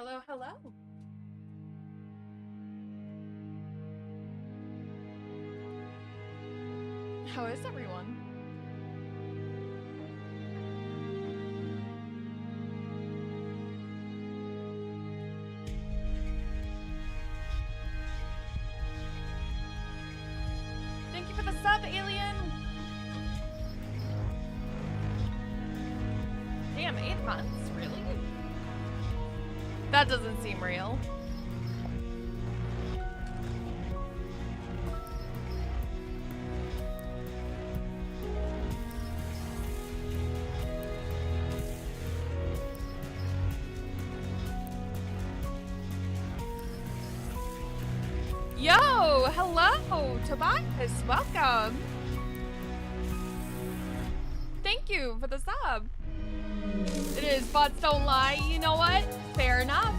Hello, hello. How is everyone? Thank you for the sub, Alien. Damn, 8 months? Really? That doesn't seem real. Yo, hello, Tobias, welcome. Thank you for the sub. It is, bots don't lie, you know what? Fair enough.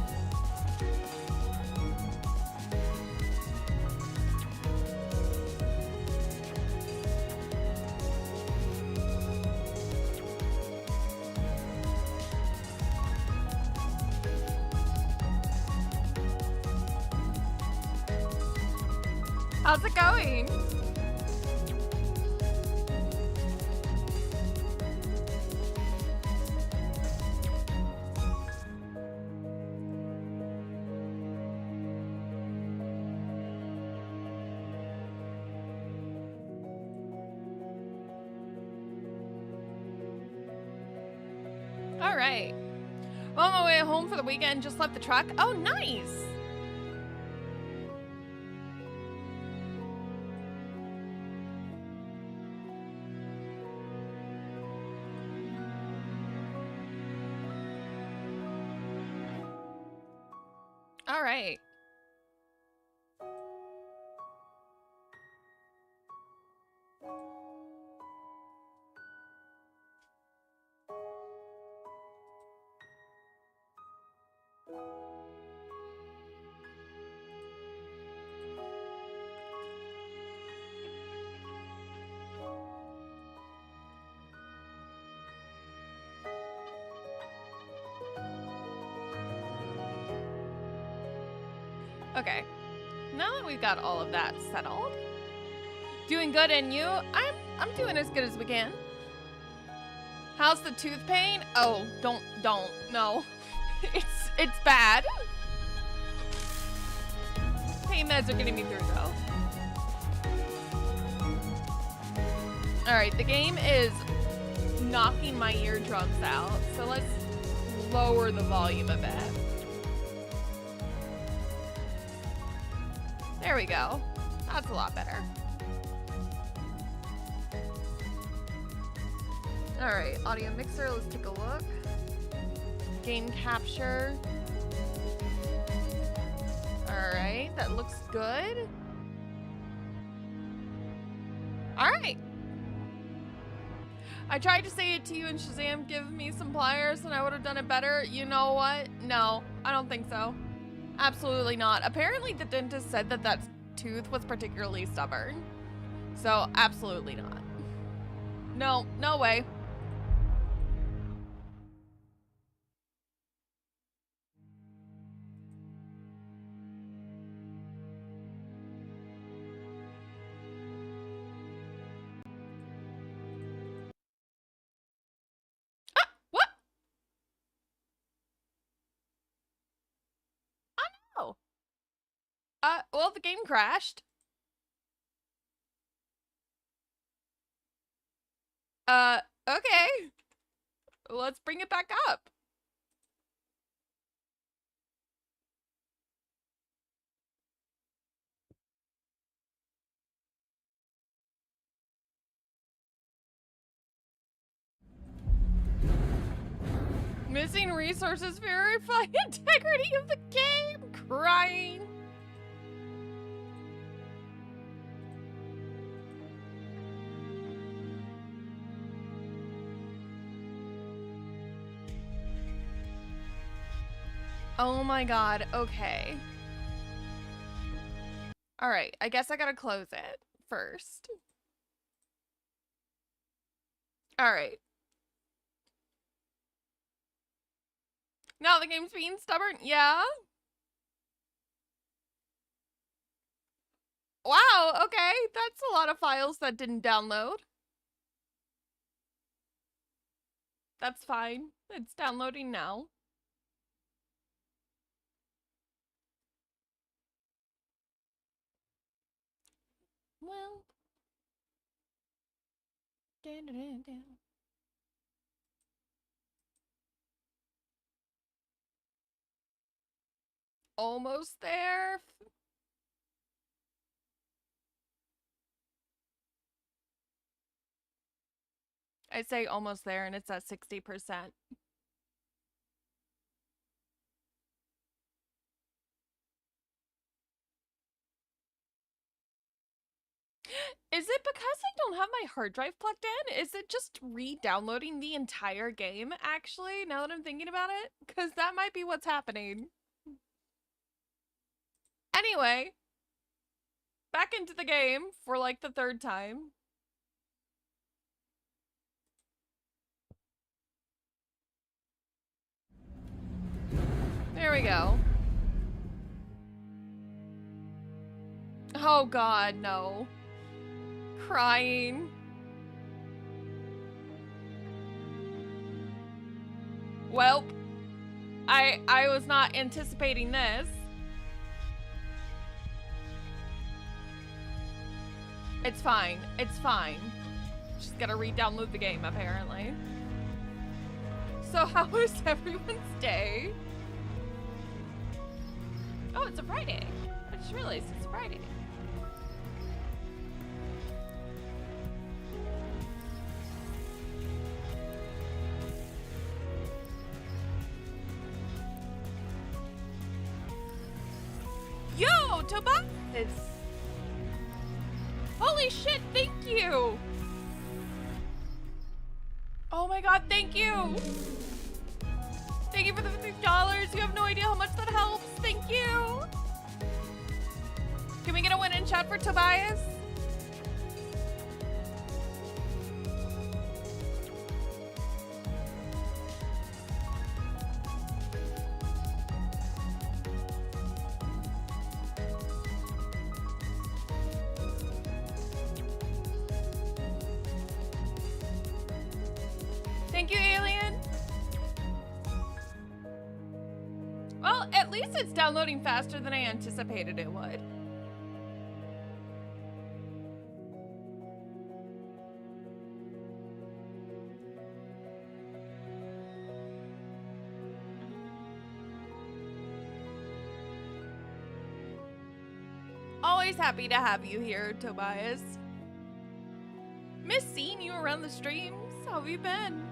How's it going? All right. On my way home for the weekend, just left the truck. Oh, nice. All right. Okay, now that we've got all of that settled, doing good, and you? I'm doing as good as we can. How's the tooth pain? Oh, don't, no. It's bad. Pain meds are getting me through though. All right, the game is knocking my eardrums out, so let's lower the volume a bit. There we go. That's a lot better. All right, audio mixer, let's take a look. Game capture. All right, that looks good. All right. I tried to say it to you in Shazam, give me some pliers and I would have done it better. You know what? No, I don't think so. Absolutely not. Apparently the dentist said that that tooth was particularly stubborn. So absolutely not. No, no way. Ah, what? Oh. Well, the game crashed. Okay. Let's bring it back up. Missing resources verify integrity of the game. Crying. Oh my god, okay. Alright, I guess I gotta close it first. Alright. Now the game's being stubborn? Yeah? Wow, okay. That's a lot of files that didn't download. That's fine. It's downloading now. Well. Almost there. I say almost there and it's at 60%. Is it because I don't have my hard drive plugged in? Is it just re-downloading the entire game, actually, now that I'm thinking about it? Because that might be what's happening. Anyway, back into the game for like the third time. There we go. Oh god, no. Crying. Welp. I was not anticipating this. It's fine. It's fine. She's gotta re-download the game, apparently. So how was everyone's day? Oh, it's a Friday. I just realized it's Friday. Yo, Tobias! Holy shit, thank you! Oh my god, thank you! Thank you for the $50. You have no idea how much that helps. Thank you! Can we get a win in chat for Tobias? Thank you, Alien. Well, at least it's downloading faster than I anticipated it would. Always happy to have you here, Tobias. Miss seeing you around the streams. How have you been?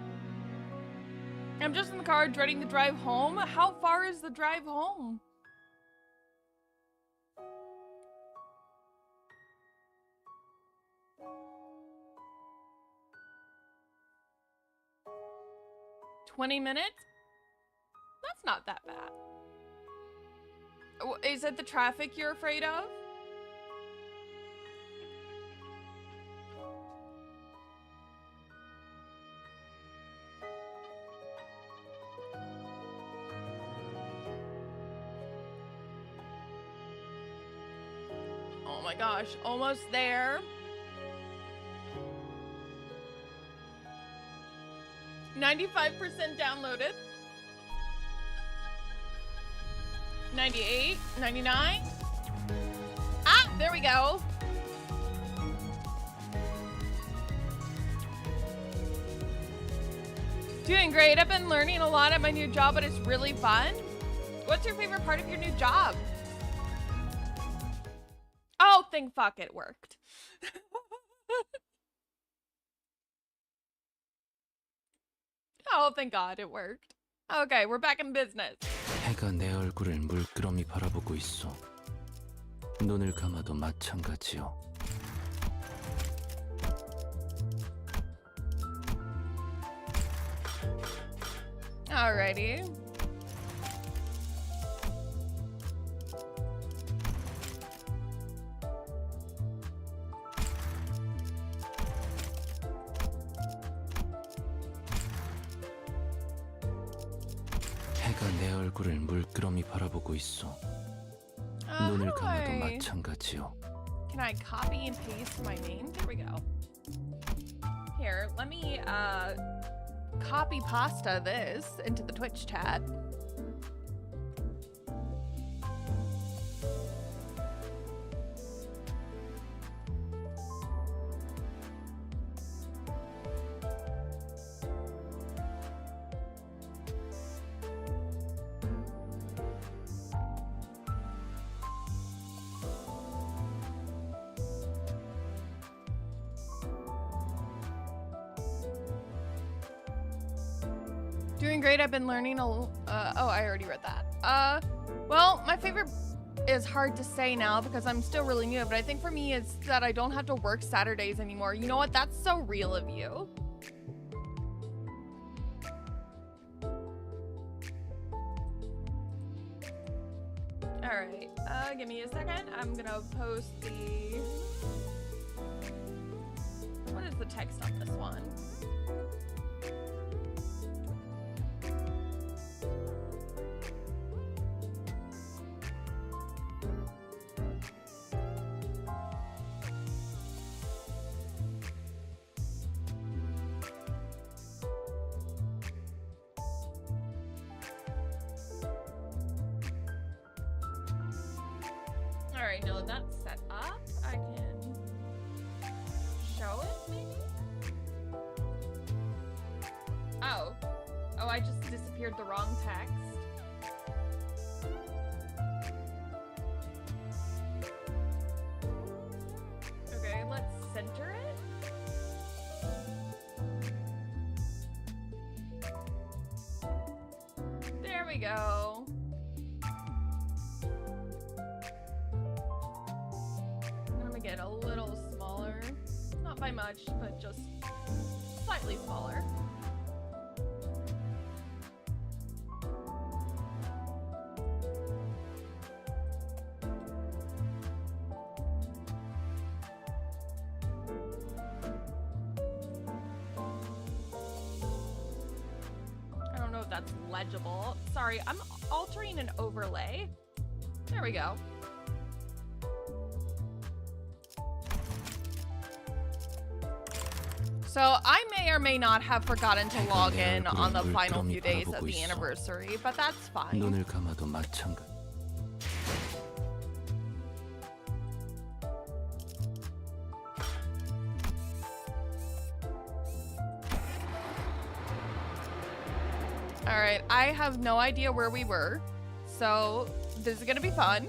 I'm just in the car dreading the drive home. How far is the drive home? "20 minutes? That's not that bad. Is it the traffic you're afraid of? Oh my gosh, almost there. 95% downloaded. 98, 99. Ah, there we go. Doing great. I've been learning a lot at my new job, but it's really fun. What's your favorite part of your new job? Oh, thank fuck it worked. Oh, thank God it worked. Okay, we're back in business. 해가 내 얼굴을 물끄러미 바라보고 있어. 눈을 감아도 마찬가지요. Alrighty. 해가 내 얼굴을 물끄러미 바라보고 있어. How 눈을 do 감아도 I... 마찬가지요. Can I copy and paste my name? There we go. Here, let me copy pasta this into the Twitch chat. Doing great. I've been learning oh, I already read that. Well, my favorite is hard to say now because I'm still really new, but I think for me it's that I don't have to work Saturdays anymore. You know what? That's so real of you. All right. Give me a second. I'm gonna post the... What is the text on this one? Alright, no, that's set up. I can show it, maybe? Oh. Oh, I just disappeared the wrong text. Okay, let's center it. There we go. Get a little smaller, not by much, but just slightly smaller. I don't know if that's legible. Sorry, I'm altering an overlay. There we go. So I may or may not have forgotten to log in on the final few days of the anniversary, but that's fine. 눈을 감아도 마찬가지. All right, I have no idea where we were, so this is gonna be fun.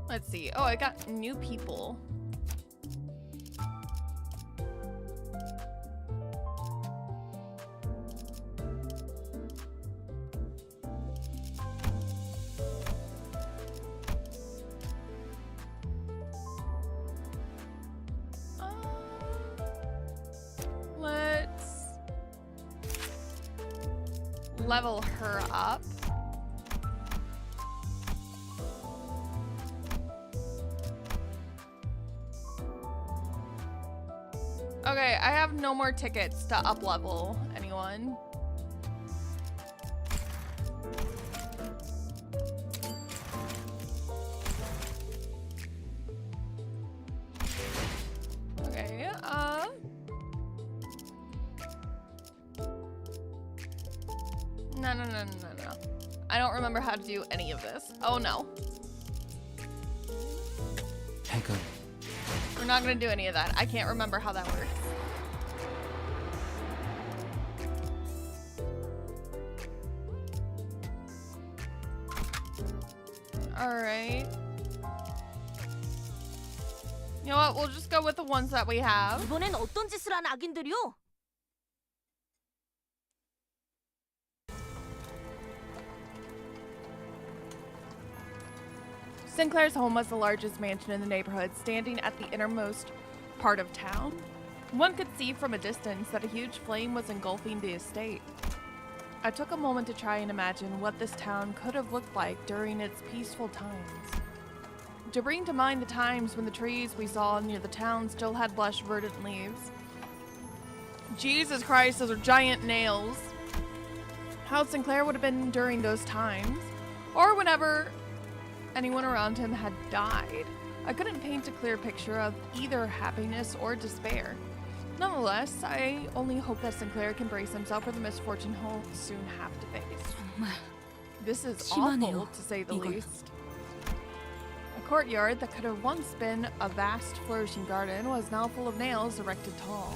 Let's see. Oh, I got new people. Level her up. Okay, I have no more tickets to up level anyone. Okay, No. I don't remember how to do any of this. Oh no. 해가 We're not gonna do any of that. I can't remember how that works. Alright. You know what? We'll just go with the ones that we have. 이번엔 어떤 짓을 한 악인들이요? Sinclair's home was the largest mansion in the neighborhood, standing at the innermost part of town. One could see from a distance that a huge flame was engulfing the estate. I took a moment to try and imagine what this town could have looked like during its peaceful times. To bring to mind the times when the trees we saw near the town still had lush verdant leaves. Jesus Christ, those are giant nails. how Sinclair would have been during those times, or whenever anyone around him had died. I couldn't paint a clear picture of either happiness or despair. Nonetheless, I only hope that Sinclair can brace himself for the misfortune he'll soon have to face. This is awful, to say the least. A courtyard that could have once been a vast flourishing garden was now full of nails erected tall.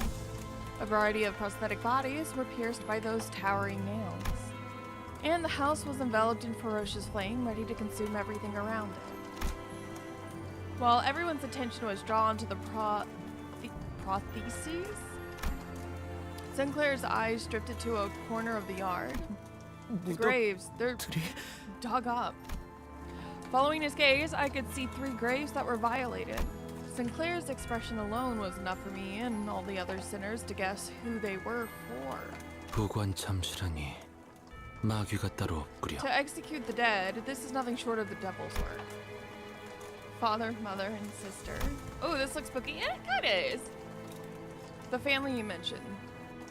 A variety of prosthetic bodies were pierced by those towering nails. And the house was enveloped in ferocious flame, ready to consume everything around it. While everyone's attention was drawn to the prostheses, Sinclair's eyes drifted to a corner of the yard. The graves, they're dug up. Following his gaze, I could see 3 graves that were violated. Sinclair's expression alone was enough for me and all the other sinners to guess who they were for. 부관 참시라니 마귀가 따로 없구려. To execute the dead, this is nothing short of the devil's work. Father, mother, and sister. Oh, this looks spooky. Yeah, it kind of is. The family you mentioned.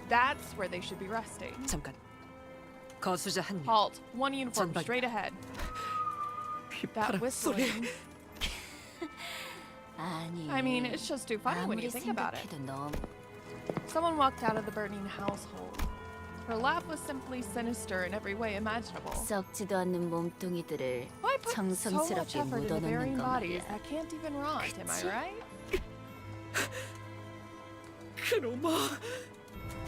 That's where they should be resting. 잠깐. 거수자 한 명. Halt. One uniform, 전방이다. straight ahead. That 휘파람 소리. whistling. 아니. I mean, it's just too funny when you think about it. Someone walked out of the burning household. Her laugh was simply sinister in every way imaginable. 썩지도 않는 몸뚱이들을 Why put so much 정성스럽게 effort into burying 묻어놓는 거 bodies 말이야. that can't even rot, am I 그치? right? 그놈아.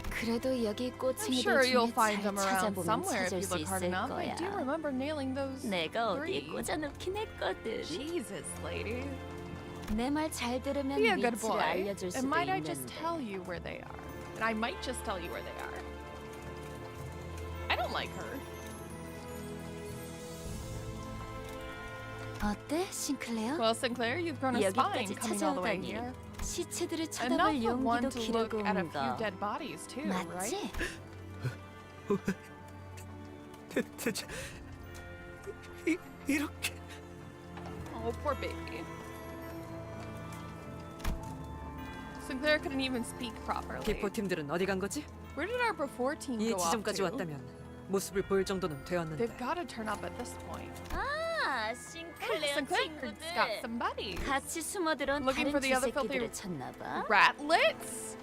그래도 여기 I'm 꼬챙이들 sure you'll 중에 find 잘 them around 찾아보면 somewhere if 찾을 you 수 look hard 있을 enough. I 거야. do remember nailing those 내가 three. 어디에 꽂아놓긴 했거든. Jesus, lady. 내 말 잘 들으면 Be a good 위치를 boy. 알려줄 And 수도 might I just 있는데. tell you where they are? And I might just tell you where they are. I don't like her. 어때, 싱클레어? Well, Sinclair, you've grown a spine 여기까지 coming all the way 찾아오다니. here. 시체들을 Enough 쳐다볼 of one 용기도 to look 기르고 at a 온 few 거. dead bodies too, right? 맞지? 대체 이렇게 Oh, poor baby. Sinclair couldn't even speak properly. 기포팀들은 어디 간 거지? Where did our before team 이 go off 지점까지 to? 왔다면 모습을 보일 정도는 되었는데. They've got to turn up at this point. 아, Yeah, 싱클레어 Sinclair's got 친구들. some buddies. 같이 숨어들어온 Looking for 다른 the other filthy 쥐새끼들을 쳤나봐. ratlets?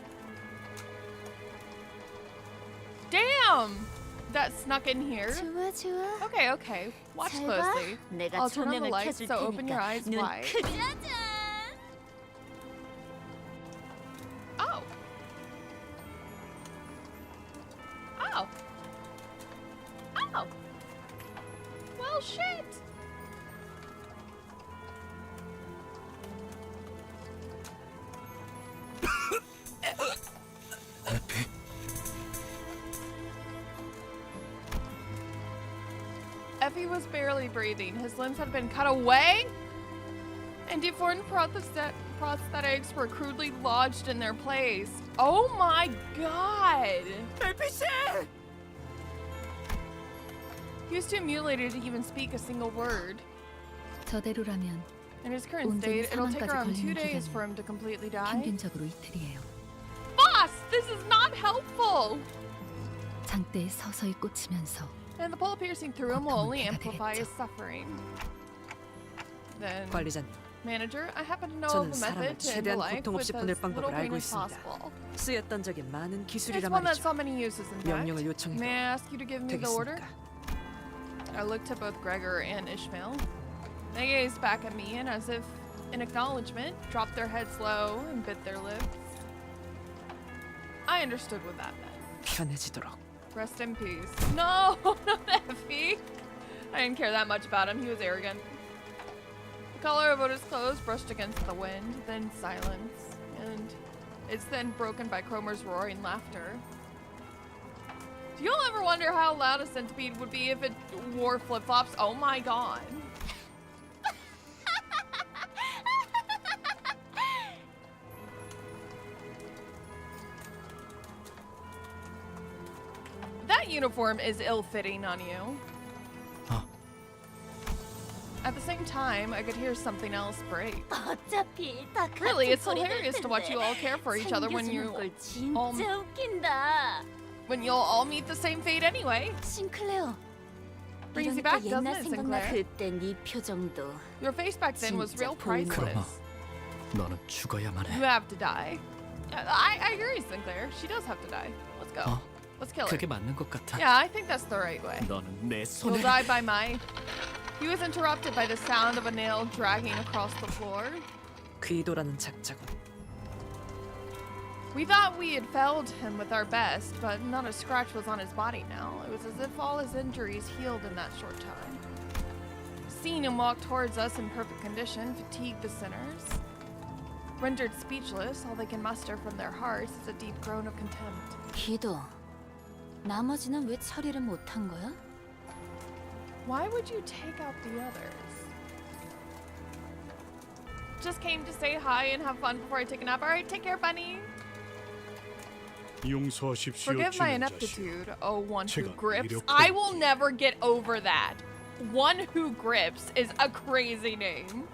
Damn! That snuck in here. 좋아, 좋아. Okay, okay. Watch 잘 봐. closely. 내가 I'll turn on the 조명을 lights, 켜줄 so open your 테니까 eyes 눈 wide. 크게 짜잔. Oh. Oh. Oh. Well, shit. 해피 Effie was barely breathing. His limbs had been cut away, and deformed prosthetics were crudely lodged in their place. Oh my god! LPC! He was too mutilated to even speak a single word. 저대로라면 In his current 온전히 state, it'll take 사망까지 around 2 걸리는 days 기간은 for him to completely die. 평균적으로 이틀이에요. Boss, this is not helpful! 장대에 서서히 꽂히면서 And the pole piercing through him will 고통은 only 배가 amplify his 되겠죠. suffering. Then, 관리자님, manager, I happen to know 저는 of a method 사람을 to end 최대한 life 고통 with 없이 as 보낼 little 방법을 pain 알고 as 있습니다. possible. 쓰였던 적이 많은 It's 기술이라 one that saw 말이죠. many uses, in fact. 명령을 요청해도 May I ask you to give me the order? 되겠습니까? I looked at both Gregor and Ishmael. They gazed back at me and, as if in acknowledgement, dropped their heads low and bit their lips. I understood what that meant. 편해지도록. Rest in peace. No, not Effie. I didn't care that much about him. He was arrogant. The collar about his clothes brushed against the wind, then silence, and it's then broken by Cromer's roaring laughter. Do y'all ever wonder how loud a centipede would be if it wore flip-flops? Oh my god. That uniform is ill-fitting on you. Huh. At the same time, I could hear something else break. 어차피 다 같은 Really, it's 소리 될 hilarious to watch 텐데. you all care for each other when 챙겨주는 걸 all 진짜 웃긴다. when you'll all meet the same fate anyway. 싱클레어. Brings you 이러니까 back, doesn't 옛날 it, 생각나. Sinclair? 그때 네 표정도. Your face back then was 진짜 real 보이네. priceless. 너는 죽어야만 You have to die. Yeah, I agree, Sinclair. She does have to die. Let's go. Let's kill her. 그게 맞는 것 같아. Yeah, I think that's the right way. 너는 내 You'll 손에. die by my... He was interrupted by the sound of a nail dragging across the floor. 궤도라는 작자군. We thought we had felled him with our best, but not a scratch was on his body now. It was as if all his injuries healed in that short time. Seeing him walk towards us in perfect condition fatigued the sinners. Rendered speechless, all they can muster from their hearts is a deep groan of contempt. 기도. 나머지는 왜 처리를 못한 거야? Why would you take out the others? Just came to say hi and have fun before I take a nap. Alright, take care, bunny. 용서하십시오, Forgive my 지는 자식. ineptitude, oh one who 제가 grips. 이렇게 I will never get over that. One who grips is a crazy name.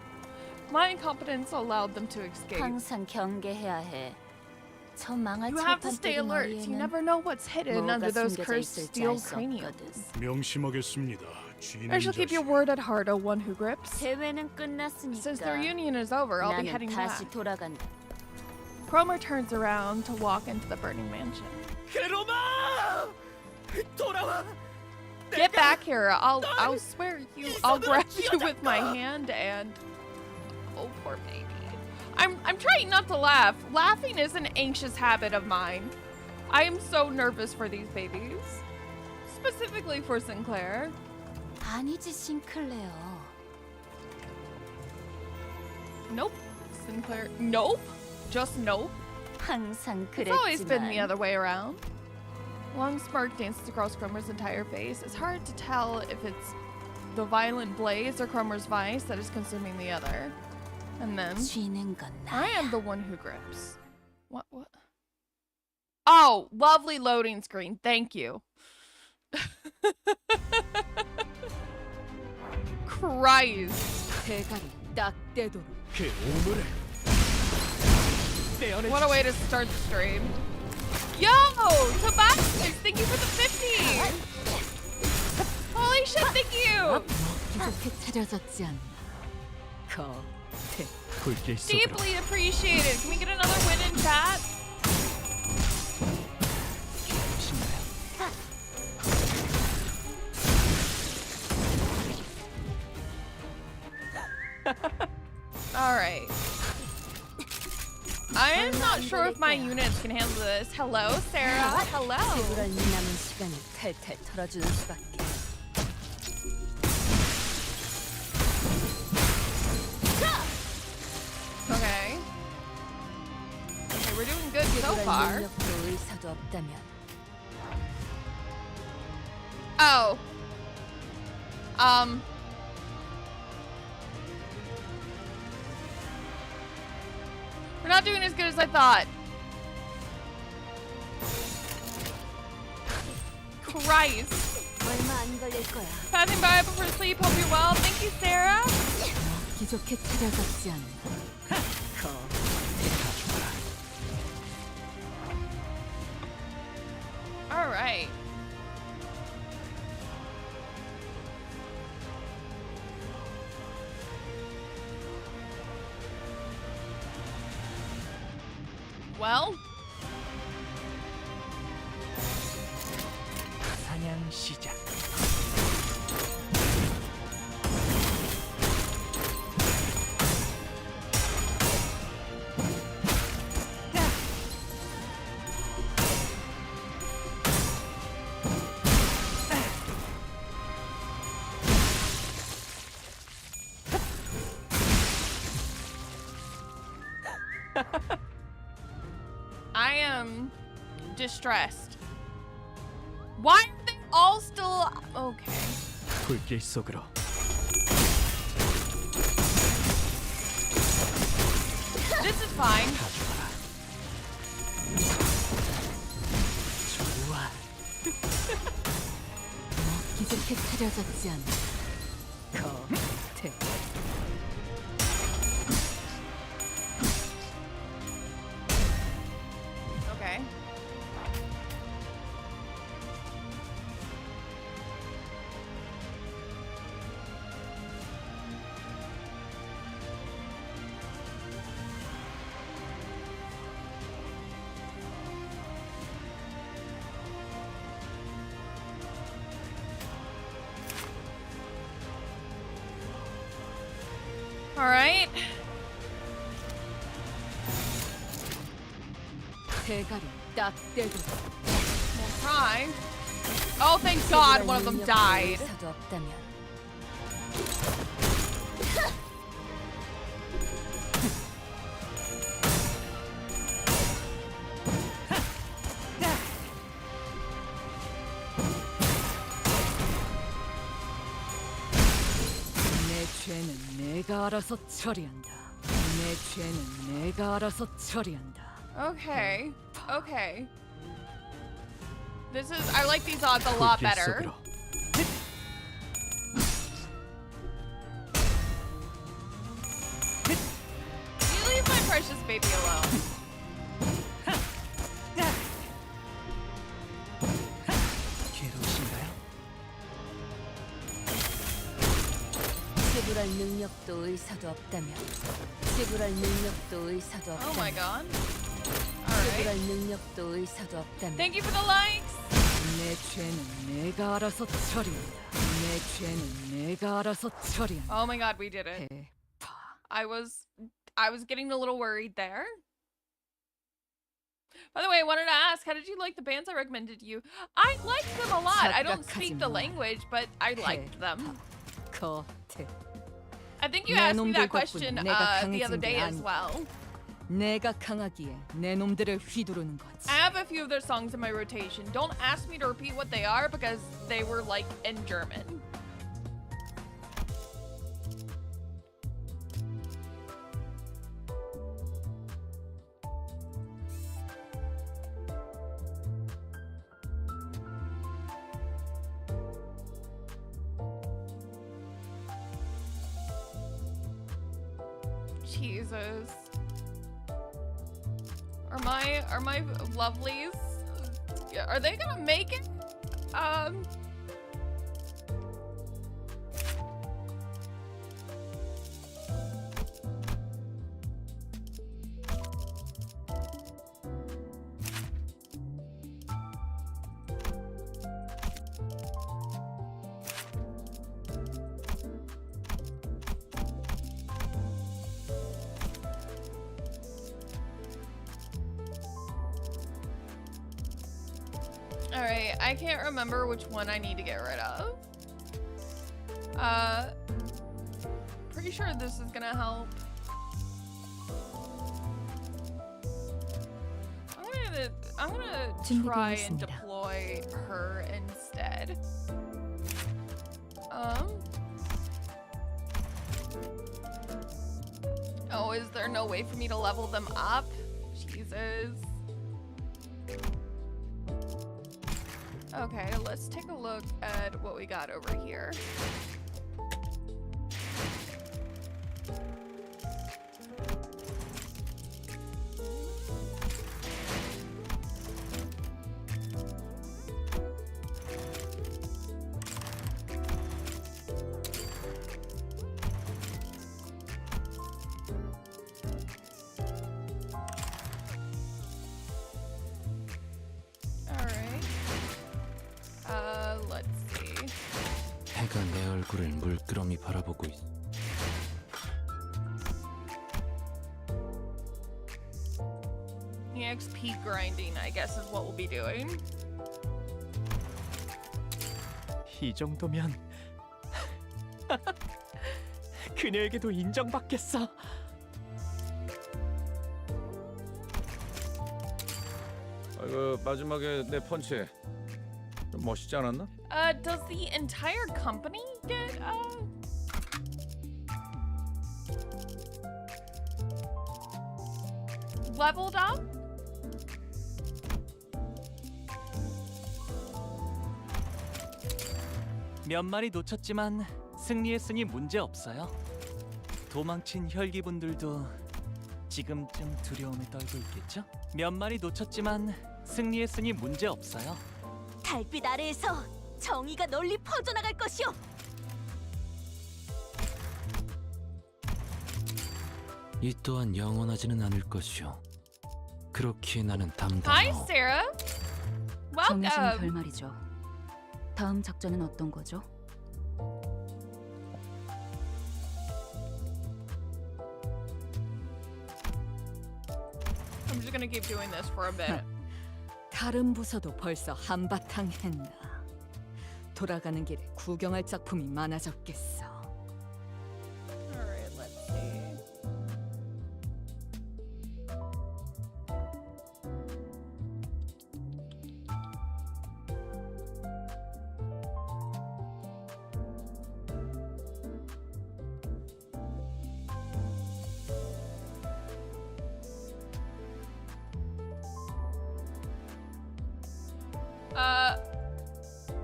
My incompetence allowed them to escape. 항상 경계해야 해. 저 망할 You have to stay 철판때기 alert. You 머리에는 never know what's hidden 뭐가 under those 숨겨져 cursed 있을지 steel 알 수 craniums. 없거든. 명심하겠습니다, 쥐는 I shall keep your 자식. word at heart, oh one who grips. 대회는 Since the 끝났으니까 reunion is over, I'll be 나는 heading 다시 back. 돌아간다. Cromer turns around to walk into the burning mansion. 그로마! 돌아와! Get back here! I'll swear you. I'll grab you with my hand and. Oh, poor baby. I'm trying not to laugh. Laughing is an anxious habit of mine. I am so nervous for these babies, specifically for Sinclair. 아니지 싱클레어. Nope. Sinclair. Nope. Just nope. 항상 It's always been the 그랬지만 other way around. Long smirk dances across Cromer's entire face. It's hard to tell if it's the violent blaze or Cromer's vice that is consuming the other. And then 쥐는 건 I 나야. am the one who grips. What? Oh, lovely loading screen. Thank you. Christ. 대가리 딱 떼도록. 그 오물을 떼어내. What a way to start the stream. Yo! Tabasco! Thank you for the 50! Holy shit, thank you! 이렇게 차려졌지 않나. 겉에 불길 속으로. Deeply appreciated. Can we get another win in chat? Alright. I am not sure if my units can handle this. Hello, Sarah. Hello. 피부란 남은 시간을 탈탈 털어주는 수밖에. Okay. Okay, we're doing good so 피부란 far. 능력도 의사도 없다면 Oh. We're not doing as good as I thought. Christ. 얼마 안 걸릴 거야. Passing by before sleep. Hope you're well. Thank you, Sarah. 기적해 차려졌지 않나. All right. Well, 사냥 시작. I am distressed. Why are they all still okay? 불길 속으로. This is fine. 가져와라. 좋아. 기적해 차려졌지 않나. 겉에 Okay. right. 대가리 딱 떼도 We'll try. Oh, thank God, one of them died. 의사도 없다면 내 죄는 내가 알아서 처리한다. 내 죄는 내가 알아서 처리한다. Okay. Okay. This is. I like these odds a lot 불길 better. 속으로. You leave my precious baby alone. 괴로우신가요? 지불할 능력도 의사도 없다면 지불할 능력도 의사도 Oh my 없다면 God. All 지불할 right. 능력도 의사도 없다면 Thank you for the likes. 내 죄는 내가 알아서 처리한다. 내 죄는 내가 알아서 처리한다. Oh my God, we did it. 대파. I was getting a little worried there. By the way, I wanted to ask, how did you like the bands I recommended you? I liked them a lot. I don't speak the language, but I liked them. 겉에 I think you 내 asked me that 놈들 question 덕분에 내가 the other 강해진 게 day as 아니다. well. 내가 강하기에 내 놈들을 휘두르는 거지. I have a few of their songs in my rotation. Don't ask me to repeat what they are because they were like in German. Jesus. Are my lovelies? Are they gonna make it? Alright, I can't remember which one I need to get rid of. Pretty sure this is gonna help. I'm gonna try and 준비되었습니다. deploy her instead. Oh, is there no way for me to level them up? Jesus. Okay, let's take a look at what we got over here. Alright. Let's see. 해가 내 얼굴을 물끄러미 바라보고 있어. EXP grinding, I guess, is what we'll be doing. 이 정도면 그녀에게도 인정받겠어. 그 마지막에 내 펀치 좀 멋있지 않았나? Does the entire company get, leveled up? 몇 마리 놓쳤지만 승리했으니 문제 없어요. 도망친 혈기분들도 지금쯤 두려움에 떨고 있겠죠? 몇 마리 놓쳤지만 승리했으니 문제 없어요. 달빛 아래에서 정의가 널리 퍼져나갈 것이오. 이 또한 영원하지는 않을 것이오. 그렇기에 나는 Hi, 담담하오. Sarah. 정해진 Welcome. 결말이죠. 다음 작전은 어떤 거죠? I'm just gonna keep doing this for a bit. 다른 부서도 벌써 한바탕 했나. 돌아가는 길에 구경할 작품이 많아졌겠어. Alright, let's see.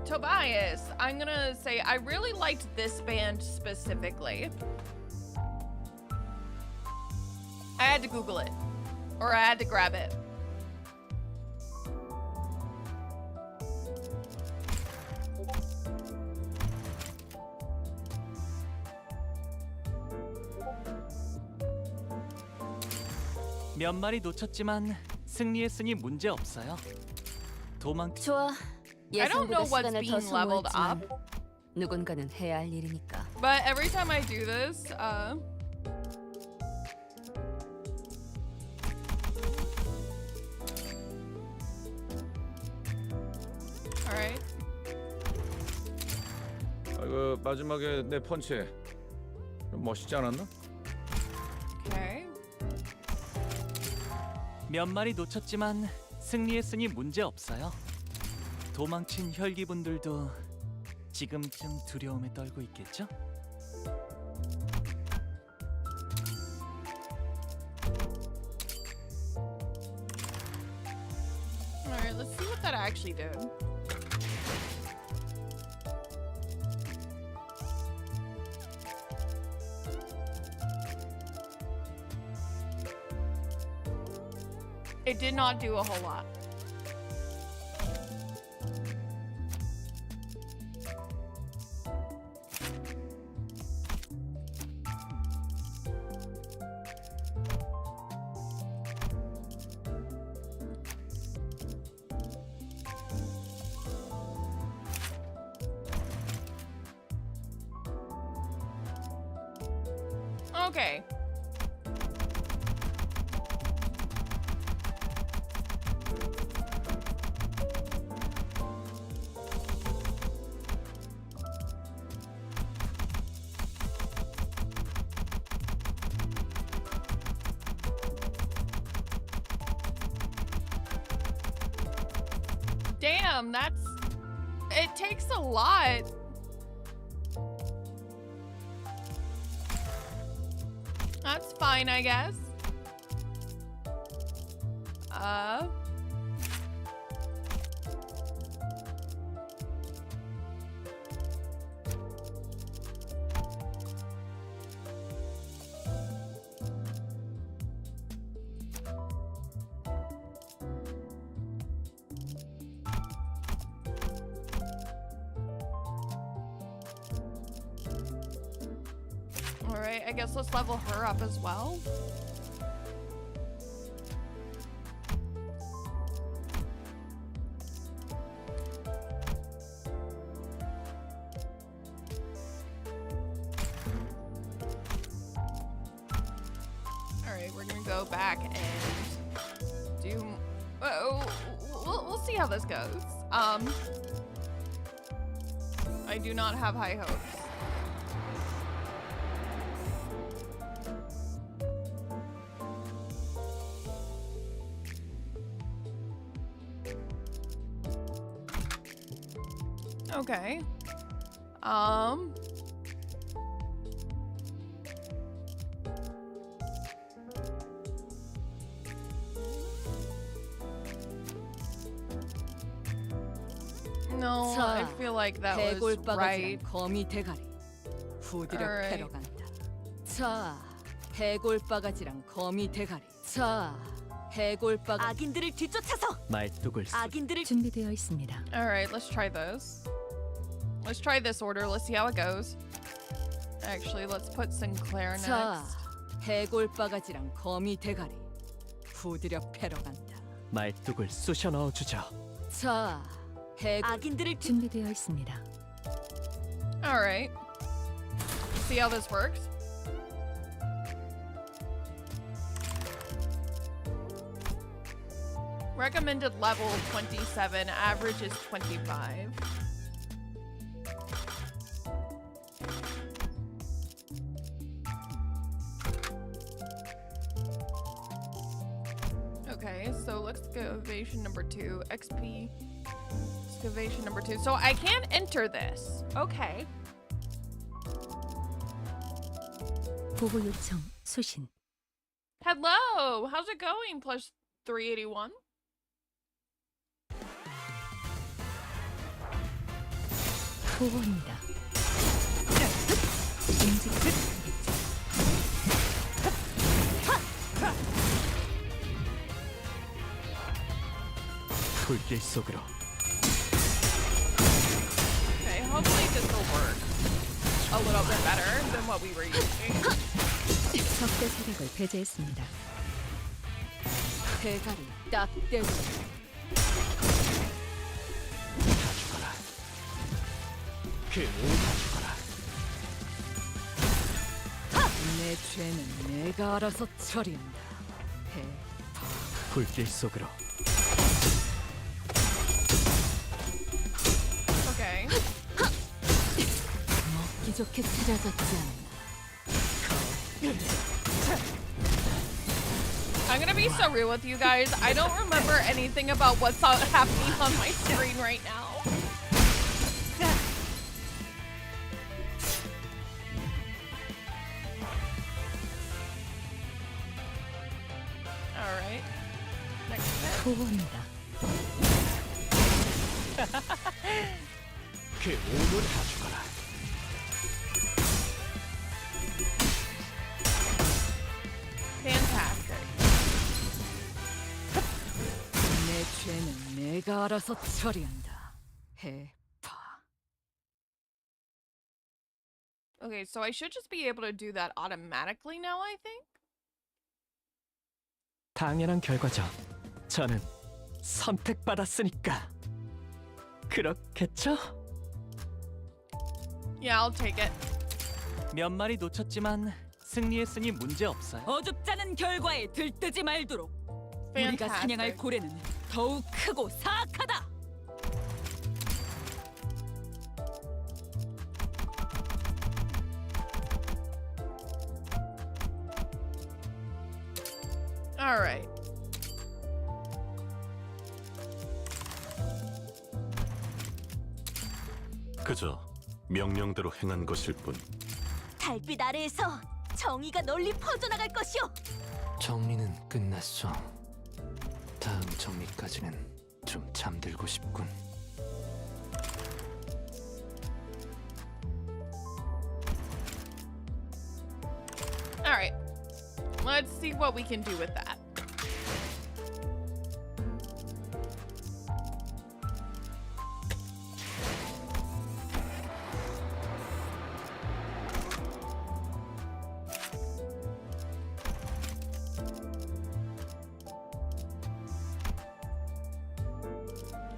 Tobias, I'm gonna say I really liked this band specifically. I had to Google it, or I had to grab it. 몇 마리 놓쳤지만 승리했으니 문제 없어요. 도망. 좋아. I don't know 예상보다 what's 시간을 더 being leveled 소모했지만 up. 누군가는 해야 할 일이니까. But every time I do this, alright. 아이고 마지막에 내 펀치 좀 멋있지 않았나? Okay. 몇 마리 놓쳤지만 승리했으니 문제 없어요. 도망친 혈기분들도 지금쯤 두려움에 떨고 있겠죠? Alright, let's see what that actually did. It did not do a whole lot. Okay. Damn, it takes a lot. That's fine, I guess. All right, I guess let's level her up as well. All right, we're gonna go back and do. We'll see how this goes. I do not have high hopes. Okay. No, I feel like that was right. 해골바가지랑 거미 대가리 후드려 Alright. 패러 간다. 자, 해골바가지랑 거미 대가리. 자, 해골바가 악인들을 뒤쫓아서 말뚝을 악인들을 준비되어 있습니다. All right, let's try this. Let's try this order. Let's see how it goes. Actually, let's put Sinclair 자, next. 해골바가지랑 거미 대가리 후드려 패러 간다. 말뚝을 쑤셔 넣어 주죠. 자, 해골 악인들을 준비되어 있습니다. All right. See how this works. Recommended level 27, average is 25. Okay, so excavation number 2, XP. Excavation number 2. So I can enter this. Okay. 보호 요청 수신. Hello! How's it going? Plus 381? 보호입니다. 움직임. 불길 속으로. Okay, hopefully this will work a little bit better than what we were using. 적대 세력을 배제했습니다. 대가리 딱 떼고 다 죽어라. 그 모두 죽어라. 내 죄는 내가 알아서 처리한다. 불길 속으로. Okay. 먹기 좋게 찾아졌지 않나. I'm gonna be so real with you guys. I don't remember anything about what's happening on my screen right now. Alright. Next step. 보호입니다. 그 모두 다 죽어라. Fantastic. 내 죄는 내가 알아서 처리한다. 해봐. Okay, so I should just be able to do that automatically now, I think. 당연한 결과죠. 저는 선택받았으니까. 그렇겠죠? Yeah, I'll take it. 몇 마리 놓쳤지만 승리했으니 문제 없어요. 어줍잖은 결과에 들뜨지 말도록. 우리가 Fantastic. 사냥할 고래는 더욱 크고 사악하다. Alright. 그저 명령대로 행한 것일 뿐. 달빛 아래에서 정의가 널리 퍼져나갈 것이오. 정리는 끝났어. 다음 정리까지는 좀 잠들고 싶군. Alright. Let's see what we can do with that.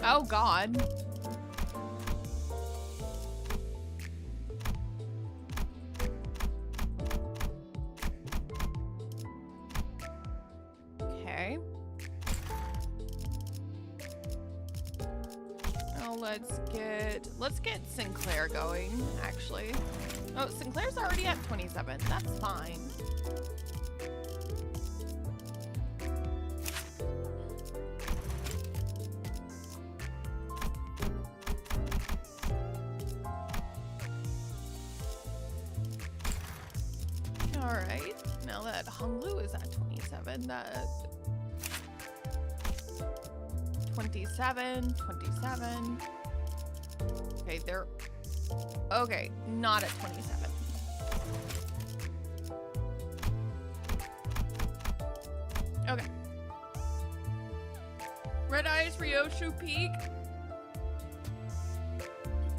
Oh God. Okay. Now let's get Sinclair going, actually. Oh, Sinclair's already at 27. That's fine. Alright, now that Honglu is at 27, that 27, 27. Okay, they're okay, not at 27. Okay. Red Eyes Ryoshu Peak.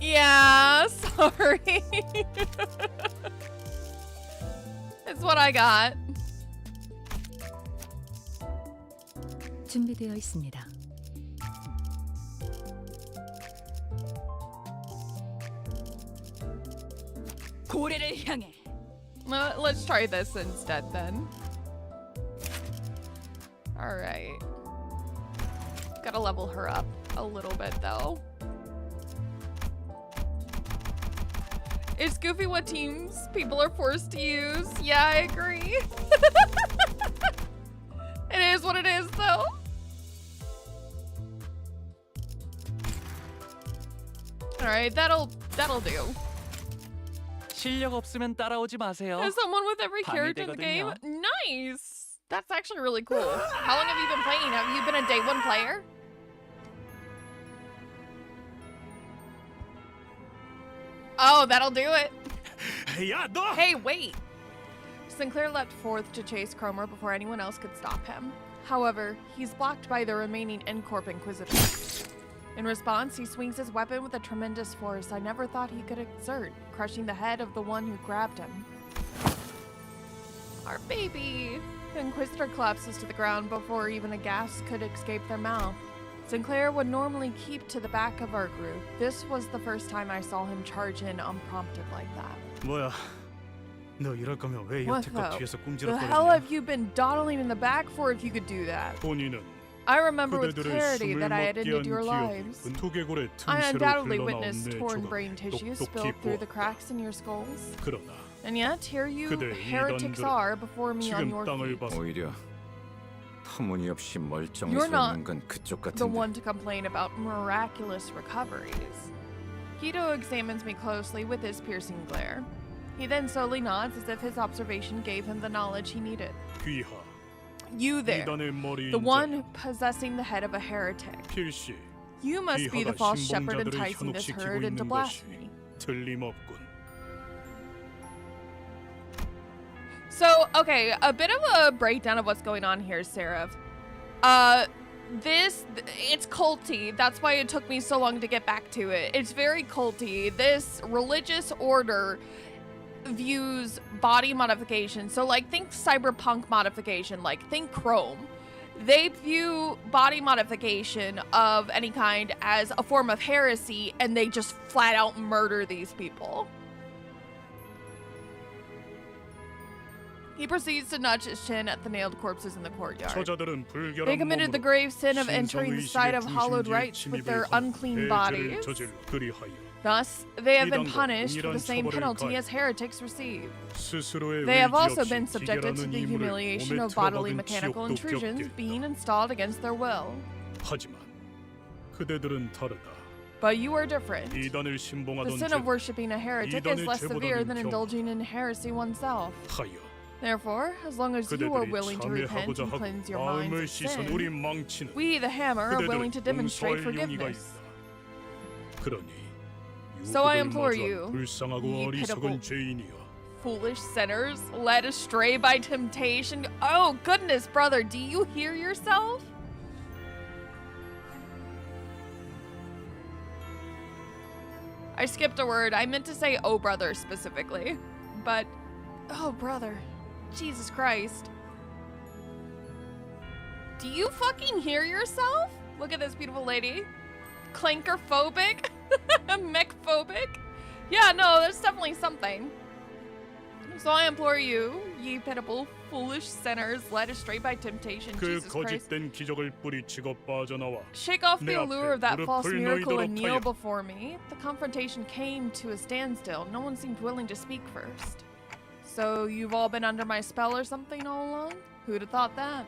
Yeah, sorry. It's what I got. 준비되어 있습니다. 고래를 향해. Let's try this instead then. All right. Gotta level her up a little bit, though. It's goofy what teams people are forced to use. Yeah, I agree. It is what it is, though. Alright, that'll do. 실력 없으면 따라오지 마세요. As someone with every character in the game. 방해되거든요. Nice! That's actually really cool. How long have you been playing? Have you been a day one player? Oh, that'll do it. 야, 너! Hey, wait! Sinclair leapt forth to chase Cromer before anyone else could stop him. However, he's blocked by the remaining N-Corp Inquisitors. In response, he swings his weapon with a tremendous force I never thought he could exert, crushing the head of the one who grabbed him. Our baby! The Inquisitor collapses to the ground before even a gasp could escape their mouth. Sinclair would normally keep to the back of our group. This was the first time I saw him charge in unprompted like that. 뭐야? 너 이럴 거면 왜 What 여태껏 the? 뒤에서 The hell 꼼지락거렸냐? have you been dawdling in the back for if you could do that? 본인은 I remember with 그대들의 clarity 숨을 that I had 먹게 ended 한 your 기억이 lives. 두개골의 I 틈새로 undoubtedly 흘러나온 witnessed 내 torn 조각 brain tissue 똑똑히 spilled through the 보았다. cracks in your skulls. 그러나 And yet, here you 그대 heretics 이단들은 are before me on 지금 your 땅을 feet. 봐서 오히려 터무니없이 멀쩡히 You're 서 not 있는 건 그쪽 The 같은데. one to complain about miraculous recoveries. Hito examines me closely with his piercing glare. He then slowly nods as if his observation gave him the knowledge he needed. 귀하 You there, 이단의 머리인 the one 자 possessing the head of a heretic. 필시 You must be the 귀하가 false shepherd 신봉자들을 enticing this 현혹시키고 herd into 있는 것이 blasphemy. 틀림없군. So, okay, a bit of a breakdown of what's going on here, Seraph. It's culty. That's why it took me so long to get back to it. It's very culty. This religious order views body modification. So, like, think cyberpunk modification, like, think Chrome. They view body modification of any kind as a form of heresy, and they just flat out murder these people. He proceeds to nudge his chin at the nailed corpses in the courtyard. 저자들은 불결한 They committed the 몸으로 grave sin of entering the site of hallowed rites with their unclean bodies. 저질러 그리하여 Thus, they have been 이단도 punished for the 동일한 same 처벌을 penalty 가해 as heretics receive. 스스로의 They have 의지 also 없이 been subjected to 기계라는 the 임무를 humiliation 몸에 of bodily 틀어박은 mechanical 지옥도 intrusions 겪게 being 했다. installed against their will. 하지만 그대들은 다르다. But you are different. 이단을 The 신봉하던 sin of worshipping a heretic is 이단의 less severe than 죄보다는 indulging in heresy oneself. 하여 Therefore, as long as you are 그대들이 willing to repent 참회하고자 and 하고 cleanse your 마음을 minds of 씻은 우리 sin, 망치는 we, the Hammer, are willing to 그대들을 demonstrate 용서할 용의가 forgiveness. 있다. 그러니 So I implore 유혹을 you, 마주한 불쌍하고 ye 어리석은 pitiful 죄인이여 Foolish sinners, led astray by temptation. Oh, goodness, brother, do you hear yourself? I skipped a word. I meant to say, oh, brother, specifically. But, oh, brother. Jesus Christ. Do you fucking hear yourself? Look at this beautiful lady. Clankerphobic? Mechphobic? Yeah, no, there's definitely something. So I implore you, ye pitiful, foolish sinners led astray by temptation, 그 Jesus Christ, 거짓된 기적을 뿌리치고 빠져나와 shake off the 내 allure of 앞에 that false 무릎을 miracle and 놓이도록 kneel 하여. before me. The confrontation came to a standstill. No one seemed willing to speak first. So you've all been under my spell or something all along? Who'd have thought that?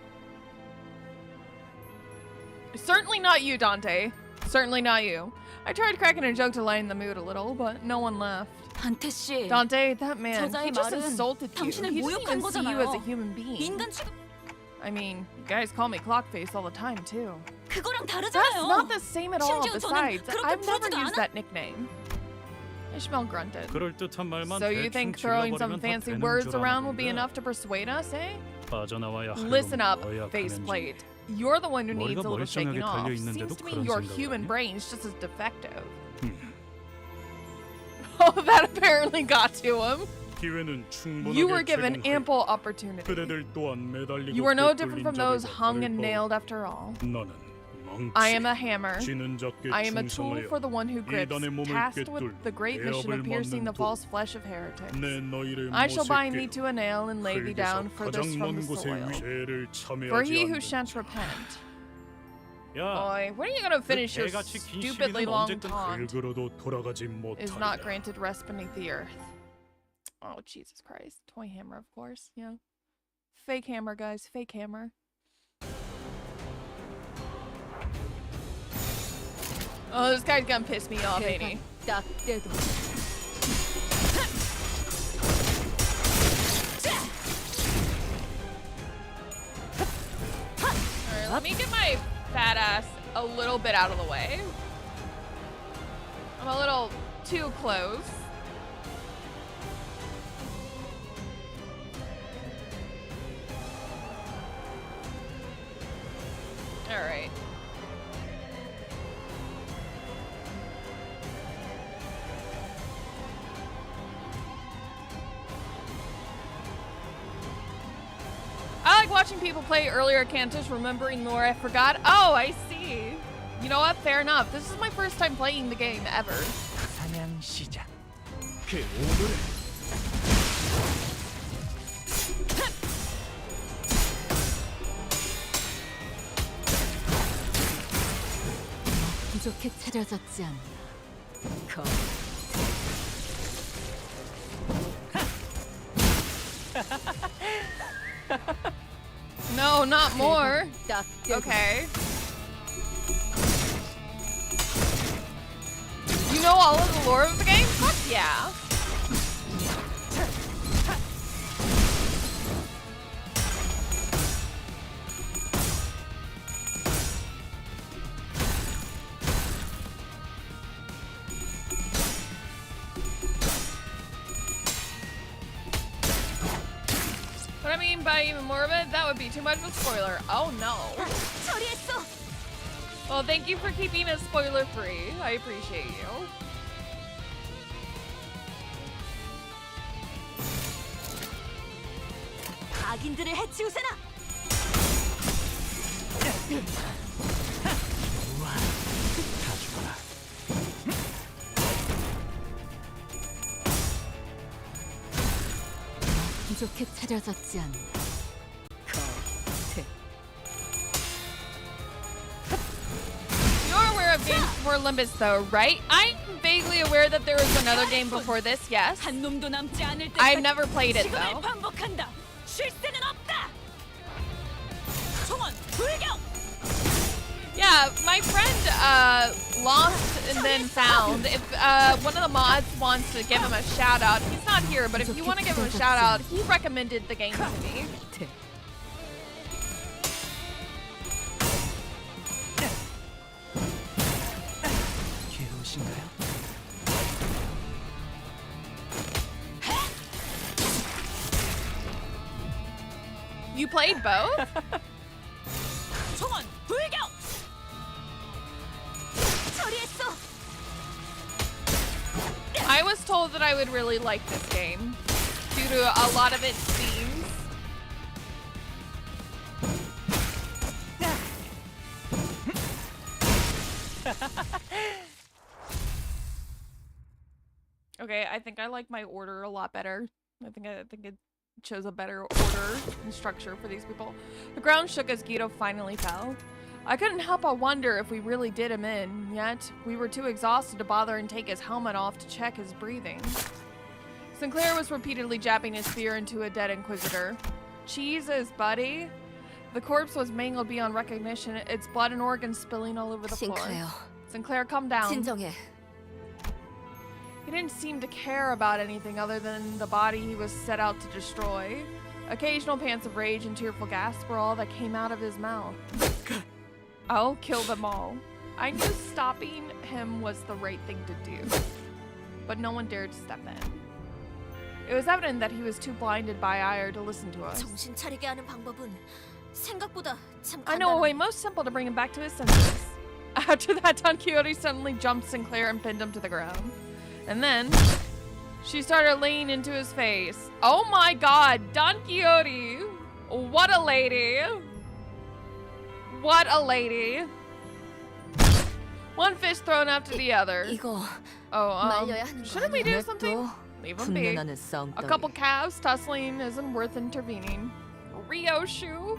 Certainly not you, Dante. Certainly not you. I tried cracking a joke to lighten the mood a little, but no one laughed. 단테 씨, Dante, that man, he 저자의 just 말은 insulted you. 당신을 He doesn't even 모욕한 see you as a 거잖아요. human being. 인간 취급 I mean, you guys call me Clockface all the time, too. 그거랑 That's 다르잖아요. not the same at all. 심지어 저는 Besides, 그렇게 I've never 부르지도 used 않아. that nickname. Ishmael grunted. 그럴듯한 말만 So you 대충 think throwing some 질러버리면 다 fancy 되는 words 줄 around will be 아는데 enough to persuade us, eh? 빠져나와야 할 Listen 놈은 up, 너야 faceplate. 가면지. You're the one who needs 머리가 a little shaking 멀쩡하게 off. 달려있는데도 Seems to me 그런 your 생각을 human 하냐? brain's just as defective. 음, Oh, that apparently got to him. 기회는 충분하게 You were given 제공하여 ample opportunity. 그대들 또한 매달리고 You are no 꿰뚫린 different from 자들과 those hung and 다를 바 nailed after all. 나는 망치 I am a hammer. 쥐는 자께 I am a tool 충성하여 for the one who grips, 이단의 몸을 tasked 꿰뚫 with the great mission of 대업을 piercing the 맞는 false flesh of heretics. 내 너희를 I shall bind thee 모색게 to a nail and lay thee 흙에서 down furthest 가장 from 먼 the 곳에 soil. 죄를 For he 참여하지 who 않는 shan't repent Boy, when are you gonna finish your stupidly long taunt? 돌아가지 Is not granted rest beneath the earth. Oh, Jesus Christ. Toy hammer, of course. Yeah. Fake hammer, guys. Fake hammer. Oh, this guy's gonna piss me off, ain't he? 딱 때도 Alright, let me get my fat ass a little bit out of the way. I'm a little too close. Alright. I like watching people play earlier Cantos, remembering lore I forgot. Oh, I see. You know what? Fair enough. This is my first time playing the game ever. 사냥 시작. 그 오늘의 부족해 차려졌지 않나. 거 No, not more. 딱 때도 Okay. You know all of the lore of the game? Fuck yeah. What I mean by even more of it, that would be too much of a spoiler. Oh no. Well, thank you for keeping it spoiler free. I appreciate you. 악인들을 해치우세나. 다 죽어라. 부족해 차려졌지 않나. 거 You're aware of games before Limbus though, right? I'm vaguely aware that there was another game before this, yes. 한 놈도 남지 않을 때. I've never played it 지금을 though. 반복한다. 쉴 새는 없다. 총원 불경. Yeah, my friend lost and then found. If one of the mods wants to give him a shout out, he's not here, but if you want to give him a shout out, he recommended the game to me. 태. 괴로우신가요? You played both? 총원 불경. 처리했어. I was told that I would really like this game due to a lot of its themes. Okay, I think I like my order a lot better. I think it chose a better order and structure for these people. The ground shook as Guido finally fell. I couldn't help but wonder if we really did him in, yet we were too exhausted to bother and take his helmet off to check his breathing. Sinclair was repeatedly jabbing his spear into a dead Inquisitor. Jesus, buddy. The corpse was mangled beyond recognition, its blood and organs spilling all over the floor. Sinclair, calm down. 진정해. He didn't seem to care about anything other than the body he was set out to destroy. Occasional pants of rage and tearful gasps were all that came out of his mouth. I'll kill them all. I knew stopping him was the right thing to do, but no one dared step in. It was evident that he was too blinded by ire to listen to us. 정신 차리게 하는 방법은 생각보다 참 I know a way most simple to bring him back to his senses. After that, Don Quixote suddenly jumped Sinclair and pinned him to the ground. And then she started laying into his face. Oh my god, Don Quixote! What a lady! What a lady! One fish thrown after the other. 이거 Oh, 말려야 하는 거 shouldn't we do 아니야? something? Leave him be. 군면하는 싸움 A couple calves tussling isn't worth intervening. Ryoshu?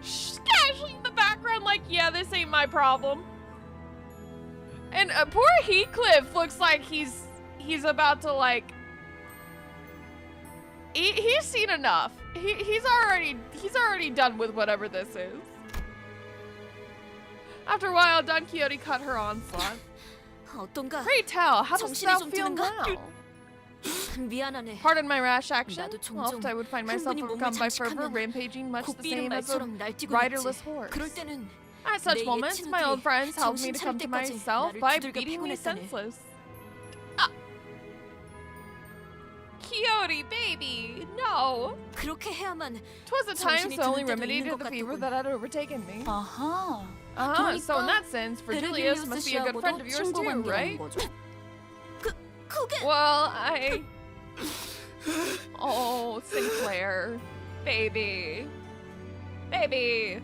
She's casually in the background like, yeah, this ain't my problem. And poor Heathcliff looks like he's about to like... He's seen enough. He's already done with whatever this is. After a while, Don Quixote cut her onslaught. 어떤가? Pray tell, how does 정신이 thou 좀 feel 드는가? now? 미안하네. Pardon my rash action. 나도 종종 Oft I would find myself 흥분이 몸을 overcome by fervor, 장식하면 rampaging much the 곱비는 same as a 말처럼 날뛰고 riderless 있지. horse. 그럴 때는 At such 내 moments, my 예친구들이 old friends helped me 정신 to come 차릴 to 때까지 myself 나를 by 두들겨 beating me 패곤 했다네. senseless. Quixote, baby, no. 그렇게 해야만 'Twas the time's 정신이 the only 드는 때도 remedy 있는 to 것 the fever 같더군. that had overtaken me. 아하. So in 그러니까 that sense, Virgilius must be a good friend of yours too, right? 그게 Well, Oh, Sinclair. Baby. Baby.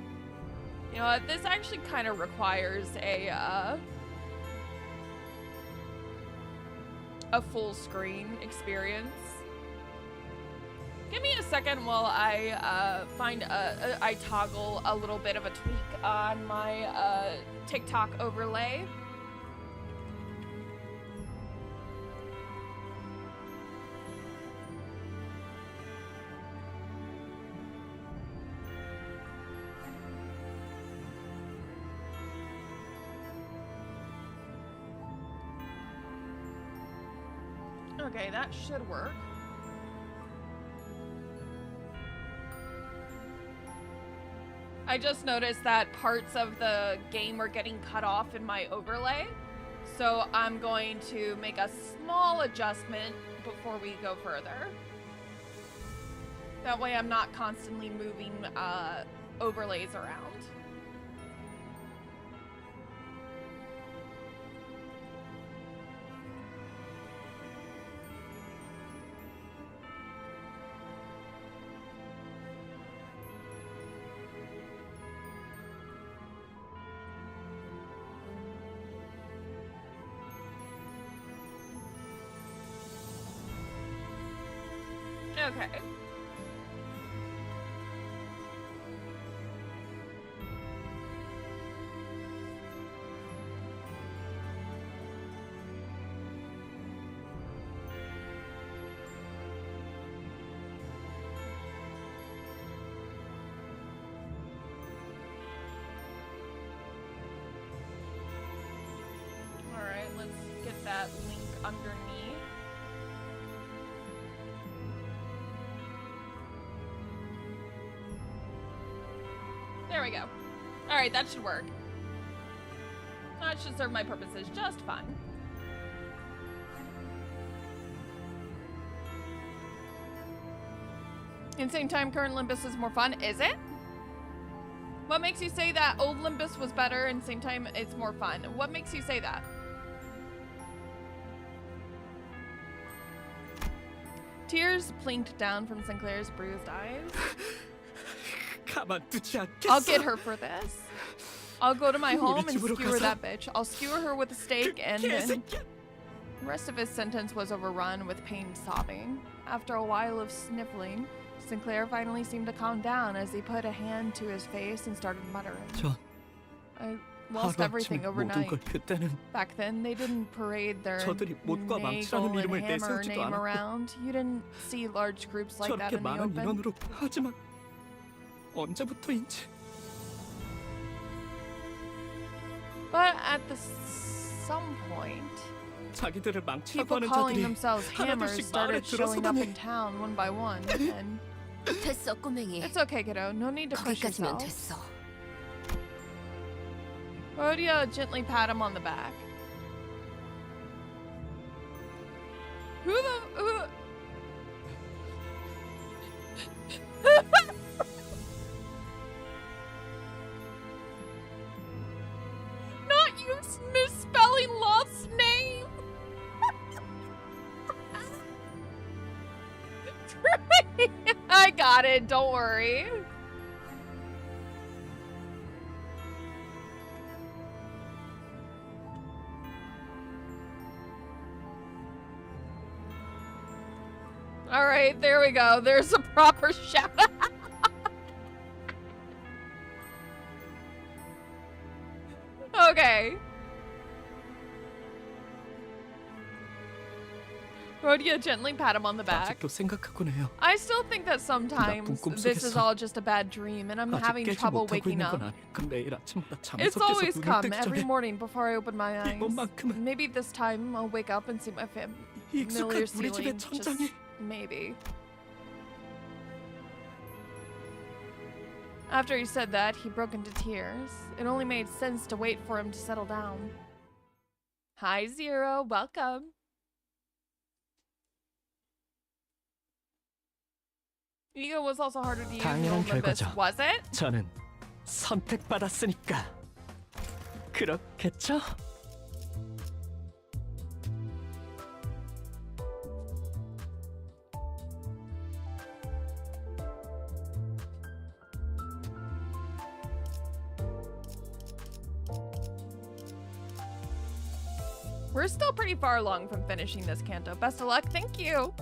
You know what? This actually kind of requires a full screen experience. Give me a second while I I toggle a little bit of a tweak on my TikTok overlay. Okay, that should work. I just noticed that parts of the game are getting cut off in my overlay. So I'm going to make a small adjustment before we go further. That way I'm not constantly moving overlays around. Okay. All right, let's get that link underneath. There we go. Alright, that should work. That should serve my purposes just fine. In same time, current Limbus is more fun, is it? What makes you say that old Limbus was better and same time it's more fun? What makes you say that? Tears plinked down from Sinclair's bruised eyes. 가만두지 않겠어. I'll get her for this. I'll go to my home and skewer that bitch. I'll skewer her with a stake and then... The rest of his sentence was overrun with pained sobbing. After a while of sniffling, Sinclair finally seemed to calm down as he put a hand to his face and started muttering. I lost everything overnight. 그때는 Back then, they didn't parade their 저들이 못과 망치라는 Nagel and 이름을 Hammer 내세우지도 name 않았고 around. You didn't see large groups like that 저렇게 in the 많은 open. 인원으로 하지만 언제부터인지 But at some point, 자기들을 망치라고 people 하는 calling 자들이 themselves hammers 하나둘씩 마을에 started showing up 들어서더니 in town one by one. And 됐어, 꼬맹이. it's okay, kiddo. No need to push 거기까지면 yourself. 됐어. Rhodia gently pat him on the back. Who the... Not you misspelling Loth's name! I got it, don't worry. All right, there we go. There's a proper shout out. Okay. Rhodia gently pat him on the back. 아직도 생각하곤 해요. I still think that sometimes 꿈 this is 속에서 all just a bad dream and I'm 아직 having 깨지 trouble 못하고 waking 있는 up. 건 아닐까? 매일 아침마다 It's 잠에서 깨서 always 눈을 come 뜨기 every 전에 morning before I open my eyes. 이번만큼은 Maybe this time I'll wake up and see my 익숙한 familiar 우리 집의 ceiling. 천장이 Just maybe. After he said that, he broke into tears. It only made sense to wait for him to settle down. Hi, Zero. Welcome. Ego was also harder to use in 당연한 Limbus, 결과죠. was it? 저는 선택받았으니까 그렇겠죠? We're still pretty far along from finishing this Canto. Best of luck. Thank you.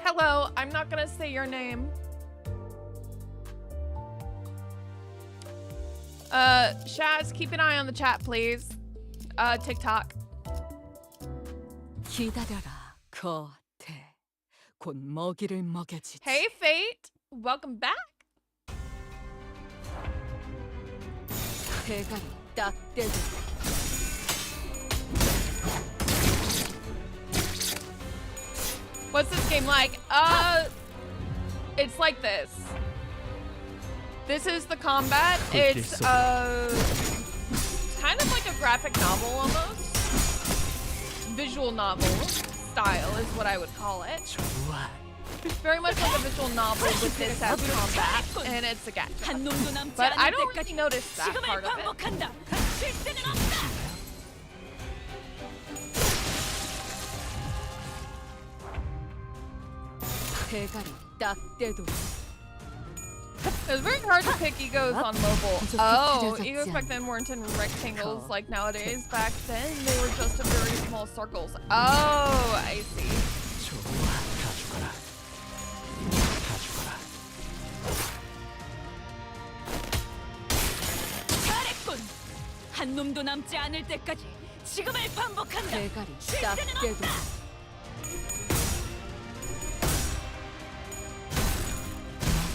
Hello. I'm not gonna say your name. Shaz, keep an eye on the chat, please. TikTok. 기다려라, 겉에. 곧 먹이를 먹여주지. Hey, Fate. Welcome back. 대가리 딱 떼고. What's this game like? It's like this. This is the combat. It's kind of like a graphic novel almost. Visual novel style is what I would call it. 좋아. Very much like a visual novel with this as combat, and it's a gacha. 한 놈도 남지 But I 않을 don't really 때까지 notice that 지금을 part of it. 반복한다. 쉴 새는 없다. 대가리 딱 떼도. It's very hard to pick egos on mobile. Oh, egos back then weren't in rectangles like nowadays. Back then, they were just in very small circles. Oh, I see. 좋아, 다 죽어라. 다 죽어라. 잘했군. 한 놈도 남지 않을 때까지 지금을 반복한다. 대가리 딱 떼도.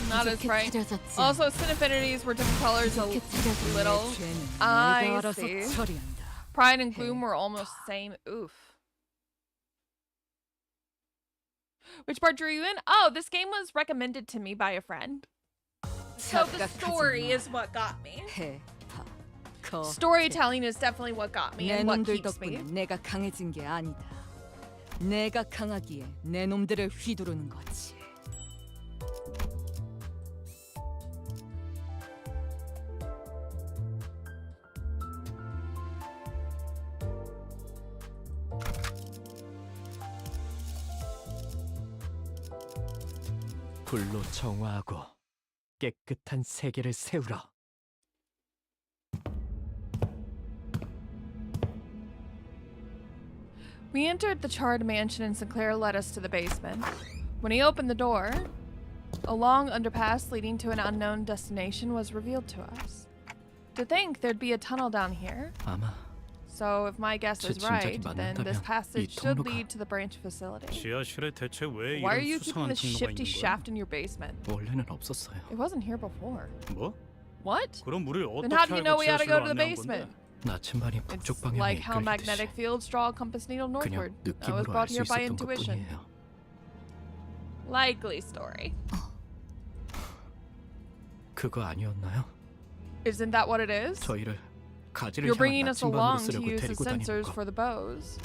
Not as bright. Also, Sin Affinities were different colors a little. I see. Pride and Gloom were almost the same. Oof. Which part drew you in? Oh, this game was recommended to me by a friend. So the story is what got me. Storytelling is definitely what got me and what 내 놈들 keeps me. 덕분에 내가 강해진 게 아니다. 내가 강하기에 내 놈들을 휘두르는 거지. 불로 정화하고 깨끗한 세계를 세우라. We entered the charred mansion and Sinclair led us to the basement. When he opened the door, a long underpass leading to an unknown destination was revealed to us. To think there'd be a tunnel down here. 아마 So if my guess is 제 right, 짐작이 then this 맞는다면 passage 이 should 통로가- lead to the branch facility. 지하실에 대체 왜 Why are 이런 you keeping 수상한 this 통로가 shifty 있는 거야? shaft in your basement? 원래는 없었어요. It wasn't here before. 뭐? What? 그럼 우리 Then 어떻게 how do you know 알고 we ought to go 지하실로 to the 안내한 basement? 건데? 나침반이 It's 북쪽 방향에 like how 이끌리듯이 magnetic fields draw a compass needle 그냥 northward. I was 느낌으로 brought 알 수 here by 있었던 intuition. 것뿐이에요. Likely story. 그거 아니었나요? Isn't that what it is? 저희를 가지를 You're 향한 bringing us 나침반으로 along to 쓰려고 use the 데리고 다니는 sensors 거. for the bows.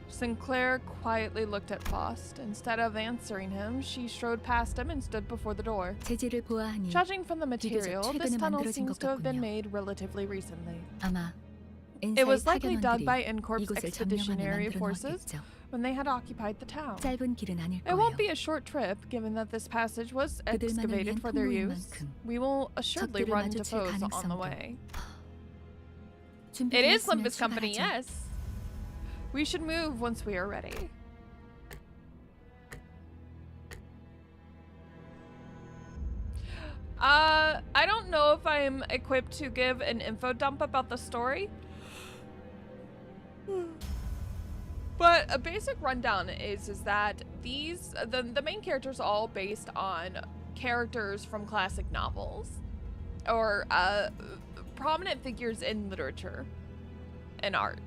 Sinclair quietly looked at Faust. Instead of answering him, she strode past him and stood before the door. 재질을 보아하니 Judging from the material, this 최근에 tunnel 만들어진 seems 것 to have been 같군요. made relatively recently. 아마 It was 엔사의 likely dug by 파견원들이 N-Corp's 이곳을 expeditionary 점령하며 forces 만들어 놓았겠죠. when they had occupied the town. 짧은 길은 아닐 It won't 거예요. be a short trip, given that this passage was 그들만을 excavated 위한 for their 통로인 use. 만큼 We will assuredly 적들을 run into 마주칠 foes on the 가능성도. way. It is 준비되었으면 Limbus Company, 출발하죠. yes. We should move once we are ready. I don't know if I'm equipped to give an info dump about the story. But a basic rundown is that the main characters are all based on characters from classic novels or prominent figures in literature and arts.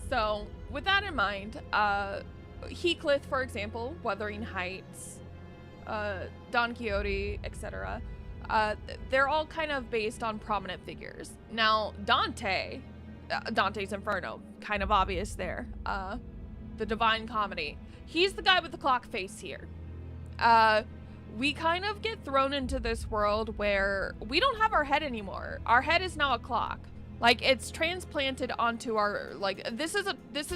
So with that in mind, Heathcliff, for example, Wuthering Heights, Don Quixote, etc. They're all kind of based on prominent figures. Now, Dante's Inferno, kind of obvious there. The Divine Comedy. He's the guy with the clock face here. We kind of get thrown into this world where we don't have our head anymore. Our head is now a clock. Like, it's transplanted onto our, like, this is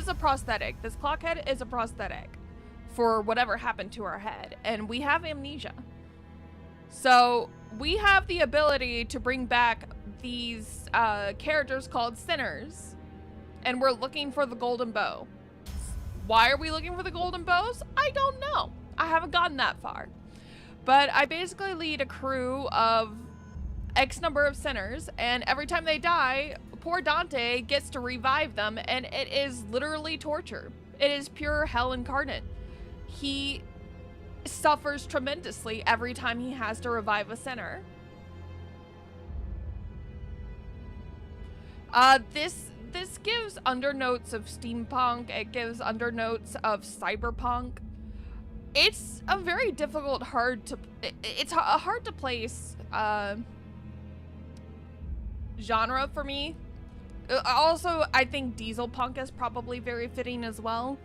a prosthetic. This clock head is a prosthetic for whatever happened to our head. And we have amnesia. So we have the ability to bring back these characters called sinners. And we're looking for the golden bow. Why are we looking for the golden bows? I don't know. I haven't gotten that far. But I basically lead a crew of X number of sinners, and every time they die, poor Dante gets to revive them, and it is literally torture. It is pure hell incarnate. He suffers tremendously every time he has to revive a sinner. This gives undernotes of steampunk. It gives undernotes of cyberpunk. It's a very difficult, it's a hard to place genre for me. Also, I think diesel punk is probably very fitting as well.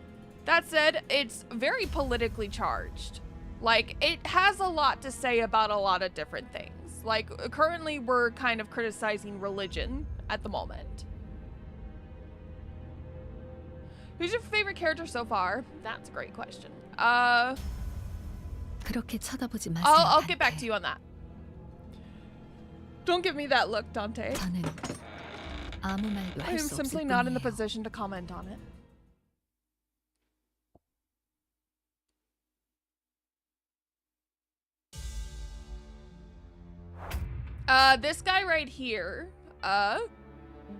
That said, it's very politically charged. Like, it has a lot to say about a lot of different things. Like, currently we're kind of criticizing religion at the moment. Who's your favorite character so far? That's a great question. 그렇게 쳐다보지 마세요. I'll get back 단테. to you on that. Don't give me that look, Dante. 저는 아무 말도 I 할 am 수 없을 simply not in the 뿐이에요. position to comment on it. This guy right here,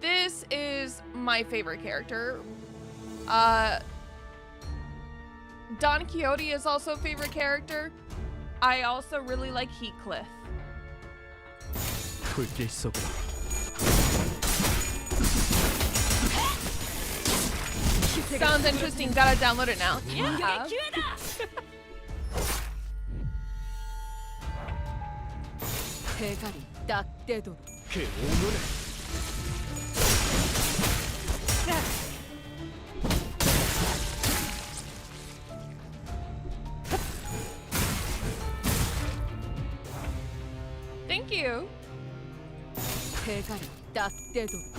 this is my favorite character. Don Quixote is also a favorite character. I also really like Heathcliff. 불길 속으로 Sounds interesting. Gotta download it now. Yeah. 대가리 딱 떼도록. 그 오문을 Thank you. 대가리 딱 떼도록.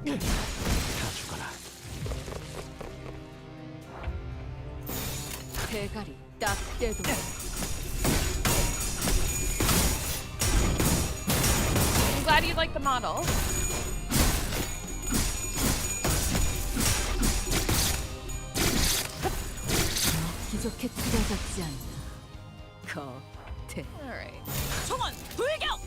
다 죽어라. 대가리 딱 떼도록. I'm glad you like the model. 기적해 찾아잡지 않나. 겉에. All right. 총원 불격!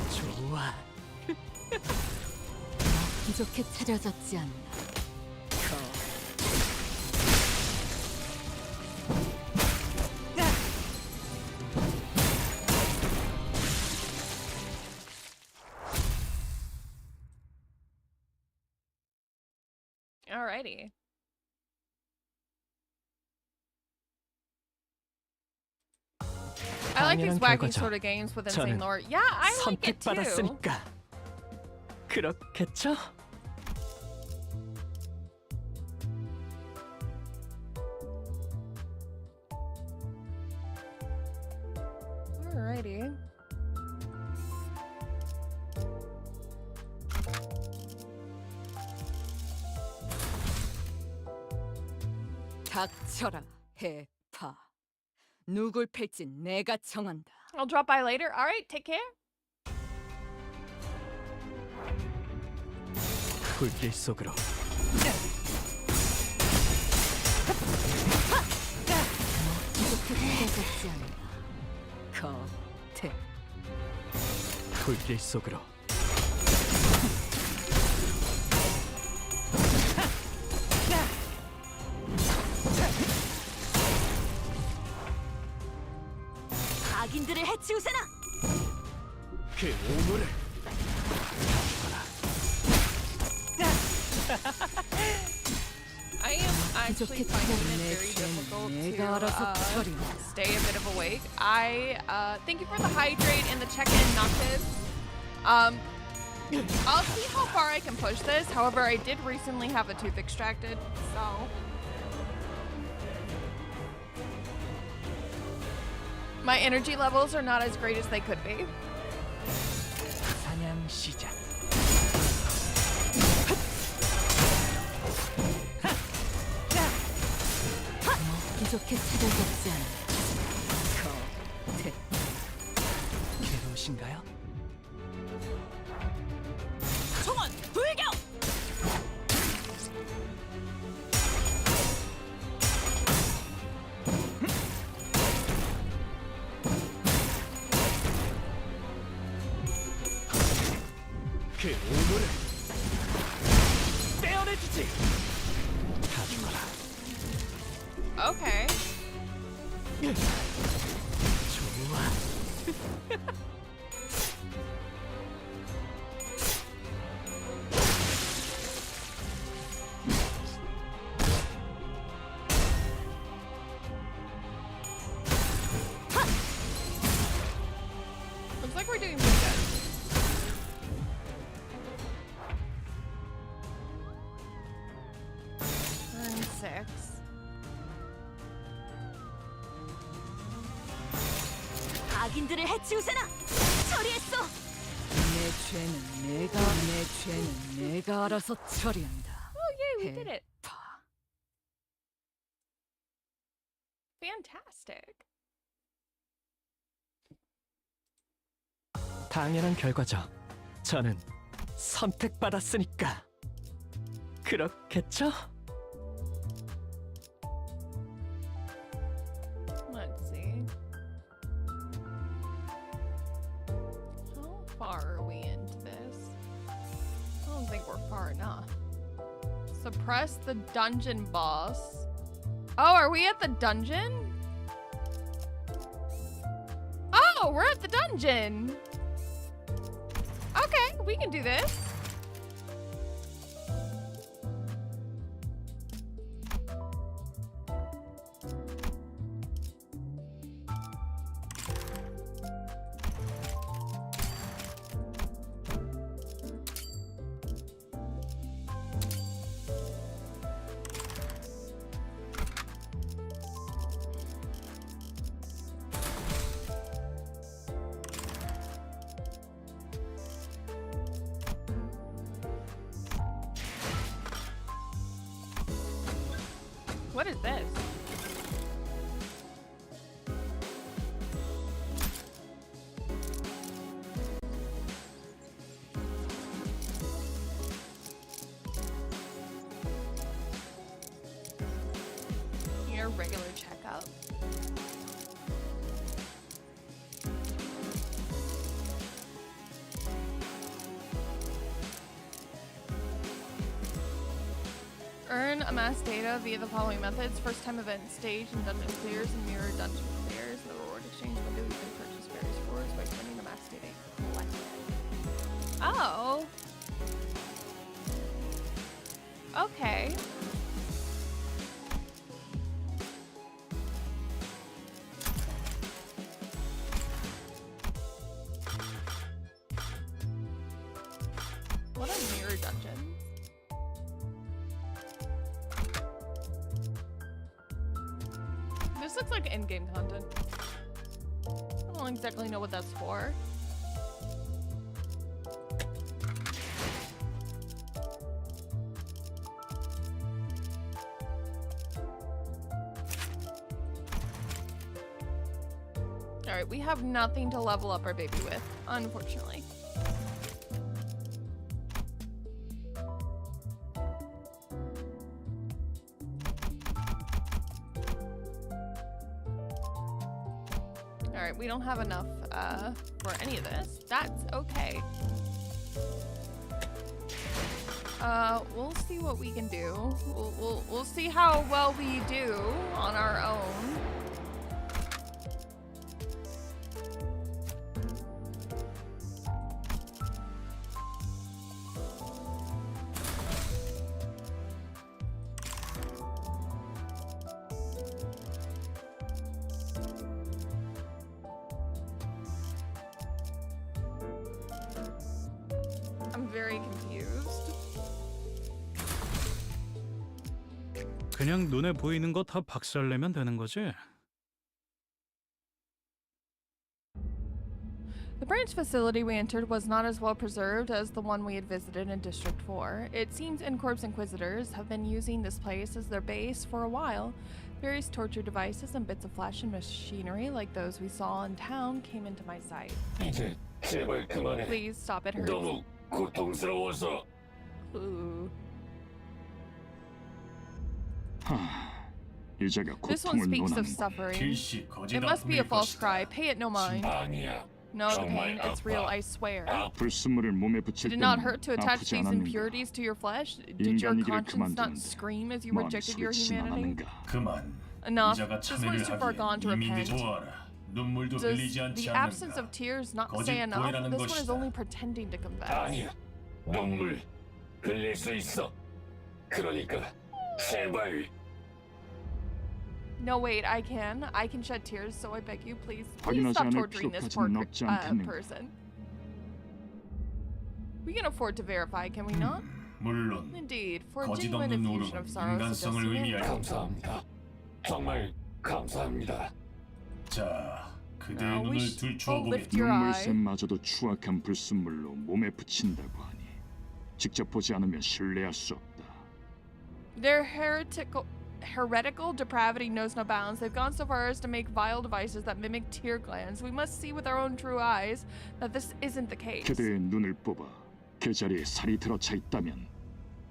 좋아. 기적해 찾아잡지 않나. Alrighty. I like these 당연한 wacky 결과죠. sort of games with insane 저는 lore. Yeah, I like it too. 선택받았으니까 그렇겠죠? Alrighty. 닥쳐라 해파. 누굴 팰진 내가 정한다. I'll drop by later. Alright, take care. 불길 속으로. 이렇게 찾아잡지 않아. 겉에 불길 속으로. 악인들을 해치우세나. 그 오물을. I am actually 이렇게 finding 내 it very 죄는 difficult 내가 알아서 to 처리한다. stay a bit of awake. Thank you for the hydrate and the check-in, Noctis. I'll see how far I can push this. However, I did recently have a tooth extracted, so. My energy levels are not as great as they could be. 사냥 시작. 먹기 좋게 찾아잡지 않아. 겉에 괴로우신가요? 총원 불격. 그 오물을. 떼어내주지. 다 죽어라. Okay. 좋아. Looks like we're doing pretty good. Turn 6. 악인들을 해치우세나. 처리했어. 내 죄는 내가 알아서 처리한다. Oh, yay, we did it. 파. Fantastic. 당연한 결과죠. 저는 선택받았으니까. 그렇겠죠? Let's see. How far are we into this? I don't think we're far enough. Suppress the dungeon boss. Oh, are we at the dungeon? Oh, we're at the dungeon. Okay, we can do this. What is this? Your regular checkup. Earn amass data via the following methods. First time event stage and dungeon clears and mirror dungeon clears. In the reward exchange window, you can purchase various rewards by spending amass data collected. Oh. Okay. What a mirror dungeon. This looks like in-game content. I don't exactly know what that's for. Alright, we have nothing to level up our baby with, unfortunately. Alright, we don't have enough for any of this. That's okay. We'll see what we can do. We'll see how well we do on our own. I'm very confused. 그냥 눈에 보이는 거 다 박살내면 되는 거지? The branch facility we entered was not as well preserved as the one we had visited in District 4. It seems Incorp's Inquisitors have been using this place as their base for a while. Various torture devices and bits of flesh and machinery like those we saw in town came into my sight. 이제 제발 그만해. Please stop, it hurts. 너무 고통스러워서. Ooh. 이제가 This one 고통을 speaks of 논하는 거. suffering. 필시 거짓 It must be a 아픔일 false 것이다. cry. Pay it no mind. 아니야. No, the 정말 pain, it's real, 아파. I swear. 불순물을 몸에 붙일 Did it 때는 not hurt to attach 아프지 these 않았는가? impurities to your flesh? Did your 인간이기를 conscience not 그만두는데 scream as you 마음이 rejected your 소리치진 humanity? 않았는가? 그만. Enough. 이자가 This one is 참회를 too far gone to 하기에 이민데 repent. 좋아라. 눈물도 Does 흘리지 않지 the absence 않는가? of tears not 거짓 say enough? 고해라는 This one is 것이다. only pretending to confess. 아니야. 눈물 흘릴 수 있어. 그러니까 제발. No, wait, I can. I can shed tears, so I beg you, please 확인하지 stop 않을 torturing this poor 필요까지는 없지 않겠는가? person. We can afford to verify, can we not? 물론 Indeed, for a 거짓 genuine 없는 effusion of 노력은 sorrow such as 인간성을 to 의미할 him. 감사합니다. 정말 감사합니다. 자, 그대의 Now we 눈을 both lift your 들춰보게. eye. 눈물샘마저도 추악한 불순물로 몸에 붙인다고 하니 직접 보지 않으면 신뢰할 수 없다. Their heretical depravity knows no bounds. They've gone so far as to make vile devices that mimic tear glands. We must see with our own true eyes that this isn't the case. 그대의 눈을 뽑아 그 자리에 살이 들어차 있다면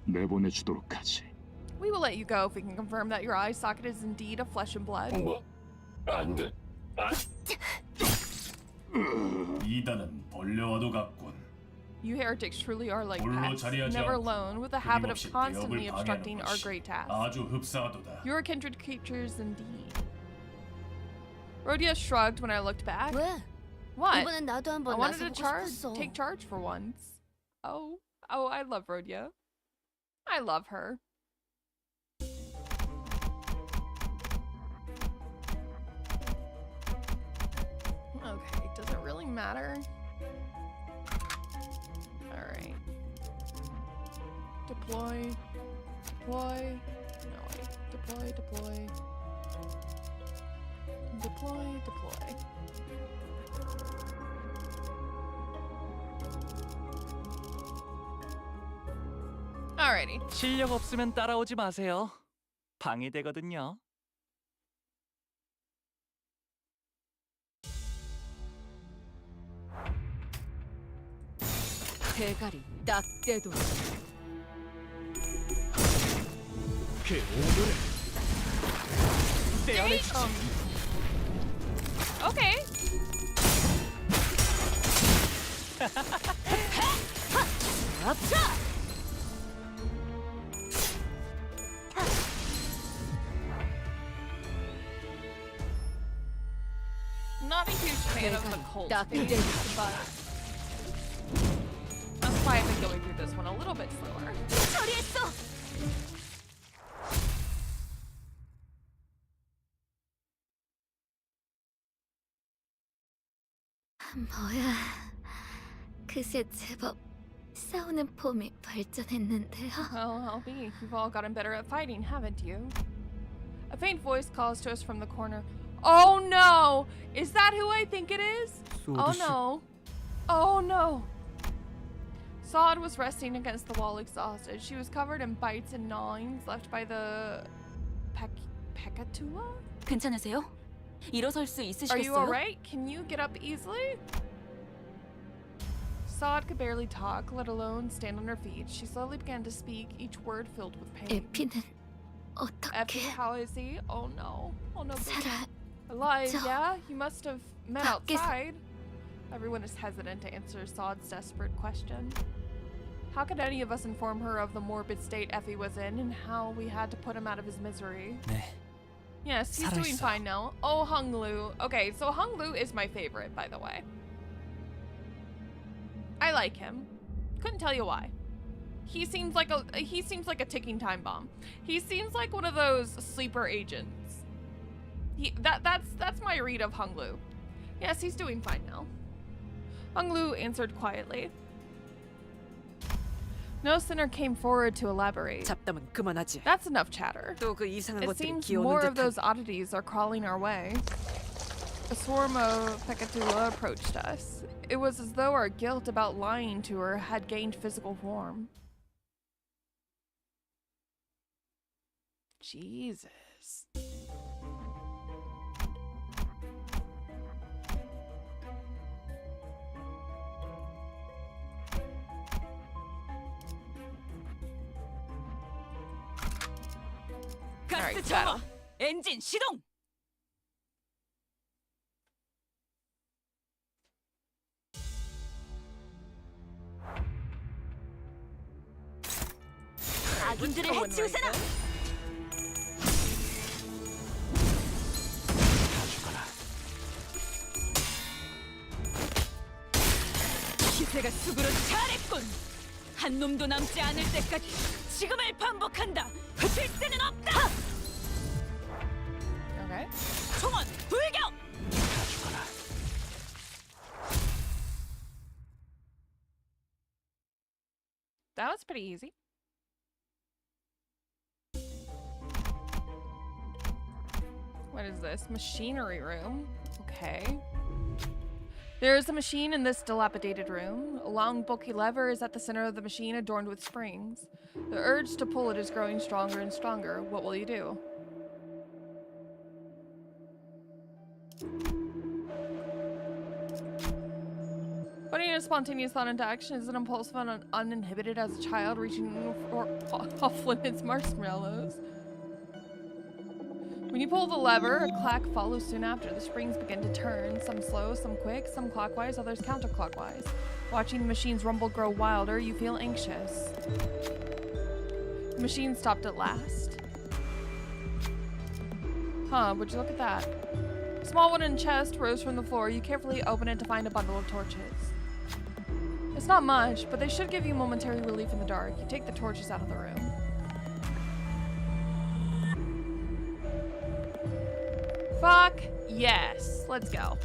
내보내주도록 하지. We will let you go if we can confirm that your eye socket is indeed of flesh and blood. 뭐? 안 돼. 이단은 벌레와도 같군. You heretics truly are like 홀로 pets, 자리하지 never 않고 alone, with a habit of 끊임없이 constantly 대업을 obstructing 방해하는 our 것이 great task. 아주 흡사하도다. You are kindred creatures indeed. Rhodia shrugged when I looked back. 왜? What? 이번엔 나도 I 한번 wanted to 나서보고 싶었어. take charge for once. Oh, I love Rhodia. I love her. Okay, does it really matter? Alright. Deploy. Deploy. No, wait. Deploy, deploy. Deploy, deploy. Alrighty. 실력 없으면 따라오지 마세요. 방해되거든요. 대가리 딱 떼도 그 오늘의 떼어내주지. Okay. Not a huge fan of the cult 딱 thing, 떼도 but that's why I've been going through this one a little bit slower. 처리했어. 뭐야? 그새 제법 싸우는 폼이 발전했는데요. Well, I'll be. You've all gotten better at fighting, haven't you? A faint voice calls to us from the corner. Oh no! Is that who I think it is? Oh no. Oh no. Sod was resting against the wall exhausted. She was covered in bites and gnawings left by the Pekatua? 괜찮으세요? 일어설 수 Are you 있으시겠어요? alright? Can you get up easily? Sod could barely talk, let alone stand on her feet. She slowly began to speak, each word filled with pain. 에피는 Effie, 어떻게 how is he? Oh no. Oh no, baby. 살아 Alive, 저- yeah? You must have met 밖에서- outside. Everyone is hesitant to answer Sod's desperate question. How could any of us inform her of the morbid state Effie was in and how we had to put him out of his misery? 네. Yes, he's doing 살아있어. fine now. Oh, Hung Lu. Okay, so Hung Lu is my favorite, by the way. I like him. Couldn't tell you why. He seems like a ticking time bomb. He seems like one of those sleeper agents. That's my read of Hung Lu. Yes, he's doing fine now. Hung Lu answered quietly. No sinner came forward to elaborate. 잡담은 그만하지. That's enough chatter. 또 그 이상한 It 것들이 seems 기어오는 more of 듯한. those oddities are crawling our way. A swarm of Pekatula approached us. It was as though our guilt about lying to her had gained physical form. Jesus. 가스 Alright, 점화. 엔진 시동. 아군들을 해치우세요. 기세가 쑥으로 잘했군. 한 놈도 남지 않을 때까지 지금을 반복한다. 흩을 새는 없다. Okay. 총원 불격. That was pretty easy. What is this? Machinery room. Okay. There is a machine in this dilapidated room. A long, bulky lever is at the center of the machine, adorned with springs. The urge to pull it is growing stronger and stronger. What will you do? Putting a spontaneous thought into action is an impulsive and uninhibited as a child reaching for off-limits marshmallows. When you pull the lever, a clack follows soon after. The springs begin to turn, some slow, some quick, some clockwise, others counterclockwise. Watching the machine's rumble grow wilder, you feel anxious. The machine stopped at last. Huh, would you look at that? A small wooden chest rose from the floor. You carefully open it to find a bundle of torches. It's not much, but they should give you momentary relief in the dark. You take the torches out of the room. Fuck yes. Let's go.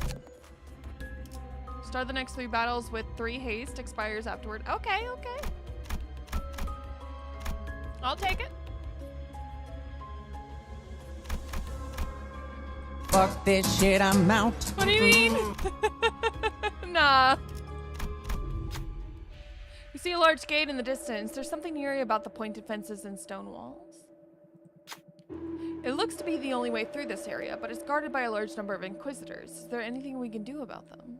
Start the next 3 battles with 3 haste. Expires afterward. Okay, okay. I'll take it. Fuck this shit, I'm out. What do you mean? Nah. You see a large gate in the distance. There's something eerie about the pointed fences and stone walls. It looks to be the only way through this area, but it's guarded by a large number of inquisitors. Is there anything we can do about them?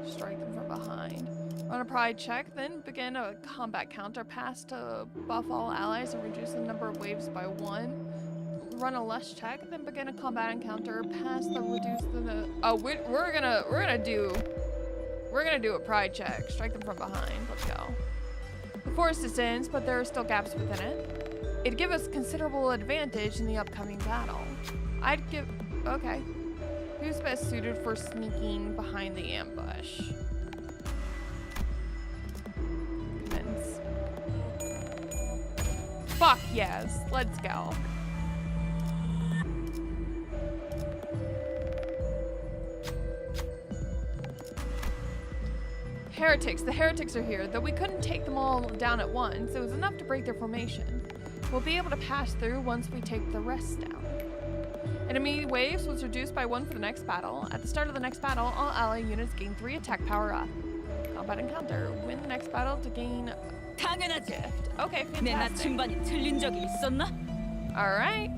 Strike them from behind. Run a pride check, then begin a combat counter pass to buff all allies and reduce the number of waves by 1. Run a lust check, then begin a combat encounter pass the reduce the. Oh, we're gonna do a pride check. Strike them from behind. Let's go. The forest is dense, but there are still gaps within it. It'd give us considerable advantage in the upcoming battle. I'd give... Okay. Who's best suited for sneaking behind the ambush? Commence. Fuck yes. Let's go. Heretics. The heretics are here. Though we couldn't take them all down at once, it was enough to break their formation. We'll be able to pass through once we take the rest down. Enemy waves was reduced by 1 for the next battle. At the start of the next battle, all ally units gain 3 attack power up. Combat encounter. Win the next battle to gain 당연하지. gift. Okay, 내 fantastic. 나침반이 틀린 적이 있었나? Alright.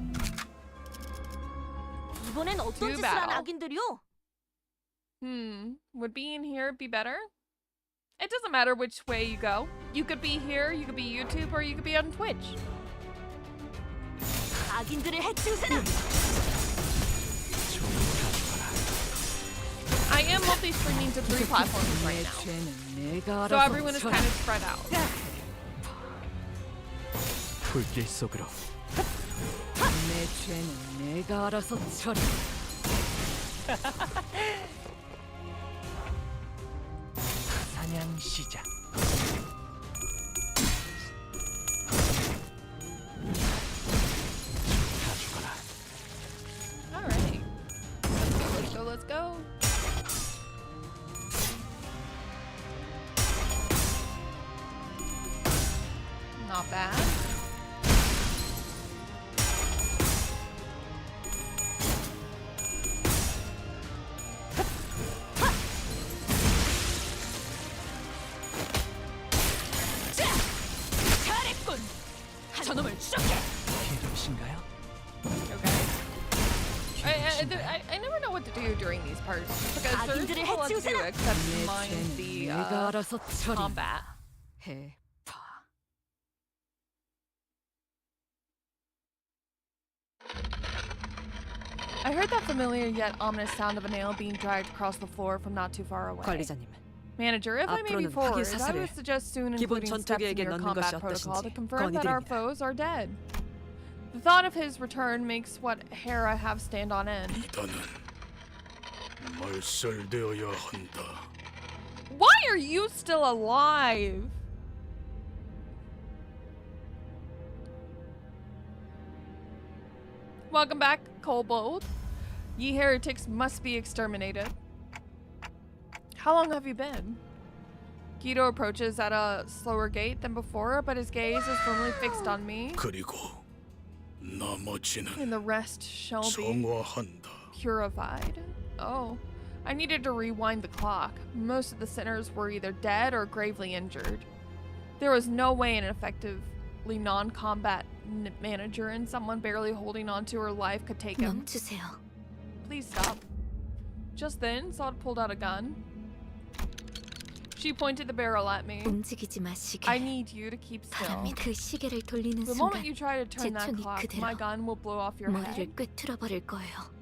이번엔 어떤 Two 짓을 한 battle. 악인들이요? Would being here be better? It doesn't matter which way you go. You could be here, you could be YouTube, or you could be on Twitch. 악인들을 해치우세요. actually streaming to 3 platforms right 내 now. 죄는 내가 So 알아서 everyone is 처리. kind of spread out. 불길 속으로. 내 죄는 내가 알아서 처리. 사냥 시작. 다 죽어라. Alright. Let's go, let's go. Not bad. 잘했군. 저놈을 추적해. 기도신가요? Okay. I never know what to do during these parts because there's 아기들을 a lot to do 해치우세요. except 내 mind 죄는 the 내가 알아서 처리. combat. 해. I heard that familiar yet ominous sound of a nail being dragged across the floor from not too far away. 관리자님, Manager, if I may be 앞으로는 forward, 화기 I 사슬을 would suggest soon 기본 including steps in 전투기에게 your 넣는 combat 것이 protocol to 어떠신지 confirm that our 건의드립니다. foes are dead. The thought of his return makes what hair I have stand on end. 이단은 말살되어야 한다. Why are you still alive? Welcome back, Kobold. Ye heretics must be exterminated. How long have you been? Guido approaches at a slower gait than before, but his gaze is firmly fixed on me, 그리고 나머지는 and the rest shall be 성화한다. purified. Oh, I needed to rewind the clock. Most of the sinners were either dead or gravely injured. There was no way an effectively non-combat manager and someone barely holding on to her life could take him. 멈추세요. Please stop. Just then, Sod pulled out a gun. She pointed the barrel at me. 움직이지 마시게. I need you to keep still. 바람이 그 시계를 돌리는 The moment 순간 you try to turn that 제 clock, 그대로 my gun will blow off your head. 머리를 꿰뚫어 버릴 거예요.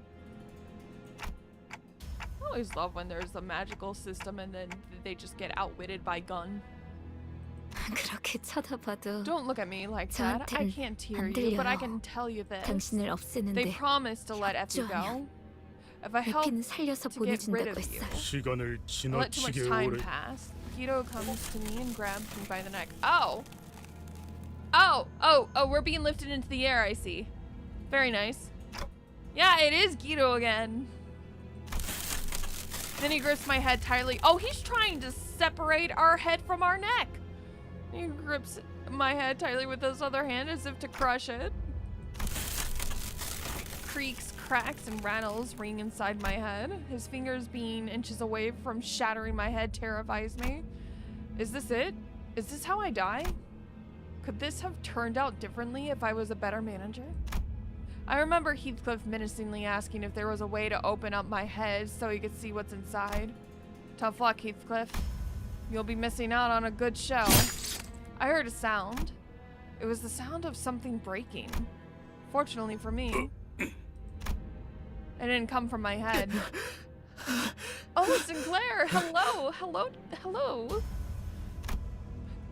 I always love when there's a magical system and then they just get outwitted by gun. 그렇게 쳐다봐도 Don't look at me like that. I 저한텐 can't hear 안 you, but I 들려요. can tell you this. 당신을 They 없애는데 promised to let Effie go. 협조하면 If I help 에피는 살려서 to get rid 보내준다고 of you, 했어요. 시간을 I'll let too much 지나치게 time 오래 pass. Guido comes to me and grabs me by the neck. Oh! Oh, we're being lifted into the air, I see. Very nice. Yeah, it is Guido again. Then he grips my head tightly. Oh, he's trying to separate our head from our neck. He grips my head tightly with his other hand as if to crush it. Creaks, cracks, and rattles ring inside my head. His fingers being inches away from shattering my head terrifies me. Is this it? Is this how I die? Could this have turned out differently if I was a better manager? I remember Heathcliff menacingly asking if there was a way to open up my head so he could see what's inside. Tough luck, Heathcliff. You'll be missing out on a good show. I heard a sound. It was the sound of something breaking. Fortunately for me, it didn't come from my head. Oh, Sinclair! Hello!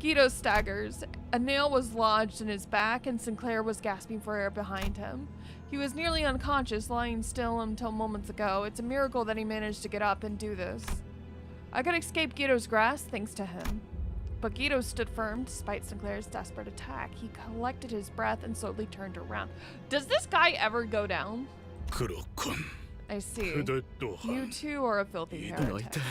Guido staggers. A nail was lodged in his back, and Sinclair was gasping for air behind him. He was nearly unconscious, lying still until moments ago. It's a miracle that he managed to get up and do this. I could escape Guido's grasp thanks to him. But Guido stood firm despite Sinclair's desperate attack. He collected his breath and slowly turned around. Does this guy ever go down? 그렇군. I see. 그들 You 또한 too are a filthy heretic. 너희들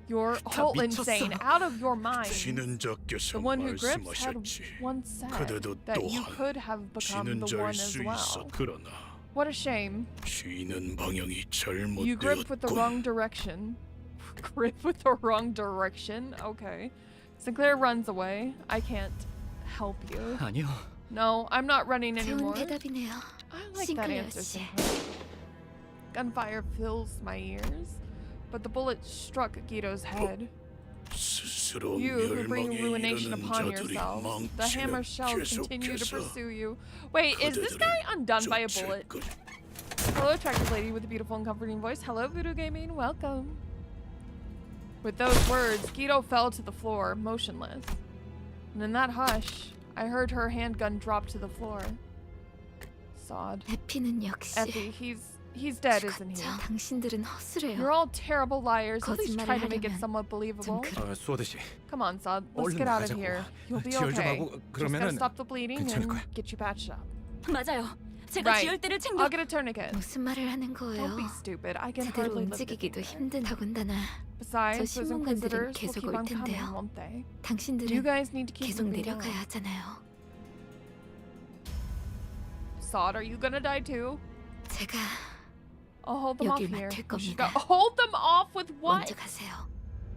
You're whole insane, out of your mind. 지는 자께서 The one who grips had 말씀하셨지. once said 그대도 that you 또한 could have become 지는 the one 자일 as 수 있어. well. 그러나 What a shame. 쥐는 방향이 You gripped with the wrong 잘못되었군. direction. Grip with the wrong direction? Okay. Sinclair runs away. I can't help you. 아니요. No, I'm not running 좋은 anymore. 대답이네요. I like that 싱클레어 answer. 씨. Sinclair. Gunfire fills my ears, but the bullet struck Guido's head. 스스로 You who bring 멸망에 ruination 이르는 upon 자들이 yourselves. The hammer 망치는 shells continue to 계속해서 pursue you. Wait, is this guy undone by a 쫓을 bullet? 것. Hello, attractive lady with a beautiful and comforting voice. Hello, Voodoo Gaming. Welcome. With those words, Guido fell to the floor, motionless. And in that hush, I heard her handgun drop to the floor. Sod. 에피는 역시 Effie, he's dead, isn't he? 죽었죠. 당신들은 허술해요. You're all terrible liars. At least try to make it 거짓말을 somewhat believable. 좀 수호드 씨. Come on, Sod. Let's 얼른 get out of 나가자고. here. You'll be 지혈 좀 okay. 하고 Just gotta 그러면은 stop the bleeding 괜찮을 and 거야. get you patched up. 맞아요. 제가 Right. 지혈대를 챙겨. I'll get a tourniquet. 무슨 말을 하는 거예요? Don't be stupid. I can 제대로 hardly lift it. 움직이기도 힘든 더군다나 Besides, 저 those 신문관들은 inquisitors will 계속 keep 올 on coming, 텐데요. won't they? You 당신들은 guys need to keep 계속 moving 내려가야 on. 하잖아요. Sod, are you gonna die too? 제가 I'll hold them off 여길 here. 맡을 Oh, she's 겁니다. got- hold them off with what? 먼저 가세요.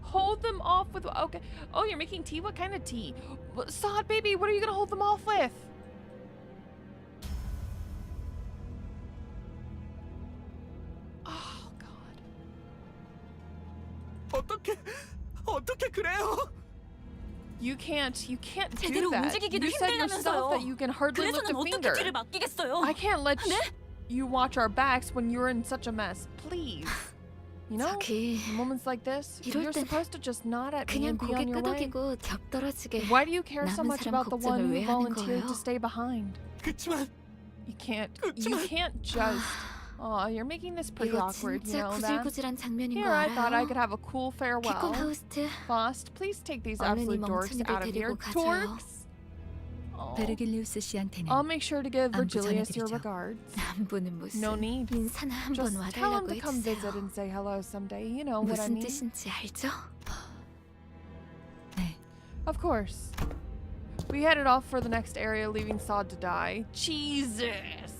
Hold them off with okay. Oh, you're making tea? What kind of tea? Sod, baby, what are you gonna hold them off with? Oh God. 어떻게 그래요? You can't do 제대로 that. 움직이기도 You said yourself that 힘들다면서요. you can hardly lift 그래서는 a 어떻게 finger. 뒤를 맡기겠어요? I can't let 네? you watch our backs when you're in such a mess. Please. You know, 저기 in moments like this, 이럴 you're 땐 supposed to just nod at me 그냥 and be 고개 on your way. 끄덕이고 겹 떨어지게 Why do you care so 남은 much 사람 about the 걱정을 one 왜 who 하는 volunteered 거예요? to stay behind? 그치만 You can't just. Oh, you're making this pretty 이거 awkward, you 진짜 know that? 구질구질한 장면인 거 Here, I thought I 알아요? could have a cool farewell. 키콘 하우스트 Faust, please take these 얼른 이 absolute dorks 멍청이들 out of here. 데리고 가줘요. Dorks? Oh. 베르길리우스 씨한테는 I'll make sure to give 안부 Virgilius your 전해드리죠. regards. 남부는 무슨 No need. 인사나 한번 Just tell him 와달라고 to come visit 해주세요. and say hello someday. You know what I 무슨 mean? 뜻인지 알죠? Of course. We headed off for the next area, leaving Sod to die. Jesus!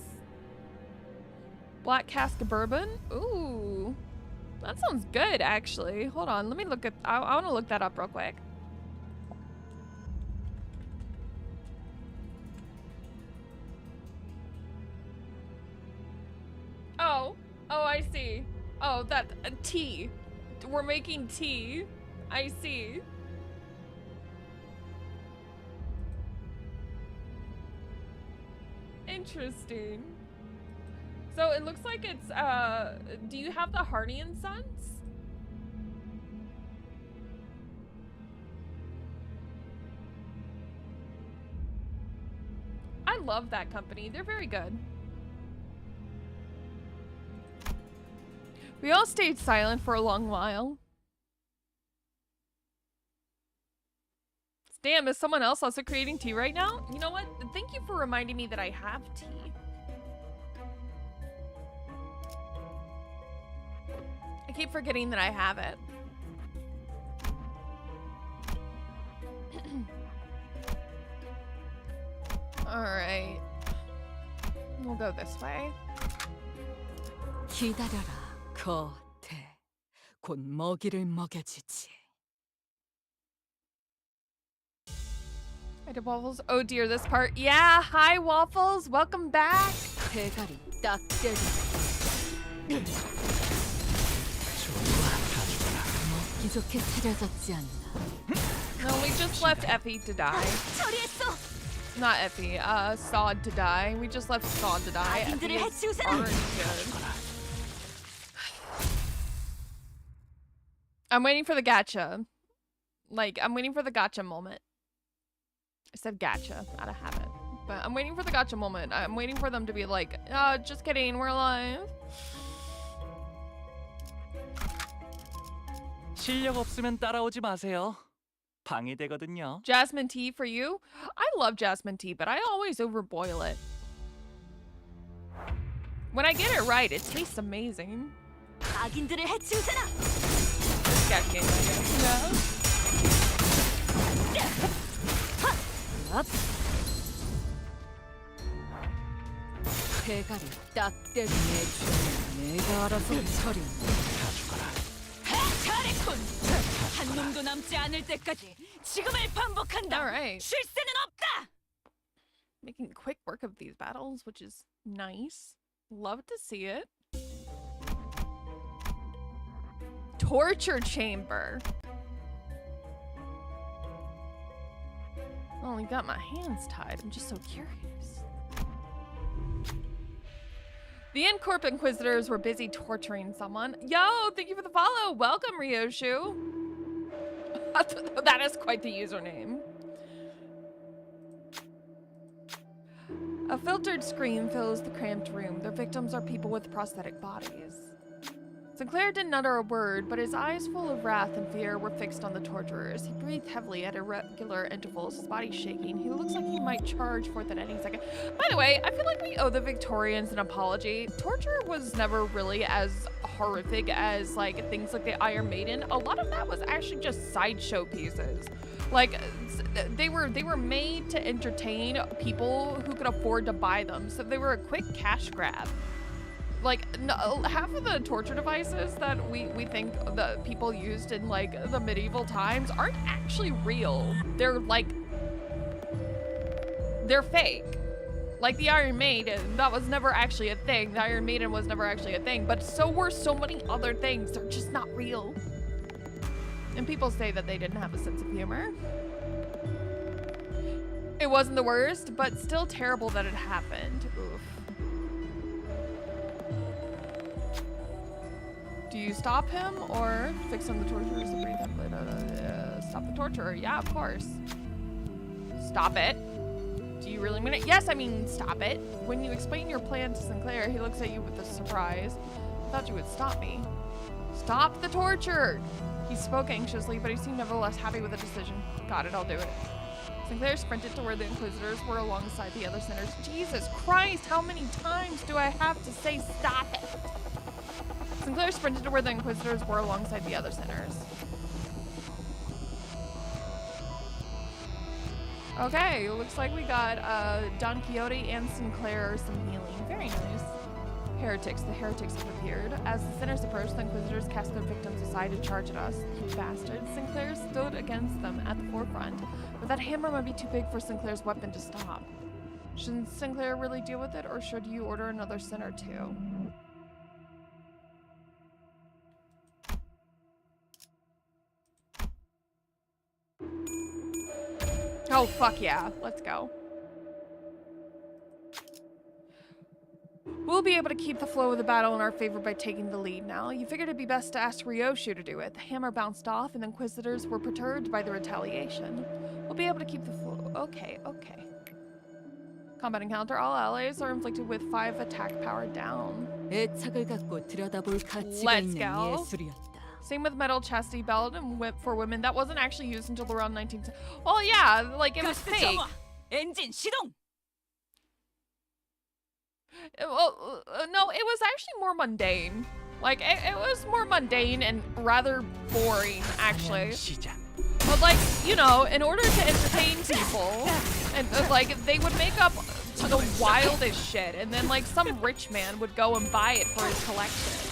Black cask of bourbon? Ooh. That sounds good, actually. Hold on, let me look at... I want to look that up real quick. Oh. Oh, I see. Oh, that... tea. We're making tea. I see. Interesting. So it looks like it's, do you have the Hardy and Sons? I love that company. They're very good. We all stayed silent for a long while. Damn, is someone else also creating tea right now? You know what? Thank you for reminding me that I have tea. I keep forgetting that I have it. Alright. We'll go this way. 기다려라, 거태. 곧 먹이를 먹여주지. I did Waffles. Oh dear, this part. Yeah, hi Waffles. Welcome back. 대가리 딱 때려. 먹기 좋게 차려졌지 않나. No, we just left Effie to die. 처리했어. Not Effie, Sod to die. We just left Sod to die. 아빈들을 Effie is 해치우세요. already good. I'm waiting for the gacha. Like, I'm waiting for the gacha moment. I said gacha, out of habit. But I'm waiting for the gacha moment. I'm waiting for them to be like, just kidding, we're alive. 실력 없으면 따라오지 마세요. 방해되거든요. Jasmine tea for you? I love jasmine tea, but I always overboil it. When I get it right, it tastes amazing. 악인들을 해치우세라. This cat game, I guess. Yeah. 대가리 딱 때려. 내가 알아서 처리. 다 죽어라. 잘했군. 한 놈도 남지 않을 때까지 지금을 반복한다. Alright. 쉴 새는 없다. Making quick work of these battles, which is nice. Love to see it. Torture chamber. I only got my hands tied. I'm just so curious. The Incorp Inquisitors were busy torturing someone. Yo, thank you for the follow. Welcome, Ryoshu. That is quite the username. A filtered scream fills the cramped room. The victims are people with prosthetic bodies. Sinclair didn't utter a word, but his eyes full of wrath and fear were fixed on the torturers. He breathed heavily at irregular intervals, his body shaking. He looks like he might charge forth at any second. By the way, I feel like we owe the Victorians an apology. Torture was never really as horrific as like things like the Iron Maiden. A lot of that was actually just sideshow pieces. Like they were made to entertain people who could afford to buy them, so they were a quick cash grab. Like, no, half of the torture devices that we think that people used in, like, the medieval times aren't actually real. They're, like, they're fake. Like the Iron Maiden, that was never actually a thing. The Iron Maiden was never actually a thing, but so were so many other things. They're just not real. And people say that they didn't have a sense of humor. It wasn't the worst, but still terrible that it happened. Oof. Do you stop him or fix on the torturers and breathe him? Stop the torturer. Yeah, of course. Stop it. Do you really mean it? Yes, I mean stop it. When you explain your plan to Sinclair, he looks at you with a surprise. I thought you would stop me. Stop the torture! He spoke anxiously, but he seemed nevertheless happy with the decision. Got it, I'll do it. Sinclair sprinted to where the Inquisitors were alongside the other sinners. Jesus Christ, how many times do I have to say stop it? Sinclair sprinted to where the Inquisitors were alongside the other sinners. Okay, looks like we got Don Quixote and Sinclair some healing. Very nice. Heretics. The heretics have appeared. As the sinners approached, the Inquisitors cast their victims aside to charge at us. You bastards. Sinclair stood against them at the forefront, but that hammer might be too big for Sinclair's weapon to stop. Shouldn't Sinclair really deal with it, or should you order another sinner too? Oh, fuck yeah. Let's go. We'll be able to keep the flow of the battle in our favor by taking the lead now. You figured it'd be best to ask Ryoshu to do it. The hammer bounced off, and the Inquisitors were perturbed by the retaliation. We'll be able to keep the flow. Okay, okay. Combat encounter. All allies are inflicted with 5 attack power down. Let's go. Same with metal chastity belt and whip for women. That wasn't actually used until around 19... Well, yeah, like, it was fake. 엔진 시동. Well, no, it was actually more mundane. Like, it was more mundane and rather boring, actually. But, like, you know, in order to entertain people, and like, they would make up the wildest shit, and then, like, some rich man would go and buy it for his collection.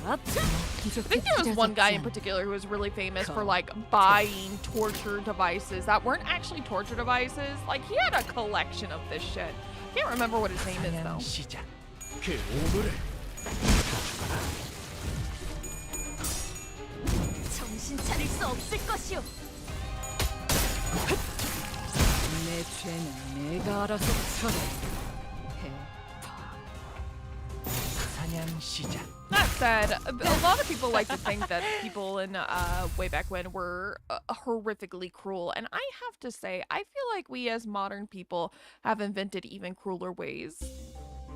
I think there was one guy in particular who was really famous for like buying torture devices that weren't actually torture devices. Like he had a collection of this shit. Can't remember what his name is though. 정신 차릴 수 없을 것이오. 내 죄는 내가 알아서 처리해. 사냥 시작. That said, a lot of people like to think that people in way back when were horrifically cruel, and I have to say, I feel like we as modern people have invented even crueler ways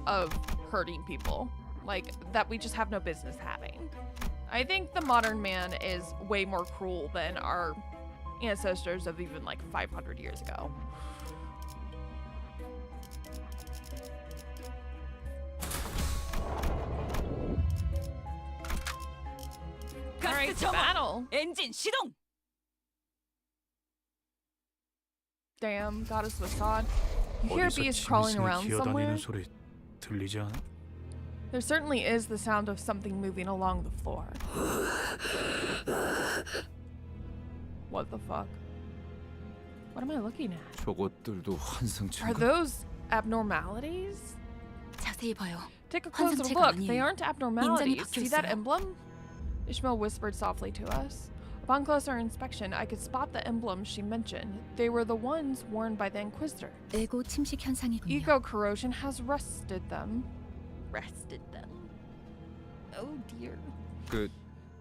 of hurting people, like that we just have no business having. I think the modern man is way more cruel than our ancestors of even like 500 years ago. Alright, battle! 엔진 시동! Damn, goddess facade. You hear bees crawling around somewhere? 소리 들리지 않아? There certainly is the sound of something moving along the floor. What the fuck? What am I looking at? 저것들도 환상체인가? Are those abnormalities? 자세히 봐요. Take a closer look. They aren't abnormalities. See that emblem? Ishmael whispered softly to us. Upon closer inspection, I could spot the emblems she mentioned. They were the ones worn by the Inquisitor. 에고 침식 현상이군요. Eco corrosion has rusted them. Oh dear.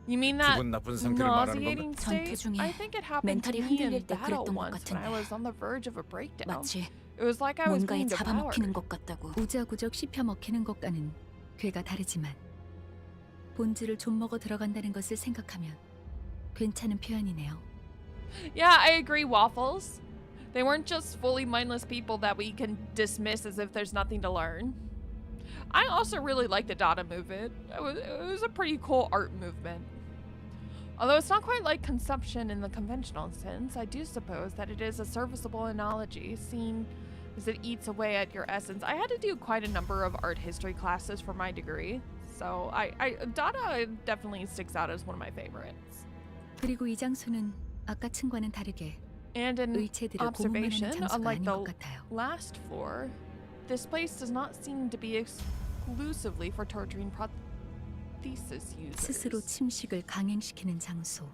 You mean that 기분 나쁜 상태를 말하는 건가? nauseating 전투 state? 중에 I think it happened to 멘탈이 me in 흔들릴 때 battle 그랬던 것 once when I 같은데. was on the verge of a breakdown. 마치 It was like I was 뭔가에 being 잡아먹히는 devoured. 것 같다고. 우적우적 씹혀먹히는 것과는 괴가 다르지만 본질을 좀 먹어 들어간다는 것을 생각하면 괜찮은 표현이네요. Yeah, I agree, Waffles. They weren't just fully mindless people that we can dismiss as if there's nothing to learn. I also really like the Dada movement. It was a pretty cool art movement. Although it's not quite like consumption in the conventional sense, I do suppose that it is a serviceable analogy, seen as it eats away at your essence. I had to do quite a number of art history classes for my degree, so Dada definitely sticks out as one of my favorites. 그리고 이 장소는 아까 층과는 다르게 And in 의체들을 고문하는 observation, 장소가 unlike 아닌 the 것 같아요. last floor, this place does not seem to be exclusively for torturing prosthesis 스스로 users. 침식을 강행시키는 장소.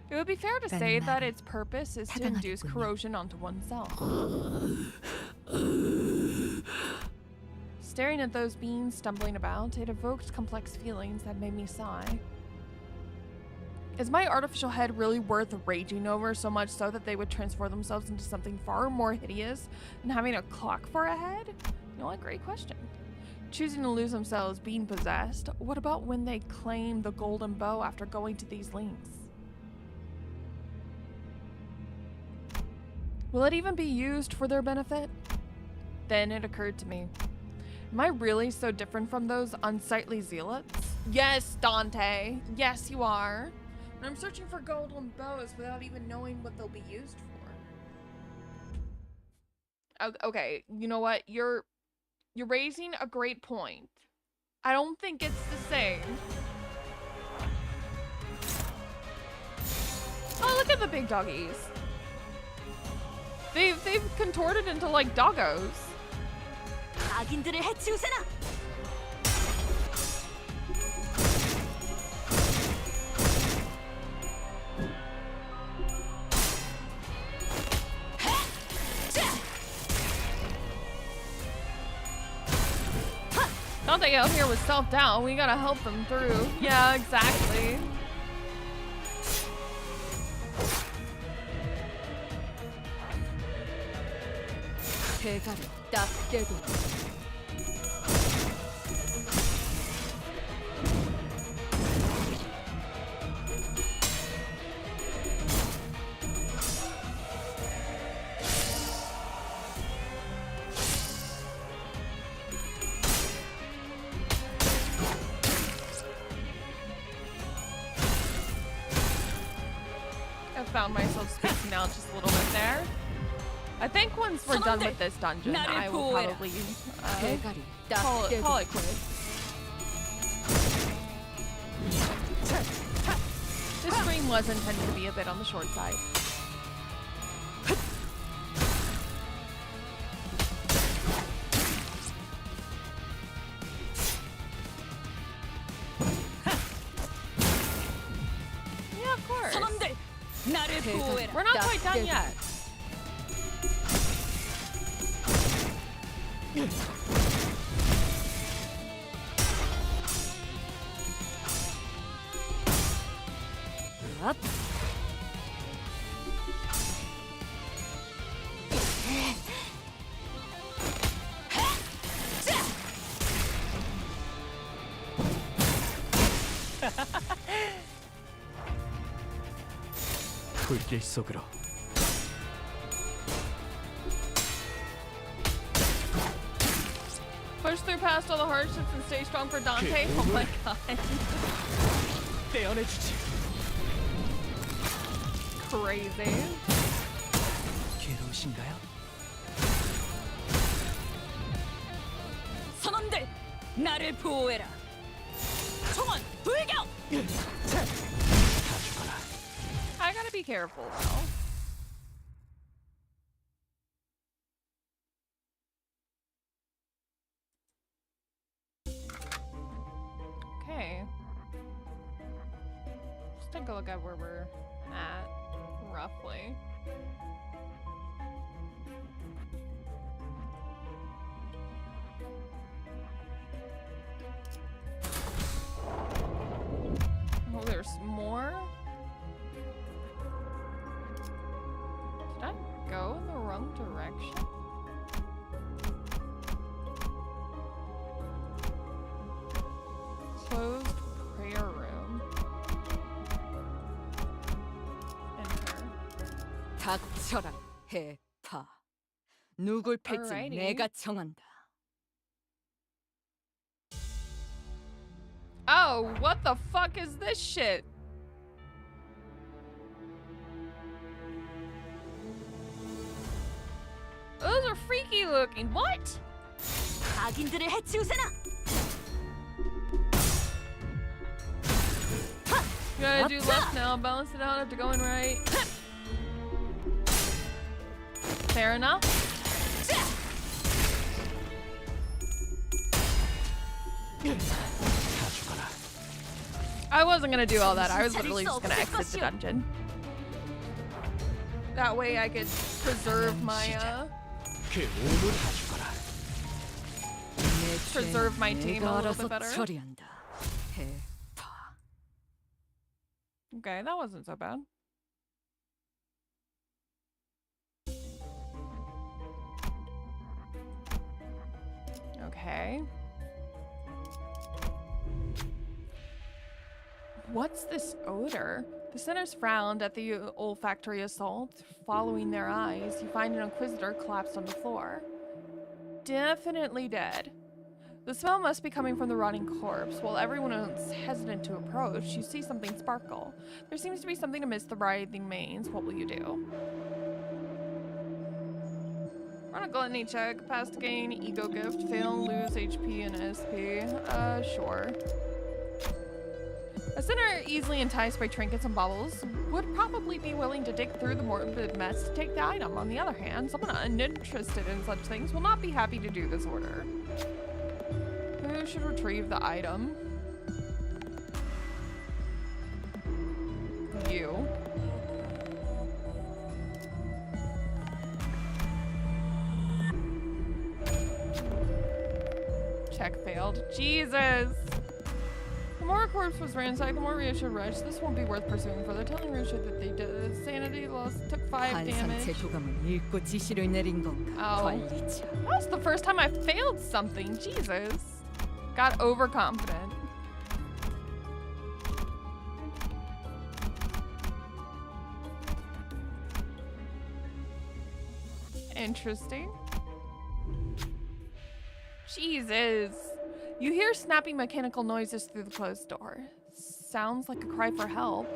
It would be fair to say 라는 that 말이 its purpose is to induce 타당하겠군요. corrosion onto oneself. Staring at those beings stumbling about, it evoked complex feelings that made me sigh. Is my artificial head really worth raging over, so much so that they would transform themselves into something far more hideous than having a clock for a head? You know what? Great question. Choosing to lose themselves being possessed, what about when they claim the golden bow after going to these lengths? Will it even be used for their benefit? Then it occurred to me. Am I really so different from those unsightly zealots? Yes, Dante. Yes, you are. And I'm searching for golden bows without even knowing what they'll be used for. Okay, you know what? You're raising a great point. I don't think it's the same. Oh, look at the big doggies. They've contorted into like doggos. 악인들을 해치우세나. Dante out here with self-doubt. We gotta help them through. Yeah, exactly. 대가를 딱 깨고. I found myself spacing out just a little bit there. I think once we're done with this dungeon, I will probably 대가리 call 딱 it 깨고. quits. This stream was intended to be a bit on the short side. Yeah, of course. 선원들 나를 보호해라. We're not 딱 quite done 깨고. yet. 업. 불길 속으로. Push through past all the hardships and stay strong for Dante. Oh my god. 떼어내주지. Crazy. 괴로우신가요? 선원들 나를 보호해라. 총원 불격. 다 죽어라. I gotta be careful though. Okay. Let's take a look at where we're at, roughly. Oh, there there's more? Did I go in the wrong direction? Closed prayer room. Enter. 닥쳐라, 해파. 누굴 팰지 Alrighty. 내가 정한다. Oh, what the fuck is this shit? Those are freaky looking. What? 악인들을 해치우세나. You gotta do left now. Balance it out after going right. Fair enough. I wasn't gonna do all that. I was literally just gonna exit the dungeon. That way I could preserve my preserve my team a little bit better. 처리한다. 해파. Okay, that wasn't so bad. Okay. What's this odor? The sinners frowned at the olfactory assault. Following their eyes, you find an inquisitor collapsed on the floor. Definitely dead. The smell must be coming from the rotting corpse. While everyone is hesitant to approach, you see something sparkle. There seems to be something amidst the writhing manes. What will you do? Run a gluttony check. Pass to gain ego gift. Fail, lose HP and SP. Sure. A sinner easily enticed by trinkets and baubles would probably be willing to dig through the morbid mess to take the item. On the other hand, someone uninterested in such things will not be happy to do this order. Who should retrieve the item? You. Check failed. Jesus! The more a corpse was ransacked, the more Rhea should rush. This won't be worth pursuing further. Telling Rhea that they did sanity loss took 5 damage. 한상체 도감을 읽고 지시를 내린 건가? 관리자. That was the first time I failed something. Jesus. Got overconfident. Interesting. Jesus. You hear snapping mechanical noises through the closed door. Sounds like a cry for help.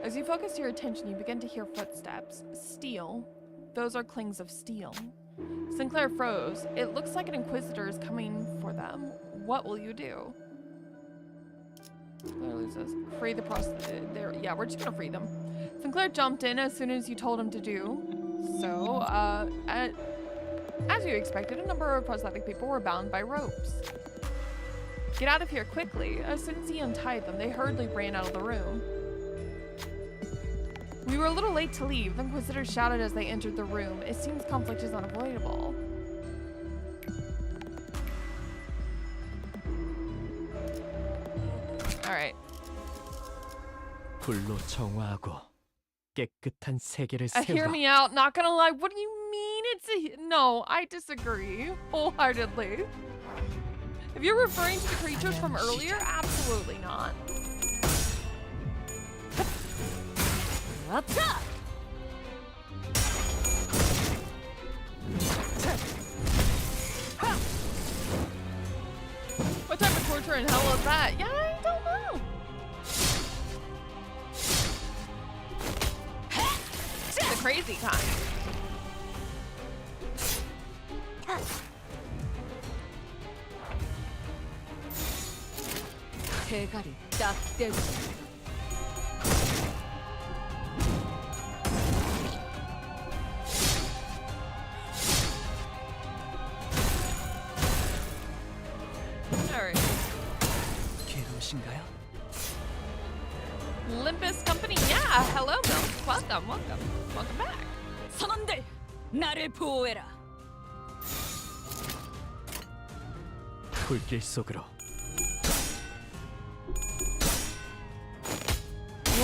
As you focus your attention, you begin to hear footsteps. Steel. Those are clings of steel. Sinclair froze. It looks like an inquisitor is coming for them. What will you do? Literally says, free the there. Yeah, we're just gonna free them. Sinclair jumped in as soon as you told him to do so. As you expected, a number of prosthetic people were bound by ropes. Get out of here quickly. As soon as he untied them, they hurriedly ran out of the room. We were a little late to leave, the Inquisitors shouted as they entered the room. It seems conflict is unavoidable. Alright. 불로 정화하고 깨끗한 세계를 Hear 세우라. me out, not gonna lie. What do you mean it's a... No, I disagree wholeheartedly. If you're referring to the creatures from earlier, absolutely not. What type of torture in hell is that? Yeah, I don't know. The crazy kind. 대가리 딱 떼고. Alright. 괴로우신가요? Limbus company, yeah. Hello, Milk. Welcome, welcome. Welcome back. 선원들, 나를 보호해라. 불길 속으로.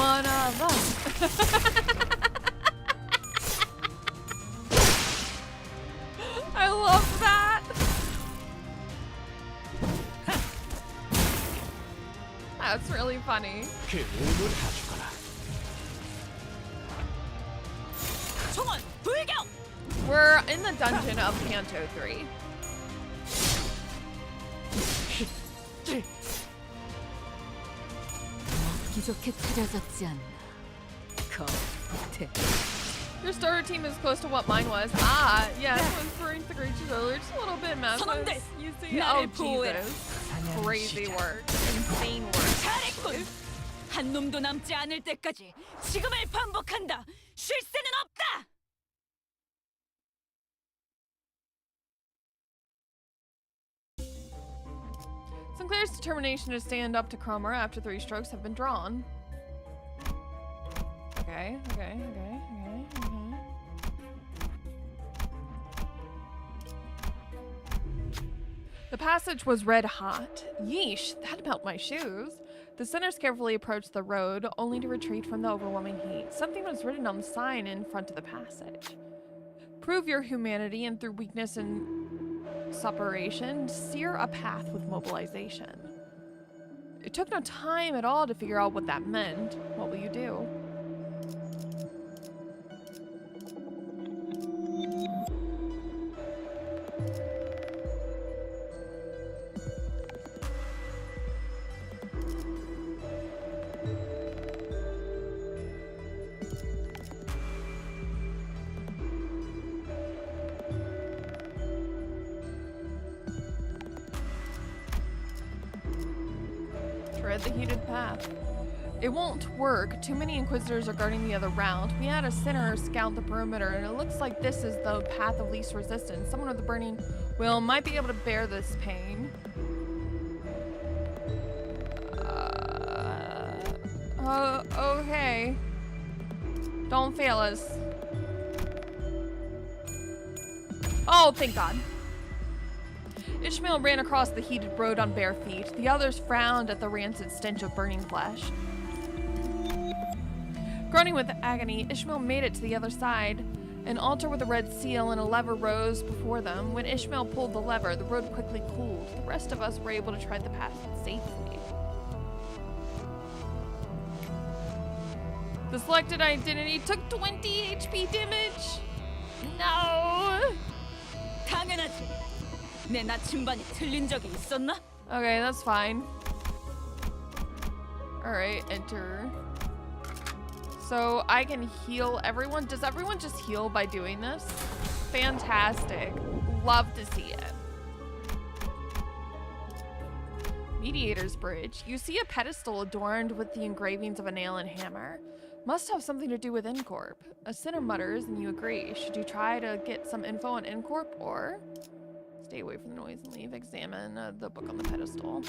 one of us. I love that. That's really funny. 총원 불경. We're in the dungeon of Canto 3. 먹기 좋게 차려졌지 않나. 겉에. Your starter team is close to what mine was. Ah, yes, when referring to creatures earlier, just a little bit 선원들, Memphis. You see, 나를 oh 보호해라. Jesus, crazy work, insane work. 잘했군. 한 놈도 남지 않을 때까지 지금을 반복한다. 쉴 새는 없다. Sinclair's determination to stand up to Cromer after 3 strokes have been drawn. Okay. The passage was red hot. Yeesh, that'd melt my shoes. The sinners carefully approached the road, only to retreat from the overwhelming heat. Something was written on the sign in front of the passage. Prove your humanity, and through weakness and suppuration, sear a path with mobilization. It took no time at all to figure out what that meant. What will you do? Tread the heated path. It won't work. Too many Inquisitors are guarding the other route. We had a sinner scout the perimeter, and it looks like this is the path of least resistance. Someone with a burning will might be able to bear this pain. Okay. Don't fail us. Oh, thank God. Ishmael ran across the heated road on bare feet. The others frowned at the rancid stench of burning flesh. Groaning with agony, Ishmael made it to the other side. An altar with a red seal and a lever rose before them. When Ishmael pulled the lever, the road quickly cooled. The rest of us were able to tread the path safely. The selected identity took 20 HP damage. No. 당연하지. 내 나침반이 틀린 적이 있었나? Okay, that's fine. Alright, enter. So I can heal everyone. Does everyone just heal by doing this? Fantastic. Love to see it. Mediator's Bridge. You see a pedestal adorned with the engravings of a nail and hammer. Must have something to do with Incorp. A sinner mutters and you agree. Should you try to get some info on Incorp or stay away from the noise and leave? Examine the book on the pedestal.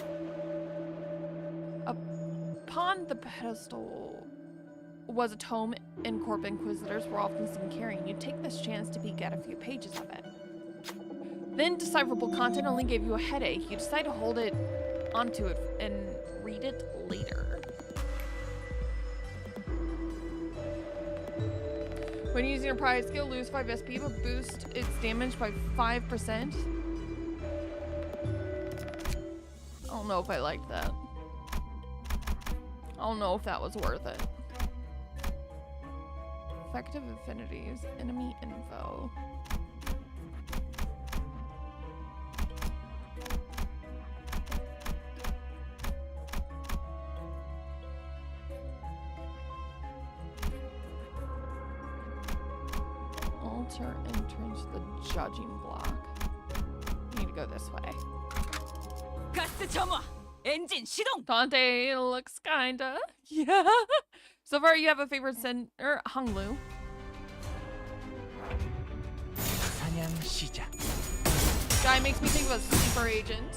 Upon the pedestal was a tome Incorp Inquisitors were often seen carrying. You take this chance to peek at a few pages of it. Then decipherable content only gave you a headache. You decide to hold it onto it and read it later. When using your prize skill, lose 5 SP but boost its damage by 5%. I don't know if I liked that. I don't know if that was worth it. Effective affinities, enemy info. Altar entrance to the judging block. You need to go this way. 가스 점화. 엔진 시동. Dante looks kinda. Yeah. So far, you have a favorite Honglu. 사냥 시작. Guy makes me think of a sleeper agent.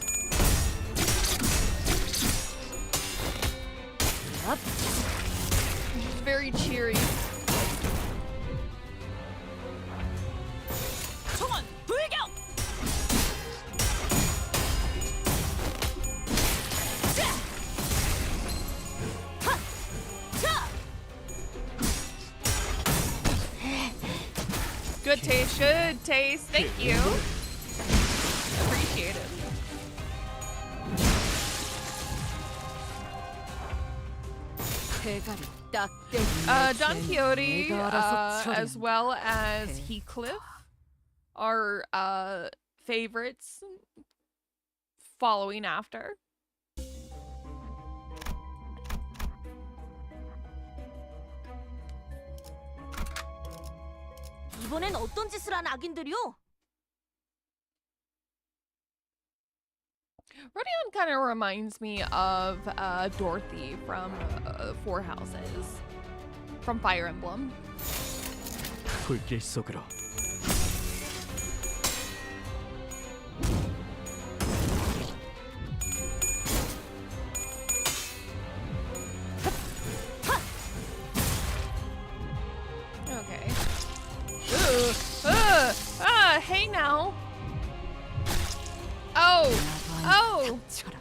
Up. She's very cheery. 총원 불경. 자. 하. 자. Good taste, good taste. Thank you. Appreciate it. 대가리 딱 떼기. Don Quixote, as well as Heathcliff, are favorites following after. 이번엔 어떤 짓을 한 악인들이요? Rodion kind of reminds me of Dorothy from Four Houses, from Fire Emblem. 불길 속으로. Okay. Hey now. Oh,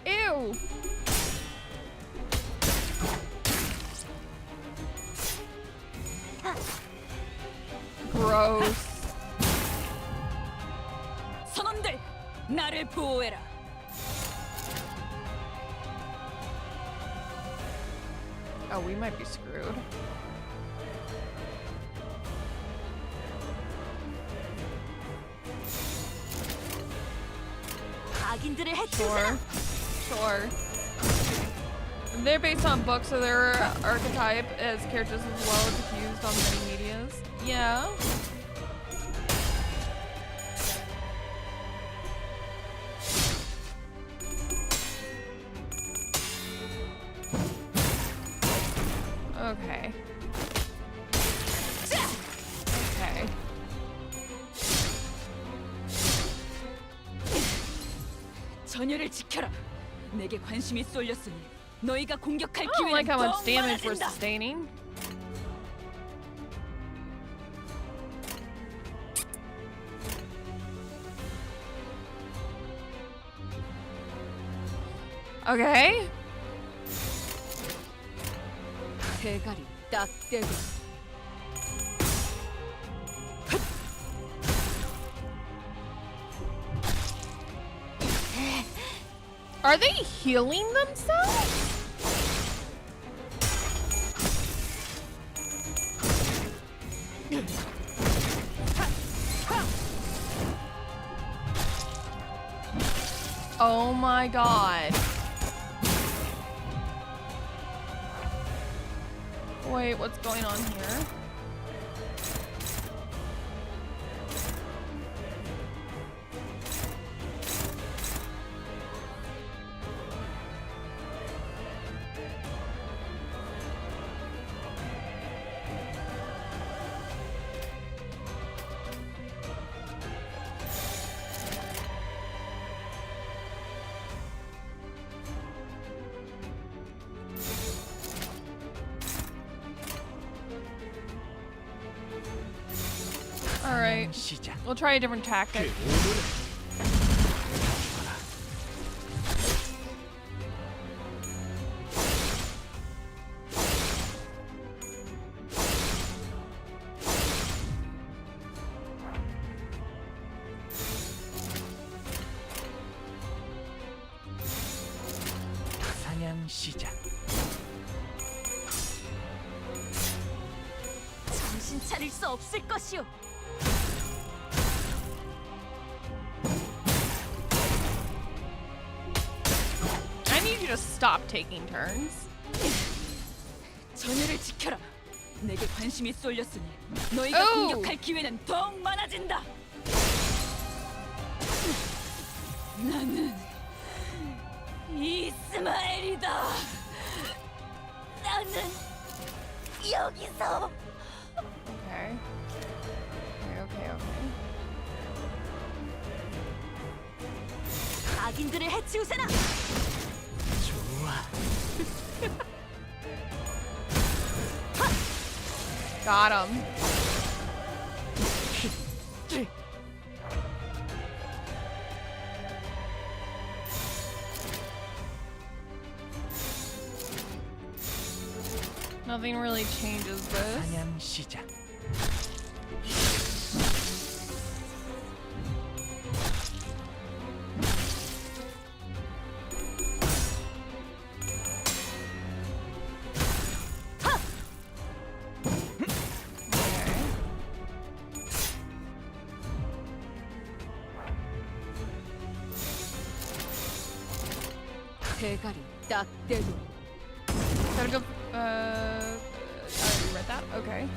ew. Gross. 선원들, 나를 보호해라. Oh, we might be screwed. 악인들을 Sure. 해치우세요. Sure. They're based on books, so their archetype as characters as well diffused on many medias. Yeah. Okay. Okay. 전열을 지켜라. 내게 관심이 쏠렸으니 너희가 공격할 I don't like 기회는 how much 더욱 damage we're 많아진다. sustaining. Okay. 대가리 딱 떼고. Are they healing themselves? Oh my god. Wait, what's going on here? Alright, 시작. we'll try a different tactic. 사냥 시작. 정신 차릴 수 없을 것이오. I need you to stop taking turns. 전열을 지켜라. 내게 관심이 쏠렸으니 너희가 오! 공격할 기회는 더욱 많아진다. 나는 이스마엘이다. 나는 여기서 Okay. Okay. 악인들을 해치우세나. Got him. Nothing really changes this. 사냥 시작. 대가리 딱 대고. Gotta go. I already read that. Okay.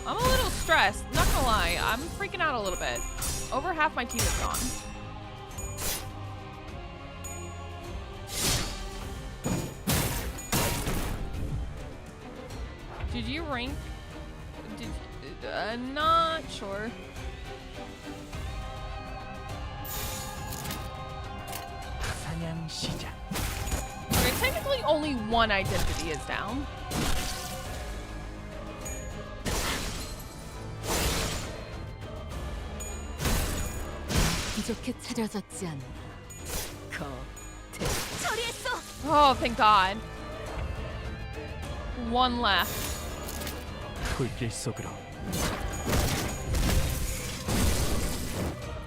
I'm a little stressed. Not gonna lie, I'm freaking out a little bit. Over half my team is gone. Did you rank? Not sure. 사냥 시작. Okay, technically only one identity is down. 부족해 차려졌지 않나. 겉에 처리했어. Oh, thank God. One left. 불길 속으로.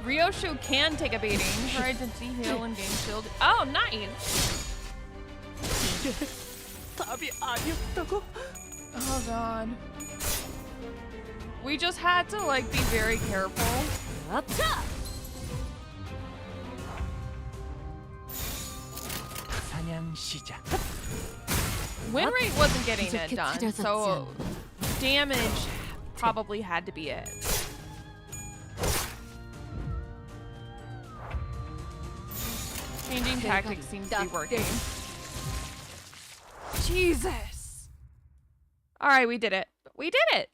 Ryoshu can take a beating for identity heal and gain shield. Oh, nice. 답이 아니었다고? Oh God. We just had to like be very careful. 아차! 사냥 시작. Win rate wasn't getting it done, so damage probably had to be it. Changing tactics seems to be working. Jesus. All right, we did it. We did it.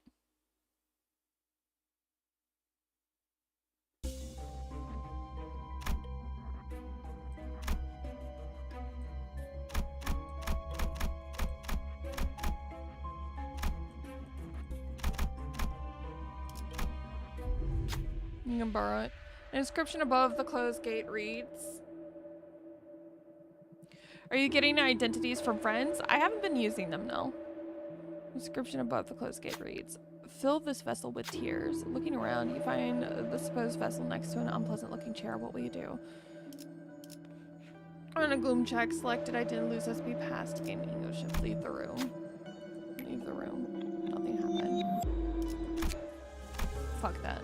You can borrow it. An inscription above the closed gate reads, "Are you getting identities from friends? I haven't been using them, no." Inscription above the closed gate reads, "Fill this vessel with tears. Looking around, you find the supposed vessel next to an unpleasant-looking chair. What will you do?" On a gloom check, selected I didn't lose SP past game English shift. Leave the room. Leave the room. Nothing happened. Fuck that.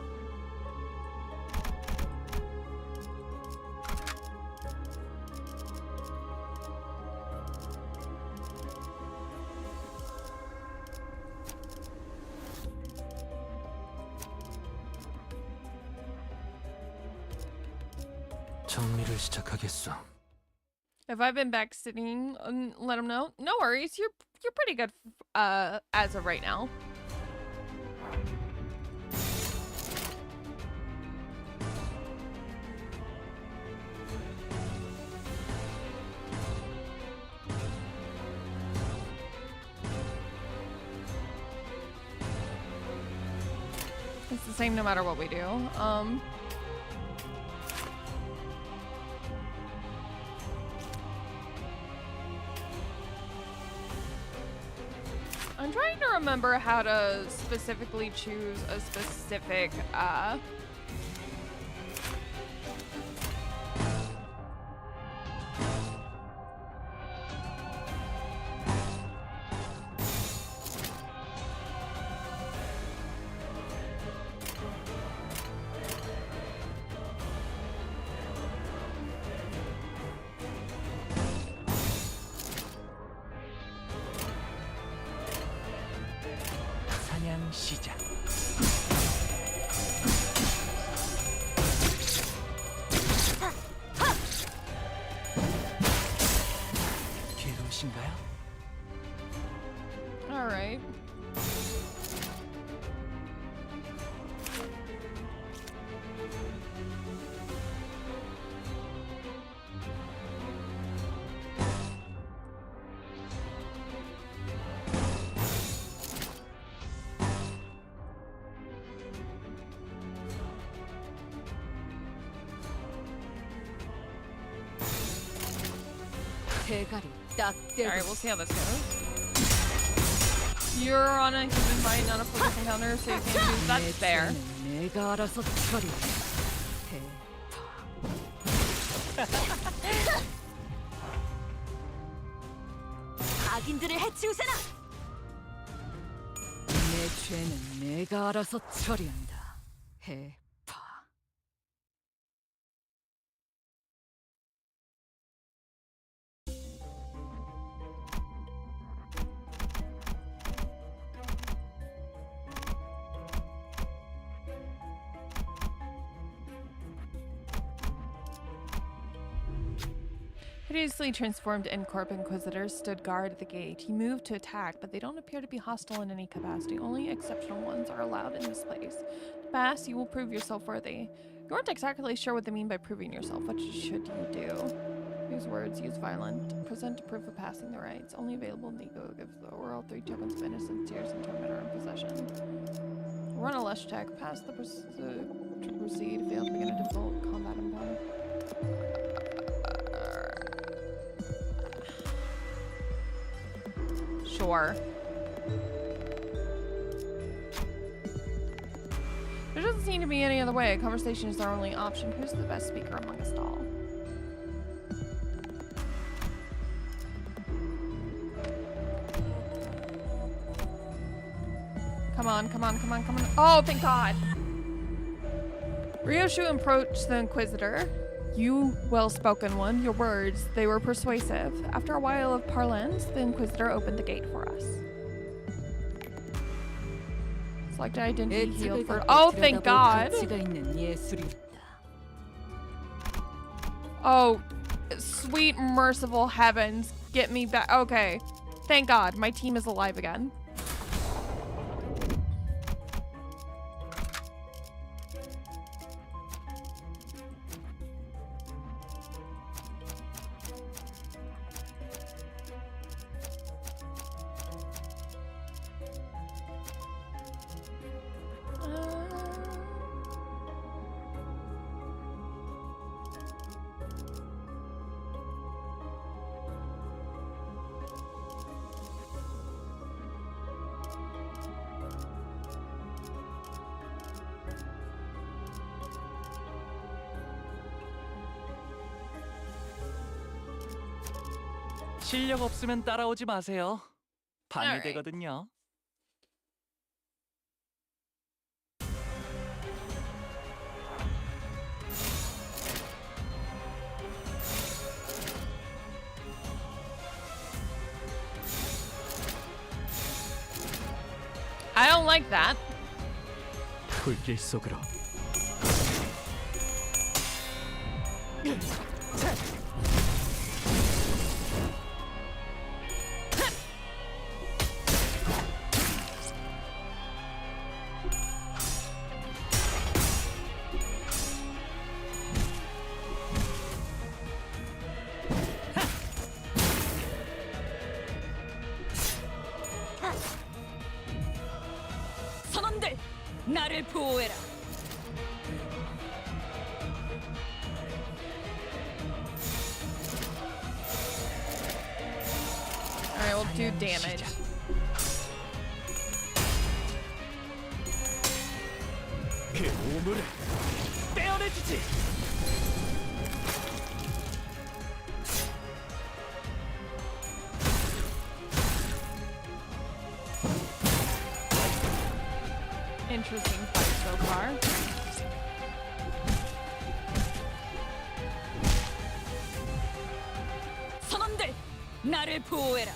정리를 시작하겠어. If I've been backstabbing, let him know. No worries, you're pretty good as of right now. It's the same no matter what we do. I'm trying to remember how to specifically choose a specific, 사냥 시작. 괴로우신가요? all right. 대가리 딱 All 대고. right, we'll see how this goes. You're on a human body, not a physical counter, so you can't use that. Fair. 내가 알아서 처리. 악인들을 해치우세나. 내 죄는 내가 알아서 처리한다. 해. Previously transformed N-Corp Inquisitors stood guard at the gate. He moved to attack, but they don't appear to be hostile in any capacity. Only exceptional ones are allowed in this place. To pass, you will prove yourself worthy. You aren't exactly sure what they mean by proving yourself. What should you do? Use words, use violent. Present a proof of passing the rites. Only available in Nico. Give the oral 3 tokens of innocence, tears, and torment are in possession. Run a lush check. Pass to proceed. Fail to begin a difficult combat encounter. Sure. There doesn't seem to be any other way. Conversation is our only option. Who's the best speaker among us all? Come on, come on, come on, come on. Oh, thank God. Ryoshu approached the Inquisitor. You well-spoken one, your words, they were persuasive. After a while of parlance, the Inquisitor opened the gate for us. Select identity healed for— oh, thank God! Oh, sweet merciful heavens, get me back. Okay, thank God, my team is alive again. 실력 없으면 따라오지 마세요. 방해되거든요. I don't like that. 불길 속으로. 선원들, 나를 보호해라. Alright, we'll do damage. 그 오물을 떼어내주지. Interesting fight so far. 선원들, 나를 보호해라.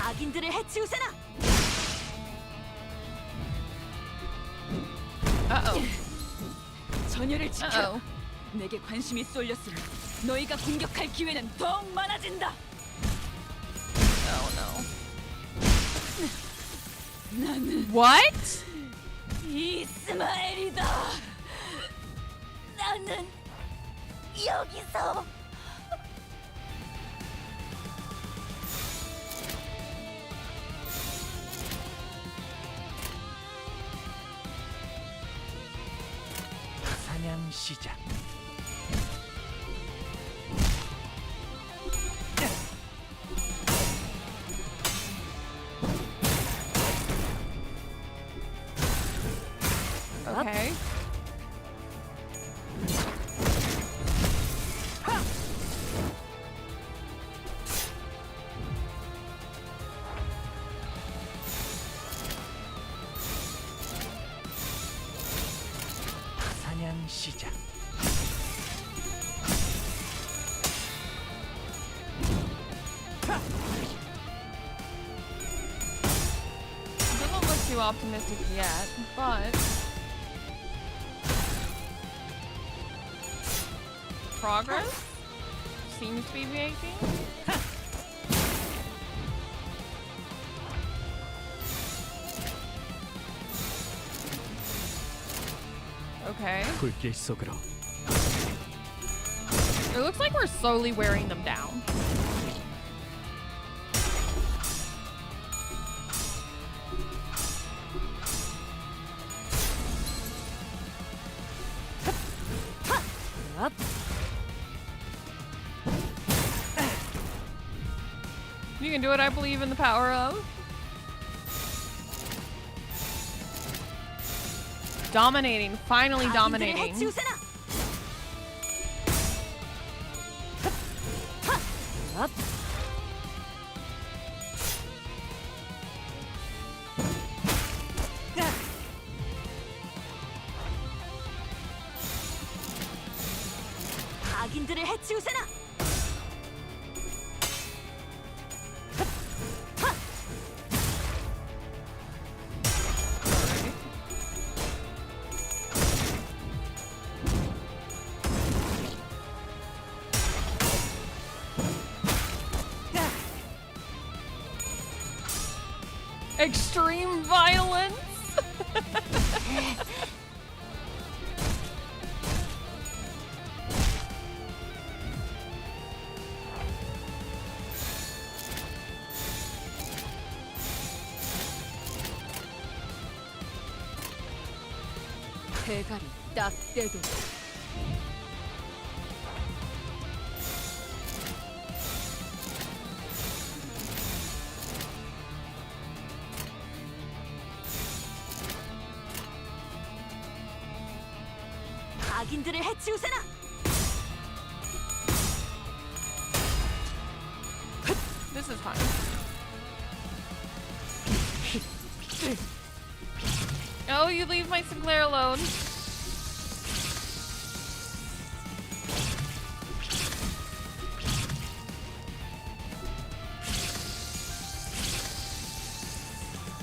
악인들을 해치우세나. Uh-oh. 전열을 지켜. Uh-oh. 내게 관심이 쏠렸으니 너희가 공격할 기회는 더욱 많아진다. Oh no. 나는 What? 이스마엘이다. 나는 여기서 사냥 시작. Okay. 사냥 시작. Doesn't look too optimistic yet, but progress? seems to be making. Okay. 불길 속으로. It looks like we're slowly wearing them down. Up. You can do it, I believe in the power of. Dominating, finally dominating. Up. 악인들을 해치우세나. Extreme violence. 대가리 딱 떼도. 악인들을 해치우세나. This is fine. Oh, you leave my Sinclair alone.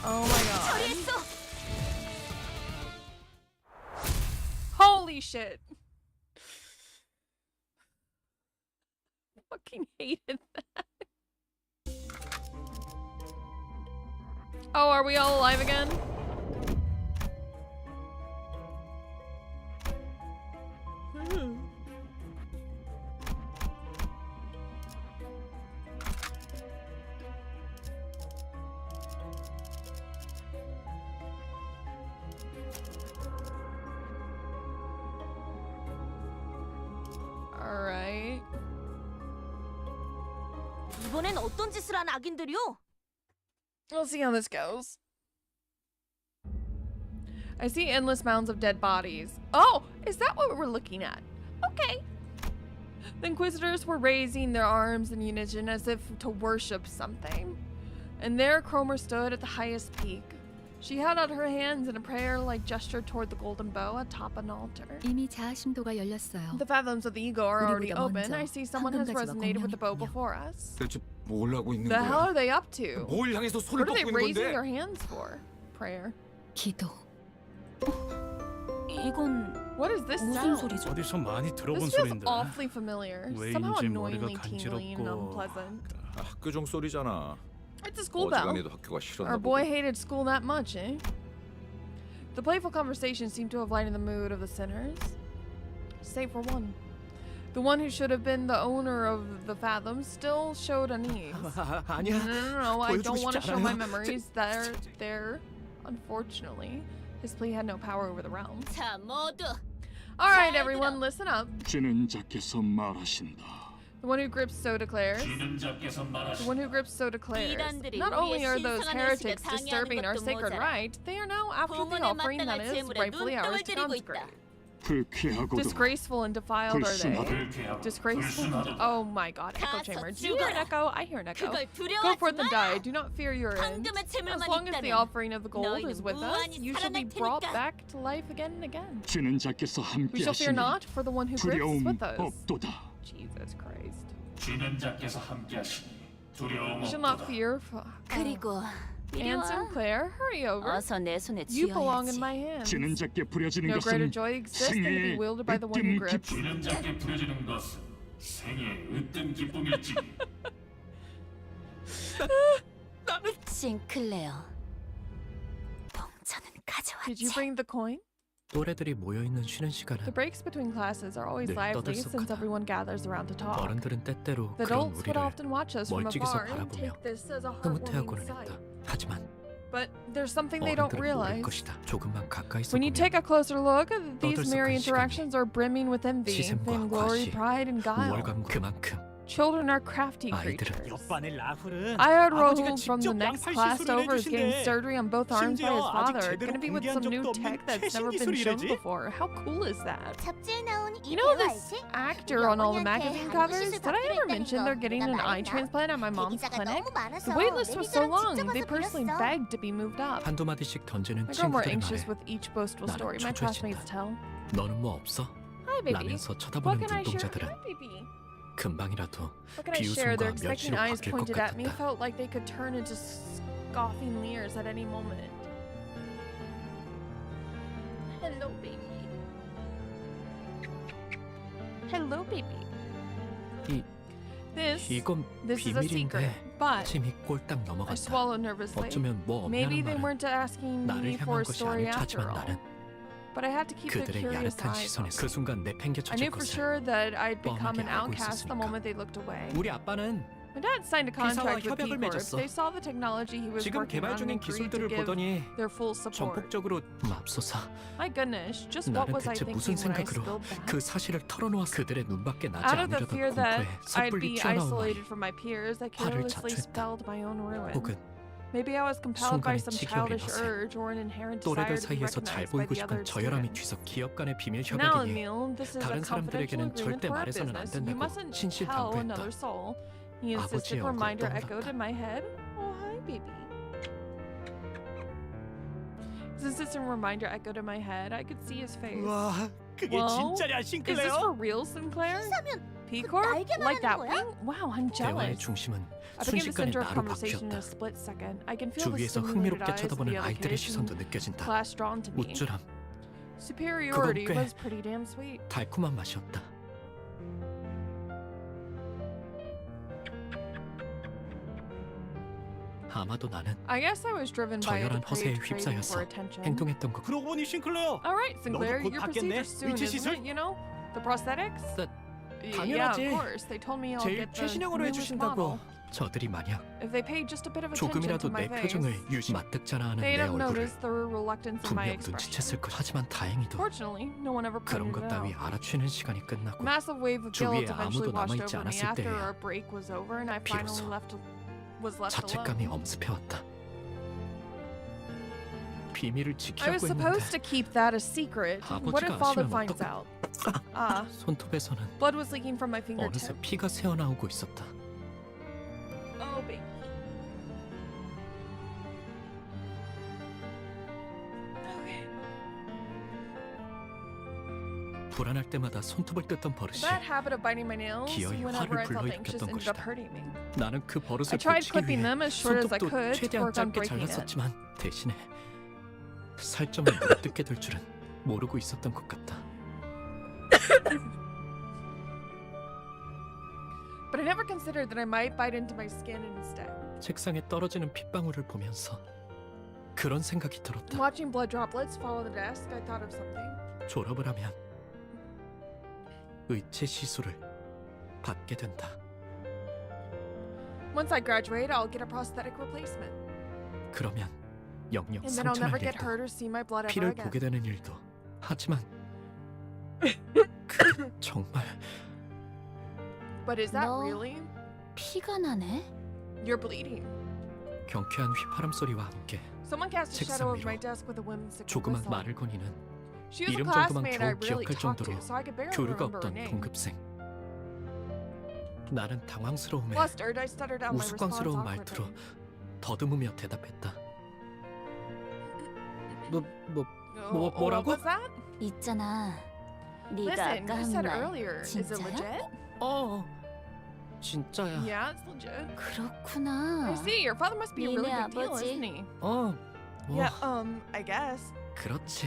Oh my god. Holy shit. Fucking hated that. Oh, are we all alive again? Alright. 이번엔 어떤 짓을 한 악인들이요? We'll see how this goes. I see endless mounds of dead bodies. Oh, is that what we're looking at? Okay. The Inquisitors were raising their arms in unison as if to worship something. And there Cromer stood at the highest peak. She held out her hands in a prayer-like gesture toward the golden bow atop an altar. 이미 자아심도가 열렸어요. The fathoms of the ego are already 우리보다 open. 먼저 I see someone has 황금가지가 resonated with the bow 공명했군요. before us. 대체 뭘 하고 있는 The hell 거야? are they up to? 뭘 향해서 손을 What are they 뻗고 있는 raising 건데? their hands for? Prayer. 기도. 이건 What is this 무슨 sound? 소리죠? 어디서 많이 들어본 This feels 소리인데. awfully familiar. 왜 Somehow 인지 머리가 annoyingly tingling and 간지럽고. unpleasant. 아, 학교종 소리잖아. It's a school bell. 어지간히도 학교가 싫었나 Our 보고. boy hated school that much, eh? The playful conversation seemed to have lightened the mood of the sinners. Save for one. The one who should have been the owner of the Fathoms still showed unease. 아니야. No, I don't 보여주고 want to 싶지 show my 않아요. memories. They're there. Unfortunately, his plea had no power over the realm. 자, 모두 All right, 잘 everyone, 들어. listen up. 쥐는 자께서 말하신다. The one who grips so declares. The one who grips so declares. 이단들이 Not only 우리의 are those 신성한 heretics 의식을 disturbing our 방해하는 sacred 것도 모자라. right, they are now after the 봉헌에 offering that 마땅한 is 재물에 rightfully ours to 눈독을 들이고 consecrate. 있다. 불쾌하고도 Disgraceful and defiled are they? 불순하다. Disgraceful. Oh my god, echo 가서 chamber. Do you hear an 죽어라. echo? I hear an echo. 그걸 Go forth and 두려워하지 die. 마라. Do not fear your end. 황금의 재물만 As long as the 있다면 offering of the gold 너희는 is with us, 무한히 you shall be 살아날 brought 테니까. back to life again and again. 쥐는 자께서 We shall fear 함께하시니 not, for the one who grips is 두려움 with us. 없도다. Jesus Christ. 쥐는 자께서 함께하시니 두려움 You shall not fear. 그리고 이리 Anne 와. Sinclair, hurry over. 어서 내 손에 You belong in 쥐어야지. my hands. 쥐는 자께 부려지는 No greater 것은 joy exists than to be 생애의 wielded by the one who 으뜸 grips. 깊은 쥐는 자께 부려지는 것은 생애의 으뜸 기쁨일지. 싱클레어. 봉천은 Did you 가져왔지. bring the coin? 또래들이 모여 있는 쉬는 The 시간은 breaks between classes are always 늘 lively since 떠들썩하다. everyone gathers around to talk. 어른들은 때때로 The 그런 adults would 우리를 often watch us from 멀찍이서 afar and 바라보며 take this as a heartwarming 흐뭇해하고는 sight. 했다. 하지만 But there's something they don't 어른들은 모를 realize. 것이다. 조금만 가까이서 When you 보면 take a closer look, these merry 떠들썩한 interactions are brimming with envy, 시샘과 vainglory, 과시, pride, and guile. 우월감과 그만큼 Children are crafty 아이들은 creatures. 옆반의 라훌은 I heard 아버지가 Rahul from the 직접 next 양팔 class 시술을 over is getting 해주신대. surgery on both arms by his 심지어 아직 father. 제대로 Gonna be with 공개한 some new 적도 없는 tech that's 최신 never been shown 기술이래지. before. How cool is that? 잡지에 나온 You know this actor on all the magazine covers? Did I ever mention they're getting an eye transplant at my mom's clinic? The wait list was so long, they personally begged to be moved up. 한두 마디씩 던지는 I grow more 친구들의 anxious 말에 with each boastful 나는 story my 초조해진다. classmates tell. 너는 뭐 없어? Hi, baby. 라면서 What 쳐다보는 can I share? 눈동자들은 Hi, baby. 금방이라도 What can I share? Their 비웃음과 expecting 멸시로 eyes 바뀔 것 pointed at me 같았다. felt like they could turn into scoffing leers at any moment. Hello, baby. Hello, baby. 이 이건 This is a secret, 비밀인데 but 침이 꼴딱 I 넘어갔다. swallowed nervously. 어쩌면 뭐 Maybe 없냐는 they 말은 weren't asking 나를 me for a 향한 것이 story 아닐까 after 하지만 all. 나는 But I had to keep the 그들의 curious 야릇한 eyes on 시선에서 그 순간 I 내팽개쳐질 knew for 것을 sure that I'd become 뻔하게 an 알고 outcast the 있었으니까. moment they looked away. 우리 아빠는 My dad signed a 회사와 contract with 협약을 P Corp. 맺었어. They saw the technology he was 지금 working 개발 on and 중인 agreed to 기술들을 give 보더니 their full support. 전폭적으로 맙소사. My goodness, just what 나는 was I 대체 thinking 무슨 when I 생각으로 spilled that? 그 사실을 털어놓아 그들의 눈밖에 나지 Out of the 않으려던 fear that 공포에 I'd 섣불리 be 튀어나온 말이 isolated from my peers, I 화를 carelessly 자초했다. spelled my own ruin. 혹은 Maybe I was compelled by 순간의 some 지겨움이 childish 나서 urge or an inherent desire 또래들 to be 사이에서 잘 recognized by 보이고 the 싶은 other 저혈함이 students. 뒤서 기업 간의 비밀 Now, 협약이니 Emil, this is a 다른 confidential 사람들에게는 agreement 절대 for our 말해서는 안 business. You 된다고 mustn't tell 신신당부했다. another soul. He insisted. 아버지의 얼굴이 Reminder echoed 떠올랐다. in my head. Oh, hi, baby. His insistent reminder echoed in my head. I could see his face. 와, 그게 Whoa. 진짜냐, Is this 싱클레어? for real, Sinclair? P Corp? Like that wing? Wow, I'm 대화의 jealous. 중심은 I became the 순식간에 center of 나로 conversation in 바뀌었다. a split second. I can feel the 주위에서 stimulated 흥미롭게 eyes of 쳐다보는 the other 아이들의 kids 시선도 and 느껴진다. class drawn to me. 우쭐함, Superiority 그건 꽤 was pretty damn sweet. 달콤한 맛이었다. 아마도 나는 I guess I was driven by a 저열한 허세에 depraved craving 휩싸여서 for attention. 행동했던 것. 그러고 보니 싱클레어, All right, Sinclair, 곧 your 받겠네? procedure soon, 위치 isn't 시술? it? You know, the prosthetics. Yeah, 당연하지. of course. They told me I'll 제일 get the 최신형으로 newest model. 해주신다고. 저들이 만약 If they pay just a bit of attention to 조금이라도 my 내 face, 표정을 유지 마뜩잖아하는 내 they'd have 얼굴을 noticed the reluctance in my 분명 expression. 눈치챘을 것. 하지만 다행히도 Fortunately, no one ever 그런 pointed 것 it 따위 out. 알아채는 시간이 끝나고 Massive wave of 주위에 guilt eventually 아무도 washed 남아있지 over me 않았을 after 때에야 our break was over and I finally 비로소 was left 자책감이 alone. 엄습해왔다. 비밀을 I was 지키라고 supposed 했는데 to keep that a secret. What if 아버지가 father 아시면 finds 어떡해? out? Ah, 손톱에서는 blood was leaking from my 어느새 fingertip. 피가 새어나오고 있었다. Oh, baby. Okay. 불안할 때마다 손톱을 뜯던 버릇이 That habit of biting my nails 기어이 whenever I 화를 felt anxious 불러일으켰던 ended up 것이다. hurting me. 나는 그 I 버릇을 tried 고치기 clipping 위해 them as short as I 손톱도 could to 최대한 work on 짧게 breaking it. 잘랐었지만 대신에 살점을 물어뜯게 될 줄은 모르고 있었던 것 같다. But I never considered that I might bite into my skin instead. 책상에 떨어지는 핏방울을 보면서 그런 생각이 들었다. Watching blood droplets fall on the desk, I thought of something. 졸업을 하면 의체 시술을 받게 된다. Once I graduate, I'll get a prosthetic replacement. 그러면 영영 And then I'll never 상처날 get 일도 hurt or see my blood ever 피를 again. 보게 되는 일도 하지만 정말 But is that 너- really? 피가 나네. You're bleeding. 경쾌한 휘파람 소리와 함께 Someone cast a 책상 shadow over 위로 my desk with a whimsical 조그만 whistle. 말을 거니는 She was a 이름 정도만 classmate I 겨우 really 기억할 talked 정도로 to, so I could barely 교류가 remember her 없던 name. 동급생. 나는 당황스러움에 Flustered, I stuttered out my response 우스꽝스러운 말투로 awkwardly. 더듬으며 대답했다. What 뭐라고? was that? 있잖아. 네가 Listen, 아까 you 한 said 말 earlier. Is it 진짜야? legit? 진짜야. Yeah, it's legit. 그렇구나. I see. Your father must be a really 니네 big deal, 아버지. isn't he? 뭐 Yeah, I guess. 그렇지.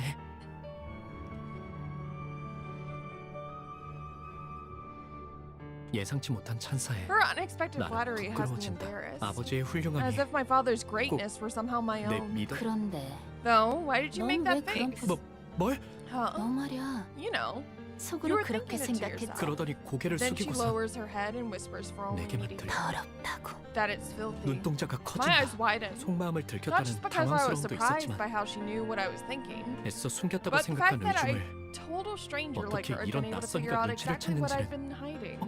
예상치 못한 찬사에 Her unexpected 나를 flattery has me 부끄러워진다. embarrassed. 아버지의 As 훌륭함이 if my father's greatness were somehow my 내 own. 믿어. 그런데 Though, why did you 넌 make 왜 that 그런 face? 뭘? Huh? 너 말이야. You know. You 속으로 were 그렇게 thinking it to 생각했지. yourself. 그러더니 고개를 Then she 숙이고서 lowers her head and whispers for only 내게만 me to 들려. hear 더럽다고. that it's filthy. 눈동자가 My eyes 커진다. widened. 속마음을 Not 들켰다는 just because I was 당황스러움도 surprised 있었지만 by how she knew what I was thinking, 애써 숨겼다고 but the fact 생각한 that a 의중을 total stranger like 어떻게 her had 이런 been able to 낯선 figure 이가 out 눈치를 exactly what I'd 챘는지를 been hiding.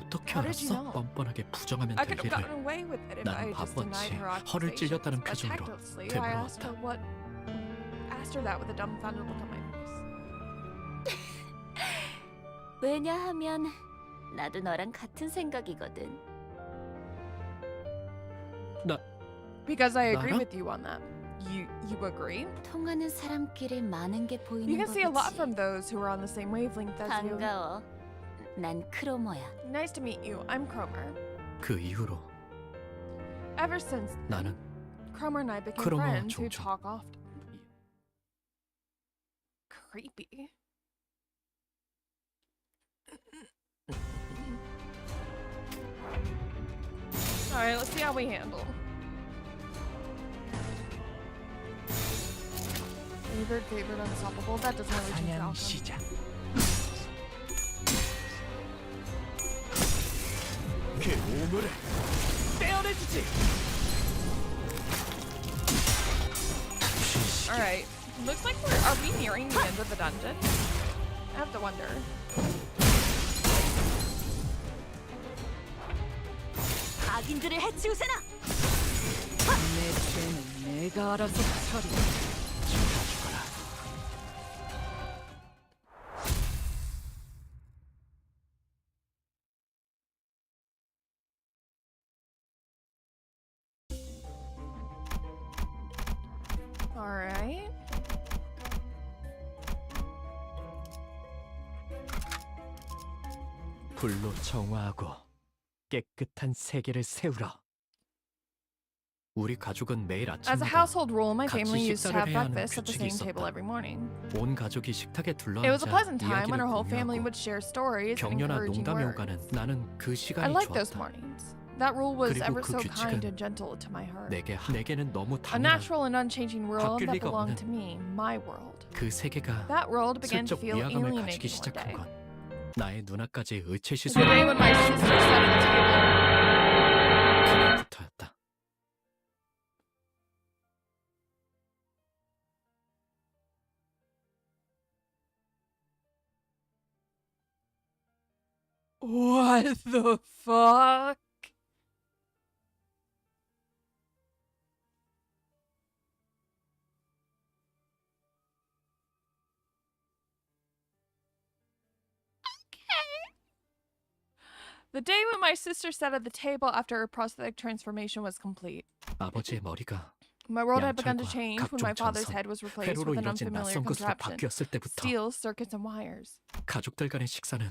어떻게 How did you 알았어? know? 뻔뻔하게 부정하면 I 될 could have gotten 일을 away with it if 나는 I had just denied 바보같이 her 허를 accusations. 찔렸다는 But 표정으로 tactlessly, I asked her 되물어왔다. asked her that with a dumbfounded look on my face. 왜냐하면 나도 너랑 같은 생각이거든. Because I agree 나랑? with you on that. You agree? 통하는 사람끼리 많은 게 보이는 You can see a lot 법이지. from those who are on the same wavelength as you. 반가워. 난 크로모야. Nice to meet you. I'm Cromer. 그 이후로 Ever since 나는 Cromer and I became 크로머와 friends who 종종 talk often. Creepy. Alright, let's see how we handle. Favorite, unstoppable. That doesn't really change the outcome. 시작. 그 오물을 떼어내주지. Alright. Looks like are we nearing the end of the dungeon? I have to wonder. 악인들을 해치우세나. 내 죄는 내가 알아서 처리. 죽어라. Alright. 불로 정화하고 깨끗한 세계를 세우라. 우리 가족은 매일 As a 아침마다 household rule, my 같이 family used to 식사를 have 해야 하는 breakfast at the 규칙이 same table 있었다. every morning. 온 가족이 식탁에 It was a 둘러앉아 pleasant time when 이야기를 our whole family 공유하고 would share stories and 격려나 encouraging 농담이 words. 오가는 나는 그 I 시간이 liked those 좋았다. mornings. That rule was 그리고 ever 그 so 규칙은 kind and gentle to my heart. 내게는 너무 A 당연한 natural and unchanging world 바뀔 that 리가 belonged 없는 to me, my world. 그 세계가 That world began to 슬쩍 feel 위화감을 alienating 가지기 one 시작한 day. 건 나의 누나까지 The day 의체시설을 when my sister sat at the table. 그날부터였다. What the fuck? The day when my sister sat at the table after her prosthetic transformation was complete. 아버지의 머리가 My world had begun to 양철과 change when 각종 my father's 전선, head was replaced 회로로 with an 이루어진 unfamiliar 낯선 것으로 contraption. 바뀌었을 때부터 Steel, circuits, and wires. 가족들 간의 식사는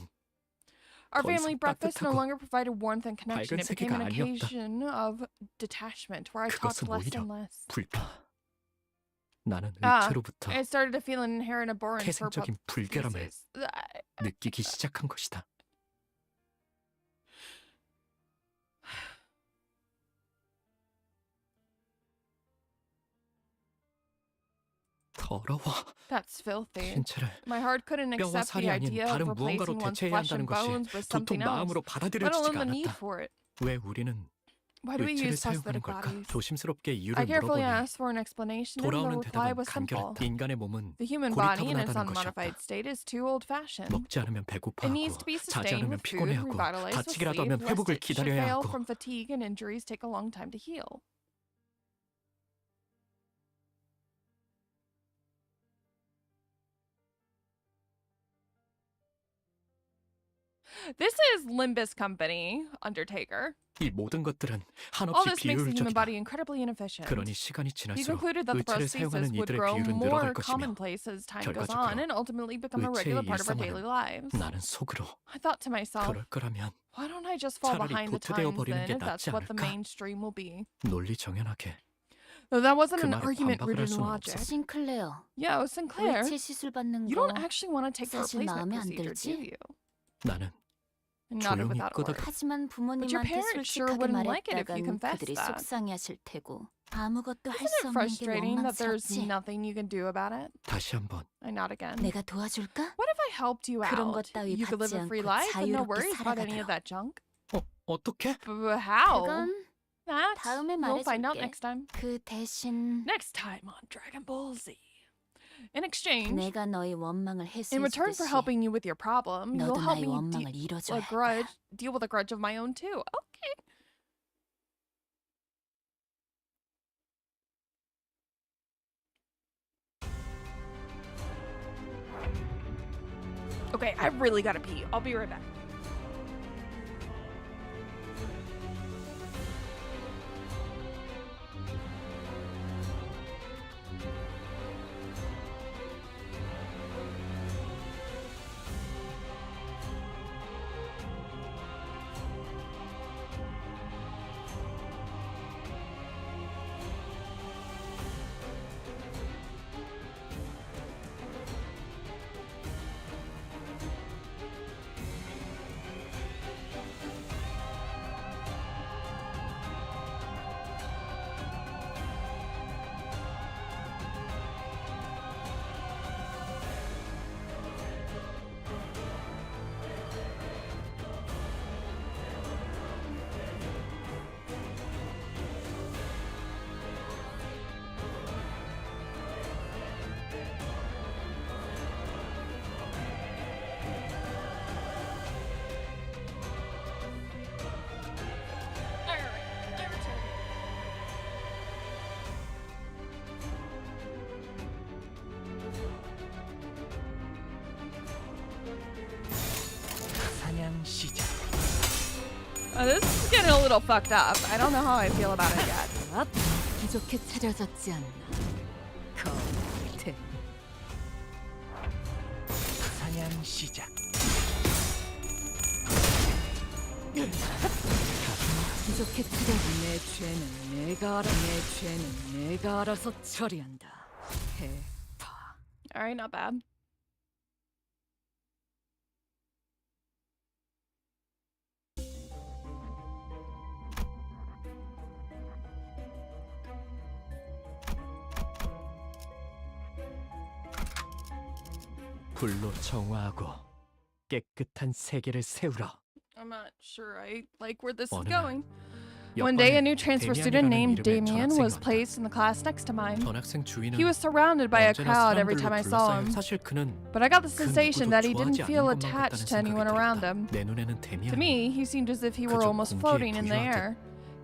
Our 더 family 이상 breakfast no 따뜻하고 longer provided warmth and connection. 밝은 It became an 세계가 아니었다. occasion of detachment where I talked 그것은 less 오히려 and less. 불파. 나는 Ah, 의체로부터 I started to feel an inherent abhorrence for 태생적인 불결함을 pieces. 느끼기 시작한 것이다. 더러워. That's filthy. 신체를 My heart couldn't 뼈와 accept the 살이 아닌 idea of 다른 무언가로 replacing one's 대체해야 flesh 한다는 and 것이 bones with 도통 something else, 마음으로 let 받아들여지지가 alone the need 않았다. for it. 왜 우리는 Why do we 의체를 use 사용하는 prosthetic 걸까? bodies? 조심스럽게 I 이유를 carefully 물어보니 asked for an explanation, and the 돌아오는 reply 대답은 was simple. 간결했다. 인간의 몸은 The human body in its 고리타분하다는 unmodified 것이었다. state is too old-fashioned. 먹지 않으면 It 배고파하고 needs to be 자지 sustained 않으면 with food, 피곤해하고 revitalized with 다치기라도 sleep, 하면 lest 회복을 it should 기다려야 fail 하고 from fatigue and injuries take a long time to heal. This is Limbus Company, Undertaker. 이 모든 것들은 All 한없이 this makes the human 비효율적이다. body incredibly inefficient. 그러니 시간이 He 지날수록 concluded that the 의체를 사용하는 prosthesis would 이들의 grow 비율은 more 늘어갈 것이며 commonplace as time goes 결과적으로 on and ultimately become a 의체의 regular part of our daily 일상화는 lives. 나는 속으로 I thought to myself, 그럴 거라면 why don't I just fall 차라리 behind the 도태되어 times 버리는 then 게 if that's 낫지 what the 않을까? mainstream will be? 논리 정연하게 Though that wasn't 그 an 말에 argument 반박을 할 rooted in 수는 logic. 없어. 싱클레어, Yo, Sinclair, 의체 시술 받는 you 거 don't actually want to take the 사실 replacement 마음에 안 procedure, 들지? do you? 나는 Nodded 조용히 without a word. 끄덕여. 하지만 부모님한테 parents sure 솔직하게 wouldn't like it if you 말했다간 confessed 그들이 that. 속상해하실 테고 아무것도 할 Isn't 수 it 없는 게 frustrating that there's 원망스럽지? nothing you can do about it? 다시 한번. I nod again. 내가 도와줄까? What if I helped you 그런 out? 것 따위 You could live 받지 a free 않고 life with no 자유롭게 worries about any of 살아가도록. that junk. 어떻게? But how? 그건 That 다음에 we'll find out 말해줄게. next time. 그 대신 Next time on Dragon Ball Z. In exchange, 내가 너의 원망을 in return for 해소해주듯이 helping you with your problem, 너도 you'll help 나의 me 원망을 이뤄줘야 할 거야. deal with a grudge of my own too. Okay. Okay, I really gotta pee. I'll be right back. 사냥 시작. This is getting a little fucked up. I don't know how I feel about it yet. 부족해 차려졌지 않나. 거태. 사냥 시작. 부족해 차려진 내 죄는 내가 알아. 내 죄는 내가 알아서 처리한다. 해파. Alright, not bad. 불로 정화하고 깨끗한 세계를 세우라. I'm not sure I like where this is 어느 날, going. One day, a new transfer student named 데미안이라는 Damien 이름의 was 전학생이 placed in the class next to mine. 전학생 주위는 He was surrounded by a 언제나 crowd every 사람들로 time I saw 둘러싸여 him, 사실 그는 but I got the 그 sensation 누구도 that he didn't 좋아하지 feel 않는 것만 attached 같다는 to anyone 생각이 around 들었다. him. 내 눈에는 To 데미안은 me, he seemed as if he were 그저 almost 공기에 floating in the 부유하듯 air.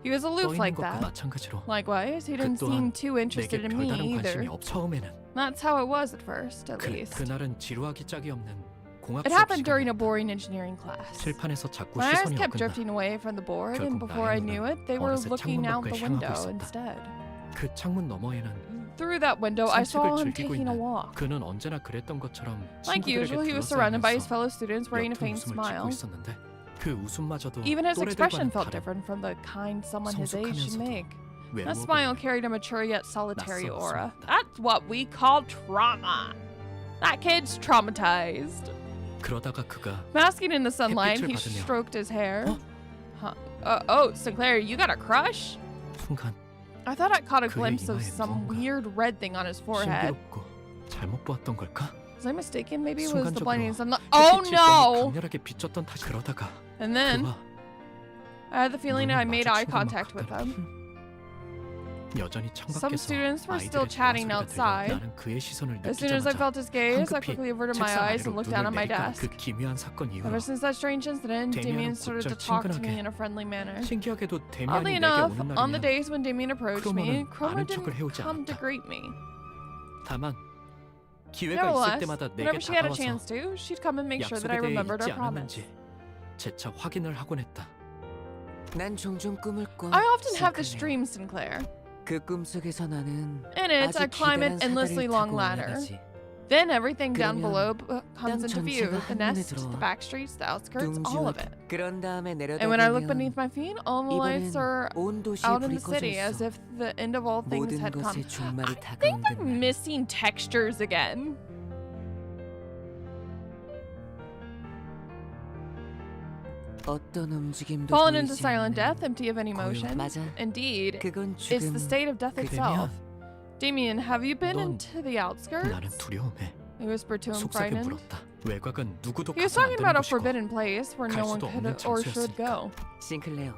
He was aloof 떠 있는 like 것과 that. 마찬가지로 Likewise, he 그 didn't seem 또한 too 내게 interested in me 별다른 관심이 either. 처음에는 That's how it was at first, at 그래, least. 그날은 지루하기 짝이 없는 공학 It 수업 happened during a 시간이었다. boring engineering class. 칠판에서 자꾸 My eyes 시선이 kept 어긋나 drifting away from the board, and 결국 before I 나의 knew 눈은 it, they were 어느새 looking out the 창문 밖을 향하고 window 있었다. instead. 그 창문 너머에는 Through that window, I saw 산책을 him 즐기고 taking a 있는 walk. 그는 언제나 그랬던 것처럼 Like 친구들에게 usual, he was surrounded by his 둘러싸이면서 fellow students wearing a 옅은 faint 웃음을 짓고 smile. 있었는데 그 웃음마저도 Even his expression 또래들과는 felt 다른 different from the kind someone his age should 성숙하면서도 make. That 외로워 smile 보이는 carried a mature yet solitary 낯선 aura. 웃음이었다. That's what we call trauma. That kid's traumatized. 그러다가 그가 Basking in the sunlight, 햇빛을 he 받으며, stroked his hair. 어? Oh, Sinclair, you got a crush? 순간 I thought I caught a 그의 glimpse of 이마에 some 무언가 weird red thing on his forehead. 신비롭고 잘못 보았던 걸까? Was I mistaken? Maybe it was the 순간적으로 blinding sunlight. Oh 햇빛이 너무 no! 강렬하게 비쳤던 탓이 그러다가 And then 그와 I had the feeling I 눈을 made eye 마주친 것만 contact with 같더니 him. 여전히 Some 창밖에서 students were still 아이들의 chatting 대화 소리가 outside. 들려 나는 그의 시선을 As soon as I 느끼자마자 felt his gaze, I 황급히 quickly averted my 책상 eyes 아래로 and looked 눈을 down at my 내리까 desk. 그 기묘한 사건 이후로 Ever since that strange incident, Damien 데미안은 started to 곧잘 talk to me 친근하게 in a friendly manner. 신기하게도 Oddly 데미안이 내게 enough, 오는 on the 날이면 days when Damien approached me, 크로머는 Cromer 아는 척을 didn't 해오지 come to 않았다. greet me. 다만 기회가 있을 Nevertheless, 때마다 내게 whenever she had a 다가와서 chance to, she'd come and make sure that I 약속에 대해 remembered 잊지 our promise. 않았는지 재차 확인을 하곤 했다. 난 종종 꿈을 꿔. I often have this 시작하네. dream, Sinclair. 그 꿈속에서 나는 In it, I 아주 climb an 기다란 endlessly 사다리를 long 타고 ladder. 올라가지. Then everything down 그러면 below comes 땅 into view. 전체가 The 한눈에 nest, the 들어와. back streets, the outskirts, all of it. 그런 다음에 And when I look 내려다보면 beneath my feet, all the lights 이번엔 are 온 도시에 out in 불이 the city, 꺼져 as 있어. if the end of all things 모든 had come. 것의 종말이 I think 다가온단 I'm 말이야. missing textures again. 어떤 움직임도 Fallen into 보이지 silent 않는 death, empty of any 고요. motion. 맞아. Indeed, 그건 it's 죽음. the state of death itself. Damien, have you been 넌 into the outskirts? 나는 두려움해. He whispered to him, 속삭여 frightened. 물었다. 외곽은 누구도 He was 가서 안 talking 되는 about a 곳이고 forbidden place where no 갈 one 수도 could 없는 or should 장소였으니까. go. 싱클레어.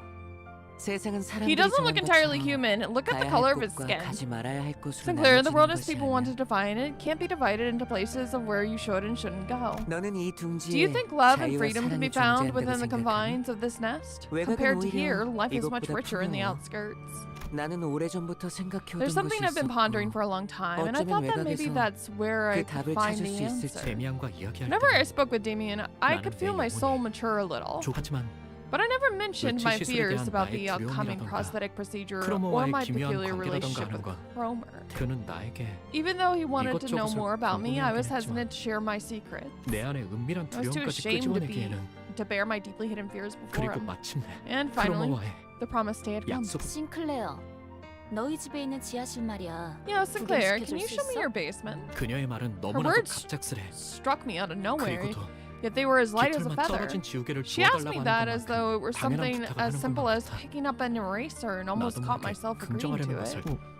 세상은 He 사람들이 doesn't look 정한 entirely 것처럼 human. Look at the 가야 color 할 of his 곳과 skin. 가지 말아야 할 곳으로 Sinclair, the 나눠지는 world as 것이 people want to 아니야. define it can't be divided into places of where you should and shouldn't go. 너는 이 Do you 둥지에 think love and 자유와 freedom can be 사랑이 found 존재한다고 within the 생각하니? confines of this nest? 외곽은 Compared to 오히려 here, life is much 이것보다 richer in the 풍요로워. outskirts. 나는 오래전부터 생각해오던 There's something 것이 I've been pondering 있었고 for a long time, and I 어쩌면 thought that maybe 외곽에서 that's where I 그 could 답을 find 찾을 the 수 있을지. answer. 데미안과 이야기할 Whenever I 때 spoke with Damien, I could 나는 feel 내 my soul 영혼이 mature a little. 하지만 But I never mentioned my 물질 시술에 fears 대한 about 나의 the upcoming 두려움이라던가 prosthetic procedure or 크로모와의 my 기묘한 peculiar 관계라던가 relationship 하는 with 건 Cromer. 그는 나에게 Even though he wanted to know 이것저것을 more about me, I was 궁금해하긴 hesitant to share my secrets, 내 안에 은밀한 I was too 두려움까지 ashamed 끄집어내기에는 to bear my deeply hidden fears before 그리고 him. 마침내 And finally, 크로모와의 the promised day had come. 약속 싱클레어, 너희 집에 있는 지하실 말이야. Yeah, Sinclair, 구경시켜줄 can you 수 show me 있어? your basement? 그녀의 말은 Her 너무나도 words 갑작스레 struck me out of nowhere, 그리고도 yet they were as light as a 깃털만 feather. 떨어진 지우개를 She asked 주워달라고 me that 하는 as 것만큼 though it were 당연한 something 부탁을 as 하는 simple 것만 as 같아. picking up an eraser and almost 나도 caught 모르게 myself agreeing 긍정하려는 to it. 것을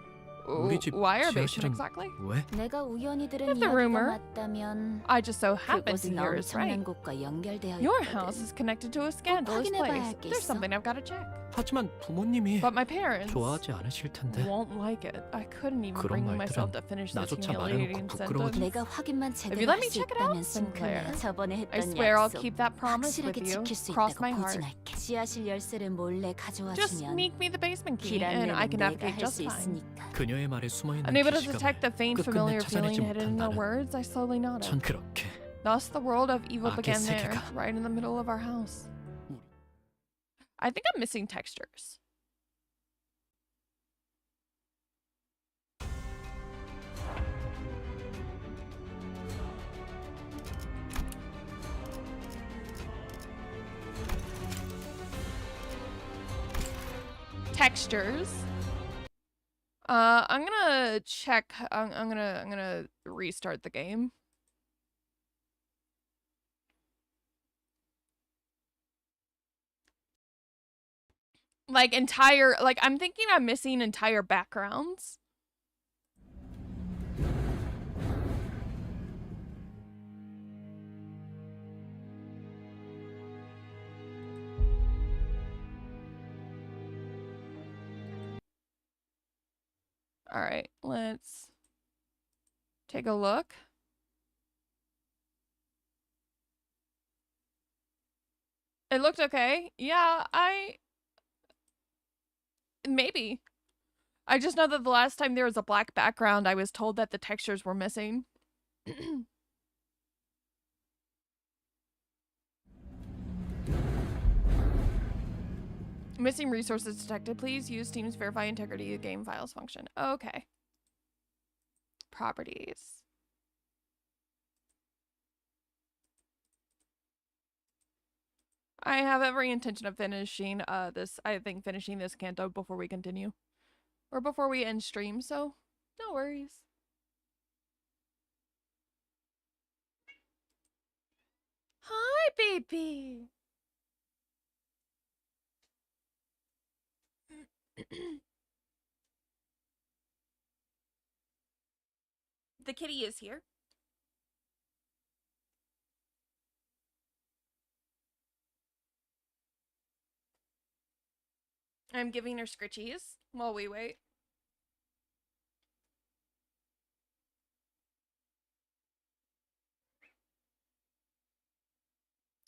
우리 집 Why our basement 지하실은 exactly? 왜? 내가 우연히 들은 If the 이야기가 rumor 맞다면 I just so happened to 그곳은 hear is right. 엄청난 곳과 연결되어 Your 있거든. house is connected to a scandalous 확인해봐야 place. 할 게 There's 있어. something I've got to check. 하지만 부모님이 But my parents 좋아하지 않으실 텐데 won't like it. I couldn't even 그런 bring myself 말들은 to finish this 나조차 humiliating 말해놓고 부끄러워지- sentence. 내가 확인만 you 제대로 let 할 me 수 check it out, 있다면 Sinclair, 싱클레어, 저번에 I 했던 swear I'll 약속 keep that promise with 확실하게 you. 지킬 수 Cross 있다고 my heart. 보증할게. 지하실 열쇠를 몰래 가져와 Just 주면 sneak me the basement key 길 and I 안내는 can 내가 navigate 할 just 수 fine. 있으니까. 그녀의 말에 숨어있는 Unable to 기시감을 detect the faint 끝끝내 familiar feeling 찾아내지 hidden in 못한 her 나는 words, I slowly nodded. 전 그렇게 Thus, the world of evil 악의 began there, 세계가- right in the middle of our house. I think I'm missing textures. Textures. I'm gonna check. I'm gonna restart the game. Like I'm thinking I'm missing entire backgrounds. All right, let's take a look. It looked okay. Yeah, maybe. I just know that the last time there was a black background, I was told that the textures were missing. Missing resources detected. Please use Steam's verify integrity game files function. Okay. Properties. I have every intention of finishing finishing this Canto before we continue. Or before we end stream, so no worries. Hi, baby. The kitty is here. I'm giving her scritchies while we wait.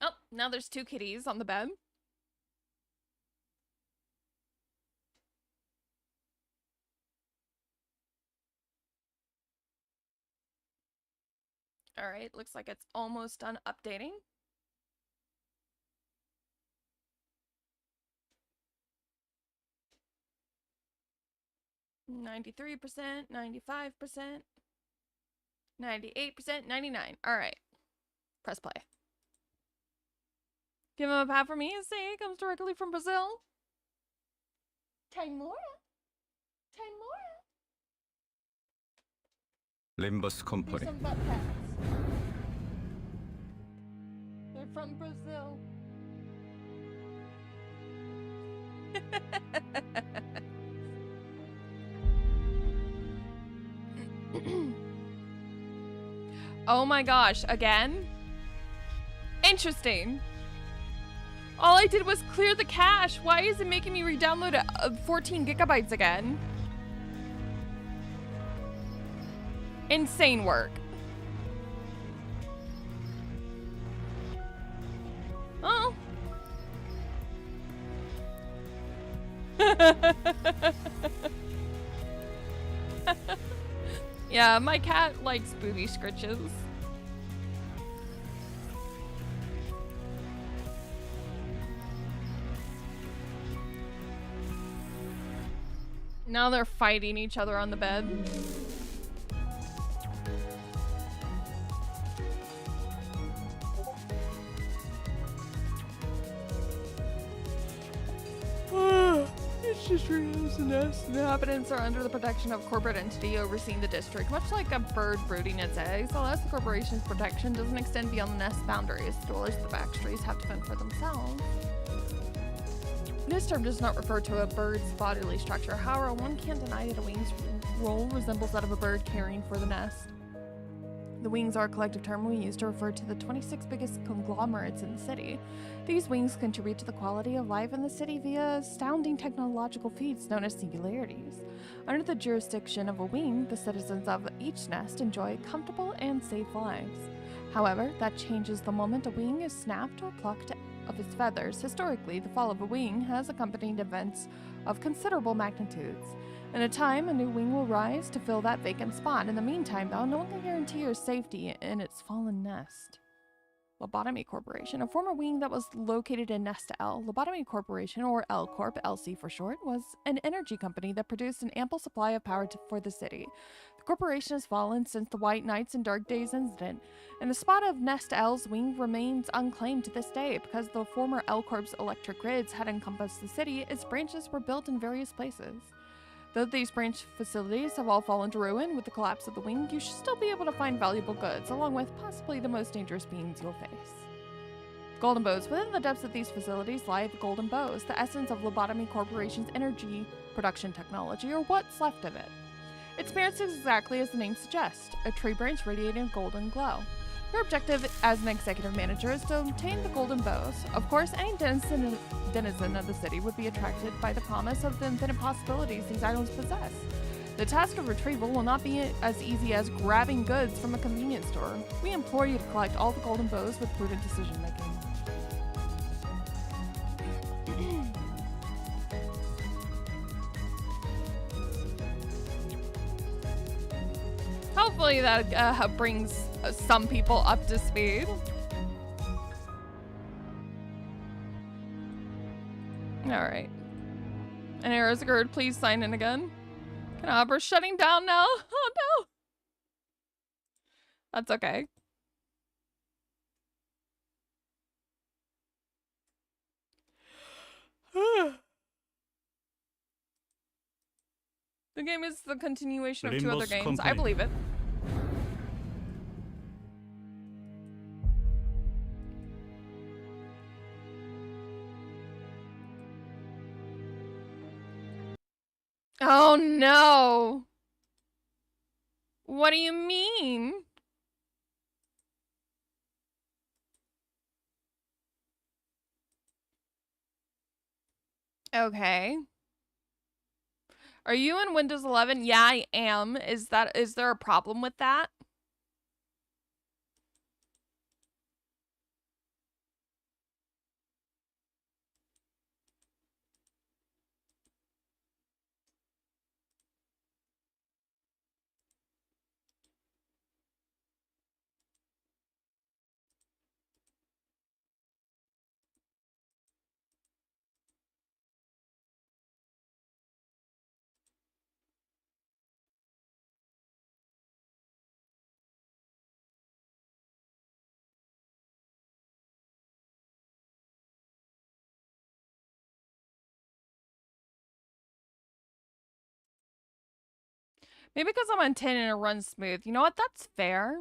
Oh, now there's two kitties on the bed. All right, looks like it's almost done updating. %, 95%, 98%, 99%. All right, press play. Give him a pat for me and say it comes directly from Brazil. Timora. Timora. 림버스 Do 컴퍼니. some butt pats. They're from Brazil. Oh my gosh, again? Interesting. All I did was clear the cache. Why is it making me re-download 14 gigabytes again? Insane work. Oh. Yeah, my cat likes booty scritches. Now they're fighting each other on the bed. It's just rehoused the nest. The inhabitants are under the protection of a corporate entity overseeing the district, much like a bird brooding its eggs. Unless the corporation's protection doesn't extend beyond the nest boundaries, dwellers of the backstreets have to fend for themselves. This term does not refer to a bird's bodily structure. However, one can't deny that a wing's role resembles that of a bird caring for the nest. The wings are a collective term we use to refer to the 26 biggest conglomerates in the city. These wings contribute to the quality of life in the city via astounding technological feats known as singularities. Under the jurisdiction of a wing, the citizens of each nest enjoy comfortable and safe lives. However, that changes the moment a wing is snapped or plucked of its feathers. Historically, the fall of a wing has accompanied events of considerable magnitudes. In a time, a new wing will rise to fill that vacant spot. In the meantime, though, no one can guarantee your safety in its fallen nest. Lobotomy Corporation, a former wing that was located in Nest L. Lobotomy Corporation, or L Corp, LC for short, was an energy company that produced an ample supply of power for the city. The corporation has fallen since the White Nights and Dark Days incident, and the spot of Nest L's wing remains unclaimed to this day. Because the former L Corp's electric grids had encompassed the city, its branches were built in various places. Though these branch facilities have all fallen to ruin with the collapse of the wing, you should still be able to find valuable goods, along with possibly the most dangerous beings you'll face. Golden Bows. Within the depths of these facilities lie the Golden Bows, the essence of Lobotomy Corporation's energy production technology, or what's left of it. Its appearance is exactly as the name suggests, a tree branch radiating golden glow. Your objective as an executive manager is to obtain the Golden Bows. Of course, any denizen of the city would be attracted by the promise of the infinite possibilities these items possess. The task of retrieval will not be as easy as grabbing goods from a convenience store. We implore you to collect all the Golden Bows with prudent decision making. Hopefully that brings some people up to speed. Alright. And Erisgerd, please sign in again. Canabra's shutting down now. Oh no! That's okay. The game is the continuation of two other Limbus games. Company. I believe it. Oh no! What do you mean? Okay. Are you in Windows 11? Yeah, I am. Is there a problem with that? Maybe because I'm on 10 and it runs smooth. You know what? That's fair.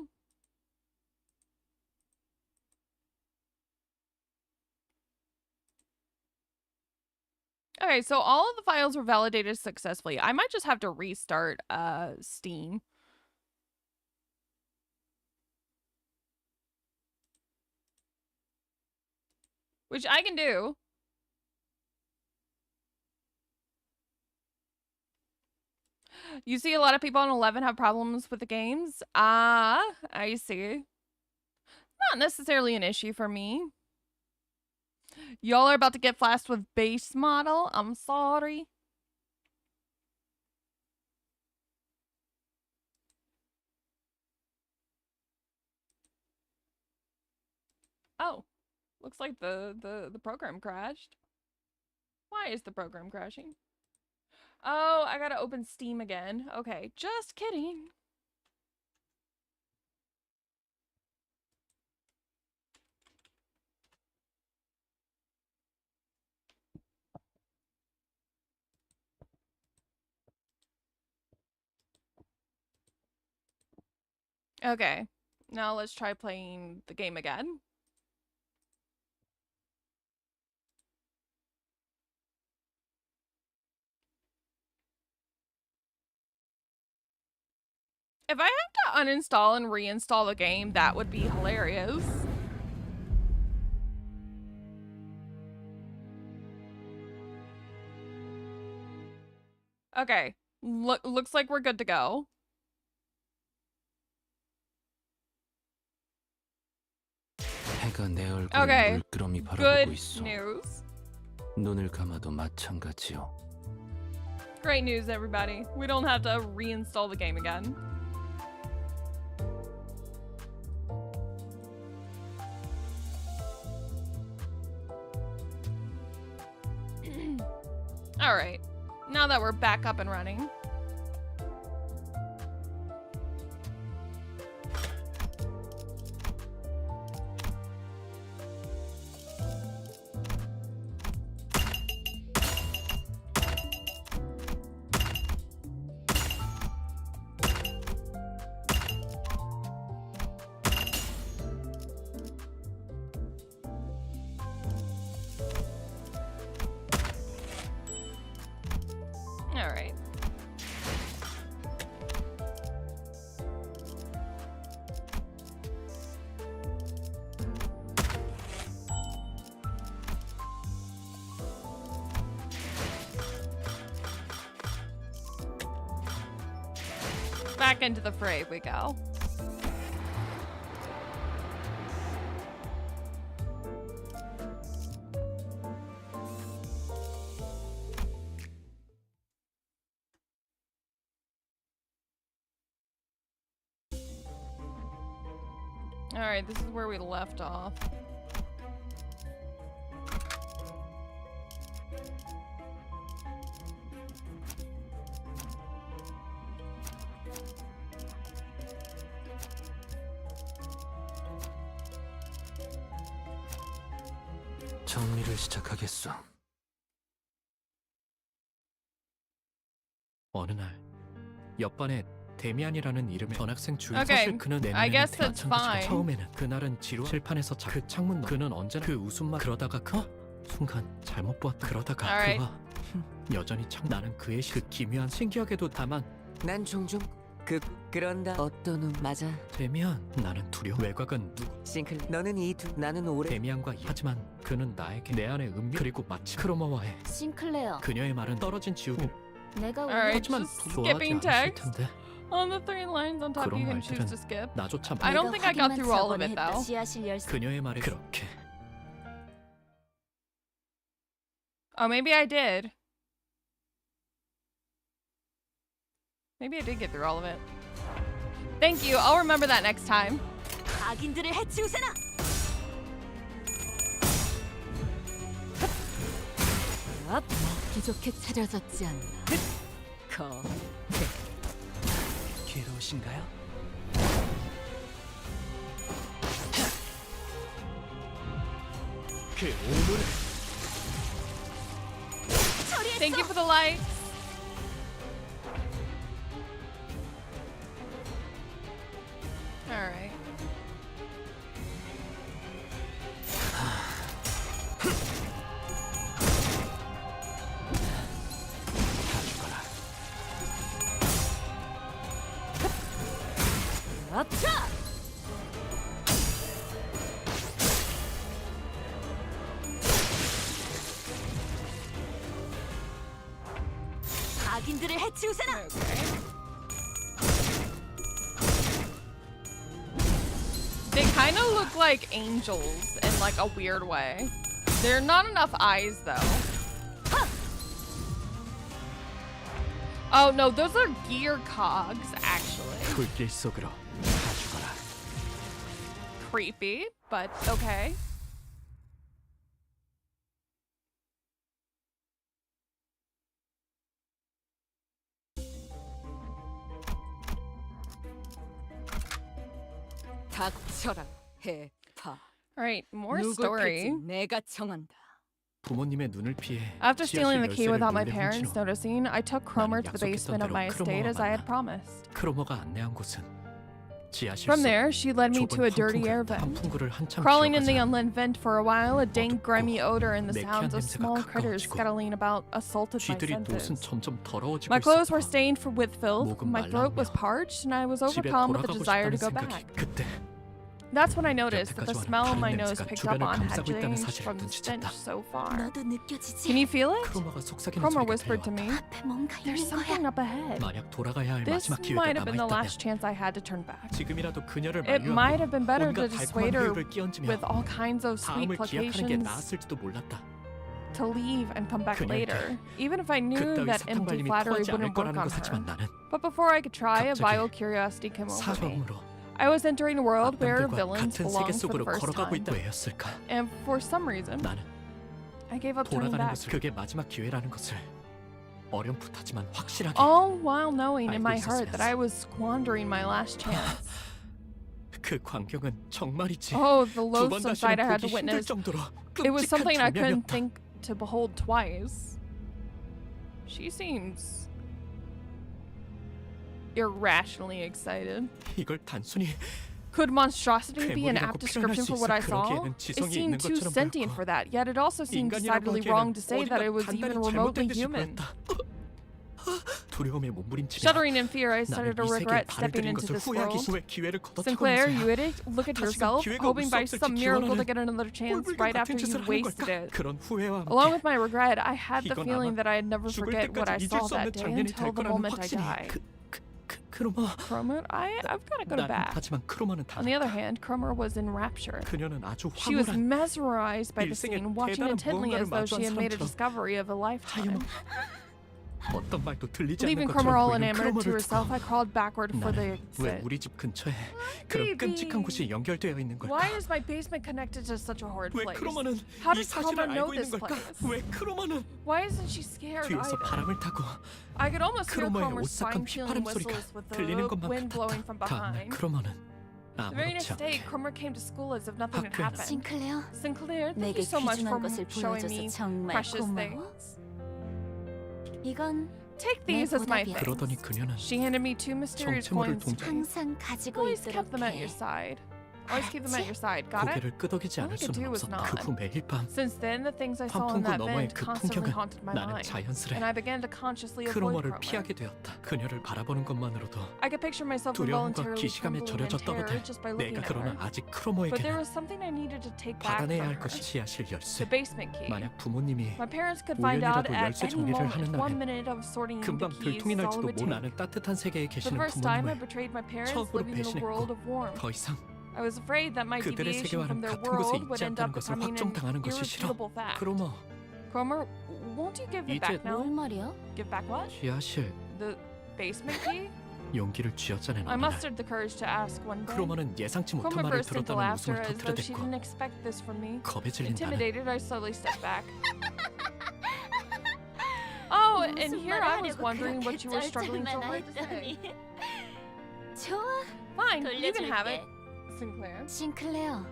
Okay, so all of the files were validated successfully. I might just have to restart Steam. Which I can do. You see a lot of people on 11 have problems with the games? Ah, I see. Not necessarily an issue for me. Y'all are about to get flashed with base model. I'm sorry. Oh, looks like the program crashed. Why is the program crashing? Oh, I gotta open Steam again. Okay, just kidding. Okay, now let's try playing the game again. If I have to uninstall and reinstall the game, that would be hilarious. Okay, looks like we're good to go. 해가 내 얼굴에 Okay, 물끄러미 good 바라보고 있어. news. 눈을 감아도 마찬가지요. Great news, everybody. We don't have to reinstall the game again. All right, now that we're back up and running. All right. Back into the fray we go. All right, this is where we left off. 정리를 시작하겠어. 어느 날 옆반에 데미안이라는 이름의 전학생 주위 Okay, 사실 그는 내 I 눈에는 guess that's 마찬가지야. fine. 처음에는 그날은 지루 칠판에서 그 창문 그는 언제나 그 웃음만 그러다가 순간 잘못 보았다. 그러다가 Alright. 그와 여전히 나는 그의 그 기묘한 신기하게도 다만 난 종종 그런다. 어떤 맞아. 데미안 나는 두려워. 외곽은 누구 싱클 너는 나는 오래. 데미안과 하지만 그는 나에게 내 안의 음료 그리고 마치 크로머와의 싱클레어, 그녀의 말은 떨어진 지우개 내가 Alright, 하지만 just 좋아하지 skipping 않았을 text. 텐데 On the 3 lines on top, 그런 you can choose 말들은 to skip. 나조차 I don't think I got through all of it 했다. though. 지하실 열쇠. 그녀의 말에 그렇게 Oh, maybe I did. Maybe I did get through all of it. Thank you. I'll remember that next time. 악인들을 해치우세나. 먹기 좋게 차려졌지 않나. 괴로우신가요? 그 오물을 Thank you for the light. All right. 아차! 악인들을 해치우세나! They kind of look like angels in like a weird way. There are not enough eyes though. Oh no, those are gear cogs actually. 불길 속으로 다 죽어라. Creepy, but okay. 닥쳐라, 해파. Alright, more 누굴 story. 팰지 내가 정한다. 부모님의 눈을 피해 After stealing the key 지하실 without my 열쇠를 parents 몰래 훔친 후 noticing, I took Cromer to the 약속했던 basement of 대로 my estate as I had 크로머가 promised. 크로머가 안내한 곳은 지하실 From 속 there, she led me to a 좁은 dirty air 환풍구였다. vent. 환풍구를 한참 Crawling in the 기어가자 unlit vent for a while, a dank, grimy odor and the 매캐한 sounds of 냄새가 small critters 가까워지고 scuttling about assaulted my 쥐들이 옷은 senses. 점점 더러워지고 My clothes were 있었다. stained with filth, 목은 my throat was 말라오며 parched, and I was 집에 overcome with a 돌아가고 desire to 싶다는 go back. 생각이 그때 That's when I noticed that the 여태까지와는 smell 다른 my nose 냄새가 picked up 주변을 on had 감싸고 있다는 changed 사실을 from the stench 눈치챘다. so far. 너도 느껴지지? Can you feel it? 크로머가 속삭이는 Cromer 소리가 whispered to me, 들려왔다. 앞에 뭔가 "There's 있는 거야. something up ahead." 만약 돌아가야 할 This 마지막 기회가 might have been the 남아있다면 last chance I had to turn back. 지금이라도 그녀를 It might have been better to 온갖 dissuade 달콤한 her 효율을 끼얹으며 with all kinds of sweet 다음을 기약하는 게 placations 나았을지도 몰랐다. to leave and come back 그녀에게 later, even if I knew 그따위 that empty 사탕발림이 flattery 통하지 않을 wouldn't work 거라는 on 걸 하지만 her. 나는 But before I could try, a 갑자기 vile curiosity came over me. 사정으로 I was entering a world where 악당들과 villains 같은 세계 belonged for the 속으로 first 걸어가고 time. 있다. 왜였을까? And for some reason, 나는 I gave up turning 돌아가는 back. 것을 그게 마지막 기회라는 것을 어렴풋하지만 확실하게 All while knowing in 알고 my heart that 있었으면서. I was squandering my last chance. 그 광경은 정말이지. Oh, the 두 번 loathsome sight I 다시는 had to 보기 힘들 witness. 정도로 It was 끔찍한 something I couldn't 장면이었다. think to behold twice. She seems irrationally excited. 이걸 단순히 Could monstrosity be an 괴물이라고 apt description 표현할 for 수 what I 있어. saw? 그러기에는 It 지성이 seemed 있는 too 것처럼 sentient 보였고, for that, yet it also seemed 인간이라고 decidedly 하기에는 wrong to say that it was 어디가 even 단단히 remotely 잘못된 듯이 human. 보였다. 두려움에 몸부림치며 Shuddering in fear, I 나는 started to 이 세계에 regret 발을 stepping 들인 into 것을 this 후회하기 world. 후에 기회를 Sinclair, you 걷어차고면서야 idiot, look at 다시금 yourself, 기회가 hoping 올 수 by 없을지 some miracle to 기원하는 get another chance 꼴불견 right 같은 after you 짓을 하는 wasted 걸까? it. 그런 후회와 Along 함께 with my regret, I had the 이건 feeling 아마 that I'd never 죽을 forget what I 때까지 잊을 saw 수 that 없는 day 장면이 until 될 the 거라는 moment I 확신이 die. 크로머 Cromer, I've got to go to 나는 bat. 하지만 크로머는 On the other 달랐다. hand, Cromer was in rapture. 그녀는 아주 She was 황홀한 mesmerized by the 일생에 scene, watching 대단한 intently as 무언가를 though she had 마주한 made a 사람처럼 discovery of a lifetime. 하여마 어떤 말도 들리지 Leaving 않는 Cromer all 것처럼 보이는 enamored to 크로머를 herself, I 두고 crawled backward for the 나는 왜 exit. 우리 집 근처에 그런 baby. 끔찍한 곳이 연결되어 있는 걸까? Why is my basement connected to such a horrid 왜 place? 크로머는 How 이 does Cromer 사실을 know 알고 this 있는 걸까? place? 왜 크로머는 Why isn't she scared 뒤에서 either? 바람을 타고 I could almost hear 크로머의 Cromer's 오싹한 spine-chilling 휘파람 소리가 whistles with 들리는 the 것만 wind blowing from 같았다. 다음날 behind. 크로머는 The very 아무렇지 next day, 않게 Cromer came to school as if nothing had 학교에는 happened. 싱클레어, Sinclair, thank 내게 you so much for 귀중한 것을 showing me 보여줘서 정말 precious 고마워. things. 이건 Take these as my thanks. 그러더니 그녀는 She handed me two mysterious 정체모를 coins. 동정 항상 가지고 Always 있도록 kept them at your 해. side. Always keep them at your side. Got it? 고개를 끄덕이지 All I 않을 could do 수는 was 없었다. nod. 그 후 매일 밤 Since then, the things I saw in 환풍구 that 너머의 vent 그 constantly 풍경은 haunted my 나는 mind, 자연스레 and I began to consciously avoid 크로머를 Cromer. 피하게 되었다. 그녀를 바라보는 것만으로도 I could picture myself 두려움과 involuntarily 기시감에 trembling in 절여져 terror 떠오르되 just by looking 내가 at 그러나 her. 아직 But there 크로머에게는 was something I needed to take back 받아내야 from 할 her. 것이 지하실 열쇠. The basement key. 만약 부모님이 My parents could find out 우연이라도 at 열쇠 any 정리를 moment, 하는 one 날엔 minute of sorting the 금방 keys 들통이 is all it 날지도 would take. 모르는 따뜻한 세계에 For the 계시는 first time, I 부모님을 betrayed my parents 처음으로 living in a world 배신했고 of warmth. 더 이상 I was afraid that my 그들의 deviation from 세계와는 their 같은 곳에 world would 있지 end 않다는 up 것을 becoming an 확정당하는 것이 싫어. irrefutable fact. 크로머, Cromer, won't you give it 이제 back now? 뭘 말이야? Give back what? 지하실 The basement key? 용기를 쥐어짜낸 I 어느 날 mustered the courage to ask one day. 크로머는 예상치 못한 Cromer 말을 burst into 들었다는 laughter 웃음을 as though she 터뜨려댔고 didn't expect this from me. 겁에 질린 나는 Intimidated, I slowly stepped back. Oh, and here I was wondering what you were struggling so hard to say. 좋아, Fine, you can have it, 돌려줄게. Sinclair. 싱클레어,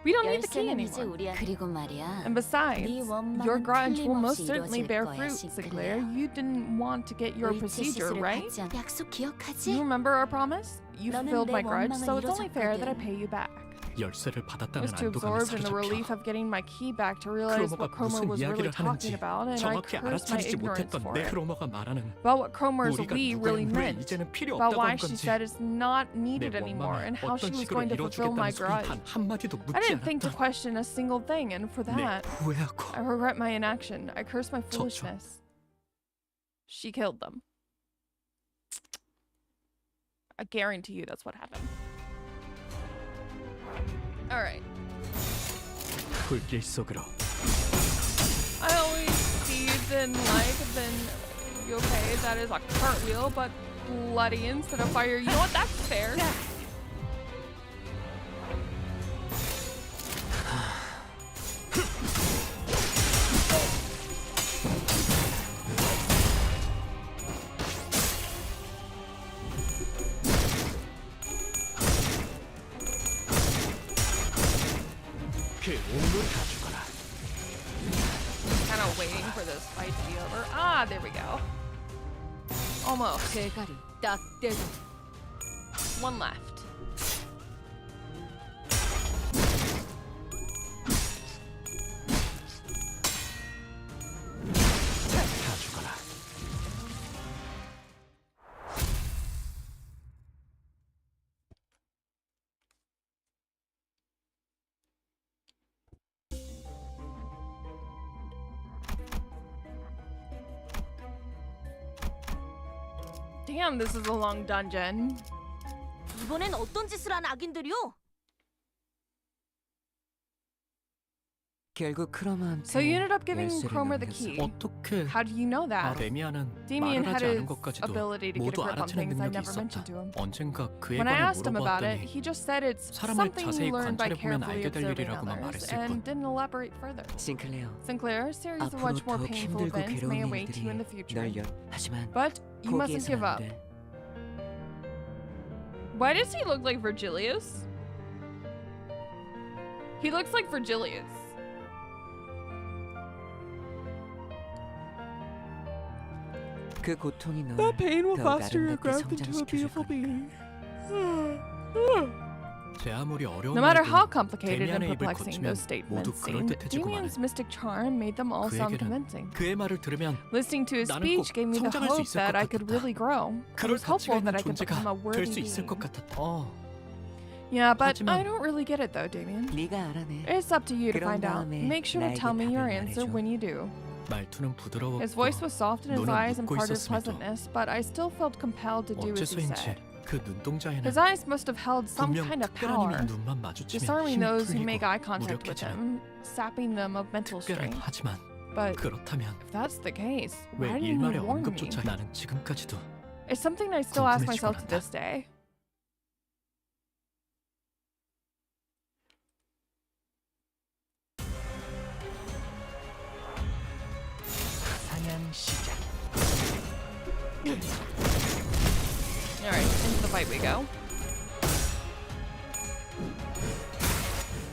We don't need the key 열쇠는 이제 anymore. 우리야. 그리고 말이야. And besides, 네 원망은 your grudge will most 틀림없이 certainly 이루어질 bear 거야, fruit, Sinclair. 싱클레어. You didn't want to get your 의치 procedure, 시술을 right? 받지 않- 약속 You 기억하지? remember our promise? You 너는 fulfilled 내 my grudge, so 원망을 it's only fair that I 이뤄줬거든. pay you back. 열쇠를 I 받았다는 was too 안도감에 absorbed in the relief 사로잡혀 of getting my key back to realize what 크로머가 Cromer 무슨 was really 이야기를 talking 하는지 about, and I 정확히 cursed my 알아차리지 ignorance 못했던 for 내 it. 크로머가 말하는 About what Cromer's 우리가 we 누구의 really 왜 meant, 이제는 필요 about 없다고 why 한 she 건지 said it's not 내 needed anymore, and 원망을 how she 어떤 was 식으로 going to fulfill my 이루어주겠다는 소리 grudge. 단 한마디도 I 묻지 didn't think to 않았다. question a single thing, and for 내 that, 후회하고 I regret my inaction. I curse my 저- foolishness. She killed them. I guarantee you that's what happened. Alright. 불길 속으로 I always see then like, then okay, that is a cartwheel, but bloody instead of fire. You know what? That's fair. 그 온물 다 죽어라. Kind of waiting for this fight to be over. Ah, there we go. Almost. 대가리 딱 떼고 One left. 다 죽어라. Damn, this is a long dungeon. 이번엔 어떤 짓을 한 악인들이요? 결국 크로마한테 So you ended up giving 열쇠를 Cromer the 넘겼어. key. 어떻게 How do you know that? 레미아는 Damien 말을 had 하지 않은 his 것까지도 ability to get a 모두 grip on 알아채는 things I 능력이 never mentioned to 있었다. him. 언젠가 그에 When I 관해 asked him about it, 물어보았더니 he just said it's 사람을 something 자세히 you learn by 관찰해보면 carefully 알게 될 observing 일이라고만 others, 말했을 and 뿐. didn't elaborate further. 싱클레어, Sinclair, a series of 앞으로 much more 더욱 painful 힘들고 events may 괴로운 await you 일들이 in the future. 널 하지만 But you mustn't give 포기해서는 up. 안 돼. Why does he look like Virgilius? He looks like Virgilius. 그 고통이 널 That pain will 더욱 foster your 아름답게 growth into a 성장시켜줄 beautiful 거니까. being. 제 아무리 어려운 No matter how 말도 complicated and 데미안의 입을 perplexing 거치면 those statements 모두 seemed, 그럴듯해지고 마는. Damien's mystic charm made them all sound 그에게는 convincing. 그의 말을 들으면 Listening to his 나는 speech 꼭 gave me the 성장할 수 hope 있을 that 것 I could 같았다. really grow. I 그럴 was 가치가 hopeful 있는 that I could become a 존재가 worthy 될 수 있을 것 being. 같았다. Yeah, but I 하지만 don't really get it though, Damien. 네가 알아내. It's up to you to 그런 find out. 다음에 Make sure to 나에게 tell me your 답을 answer 말해줘. when you do. 말투는 부드러웠고 His voice was soft in his 눈은 eyes and 웃고 part his 있었음에도 pleasantness, but I still felt compelled to do as he 어째서인지 said. 그 눈동자에는 His eyes must have held some 분명 kind of 특별한 power, 힘이 눈만 마주치면 disarming 힘이 those who make 풀리고 eye contact with 무력해지는. him, sapping them of mental 특별한 strength. 하지만 But 그렇다면 if that's the case, 왜 why didn't he 일말의 warn me? 언급조차 나는 지금까지도 It's something I still ask 궁금해지곤 myself to 한다. this day. 사냥 시작. Alright, into the fight we go.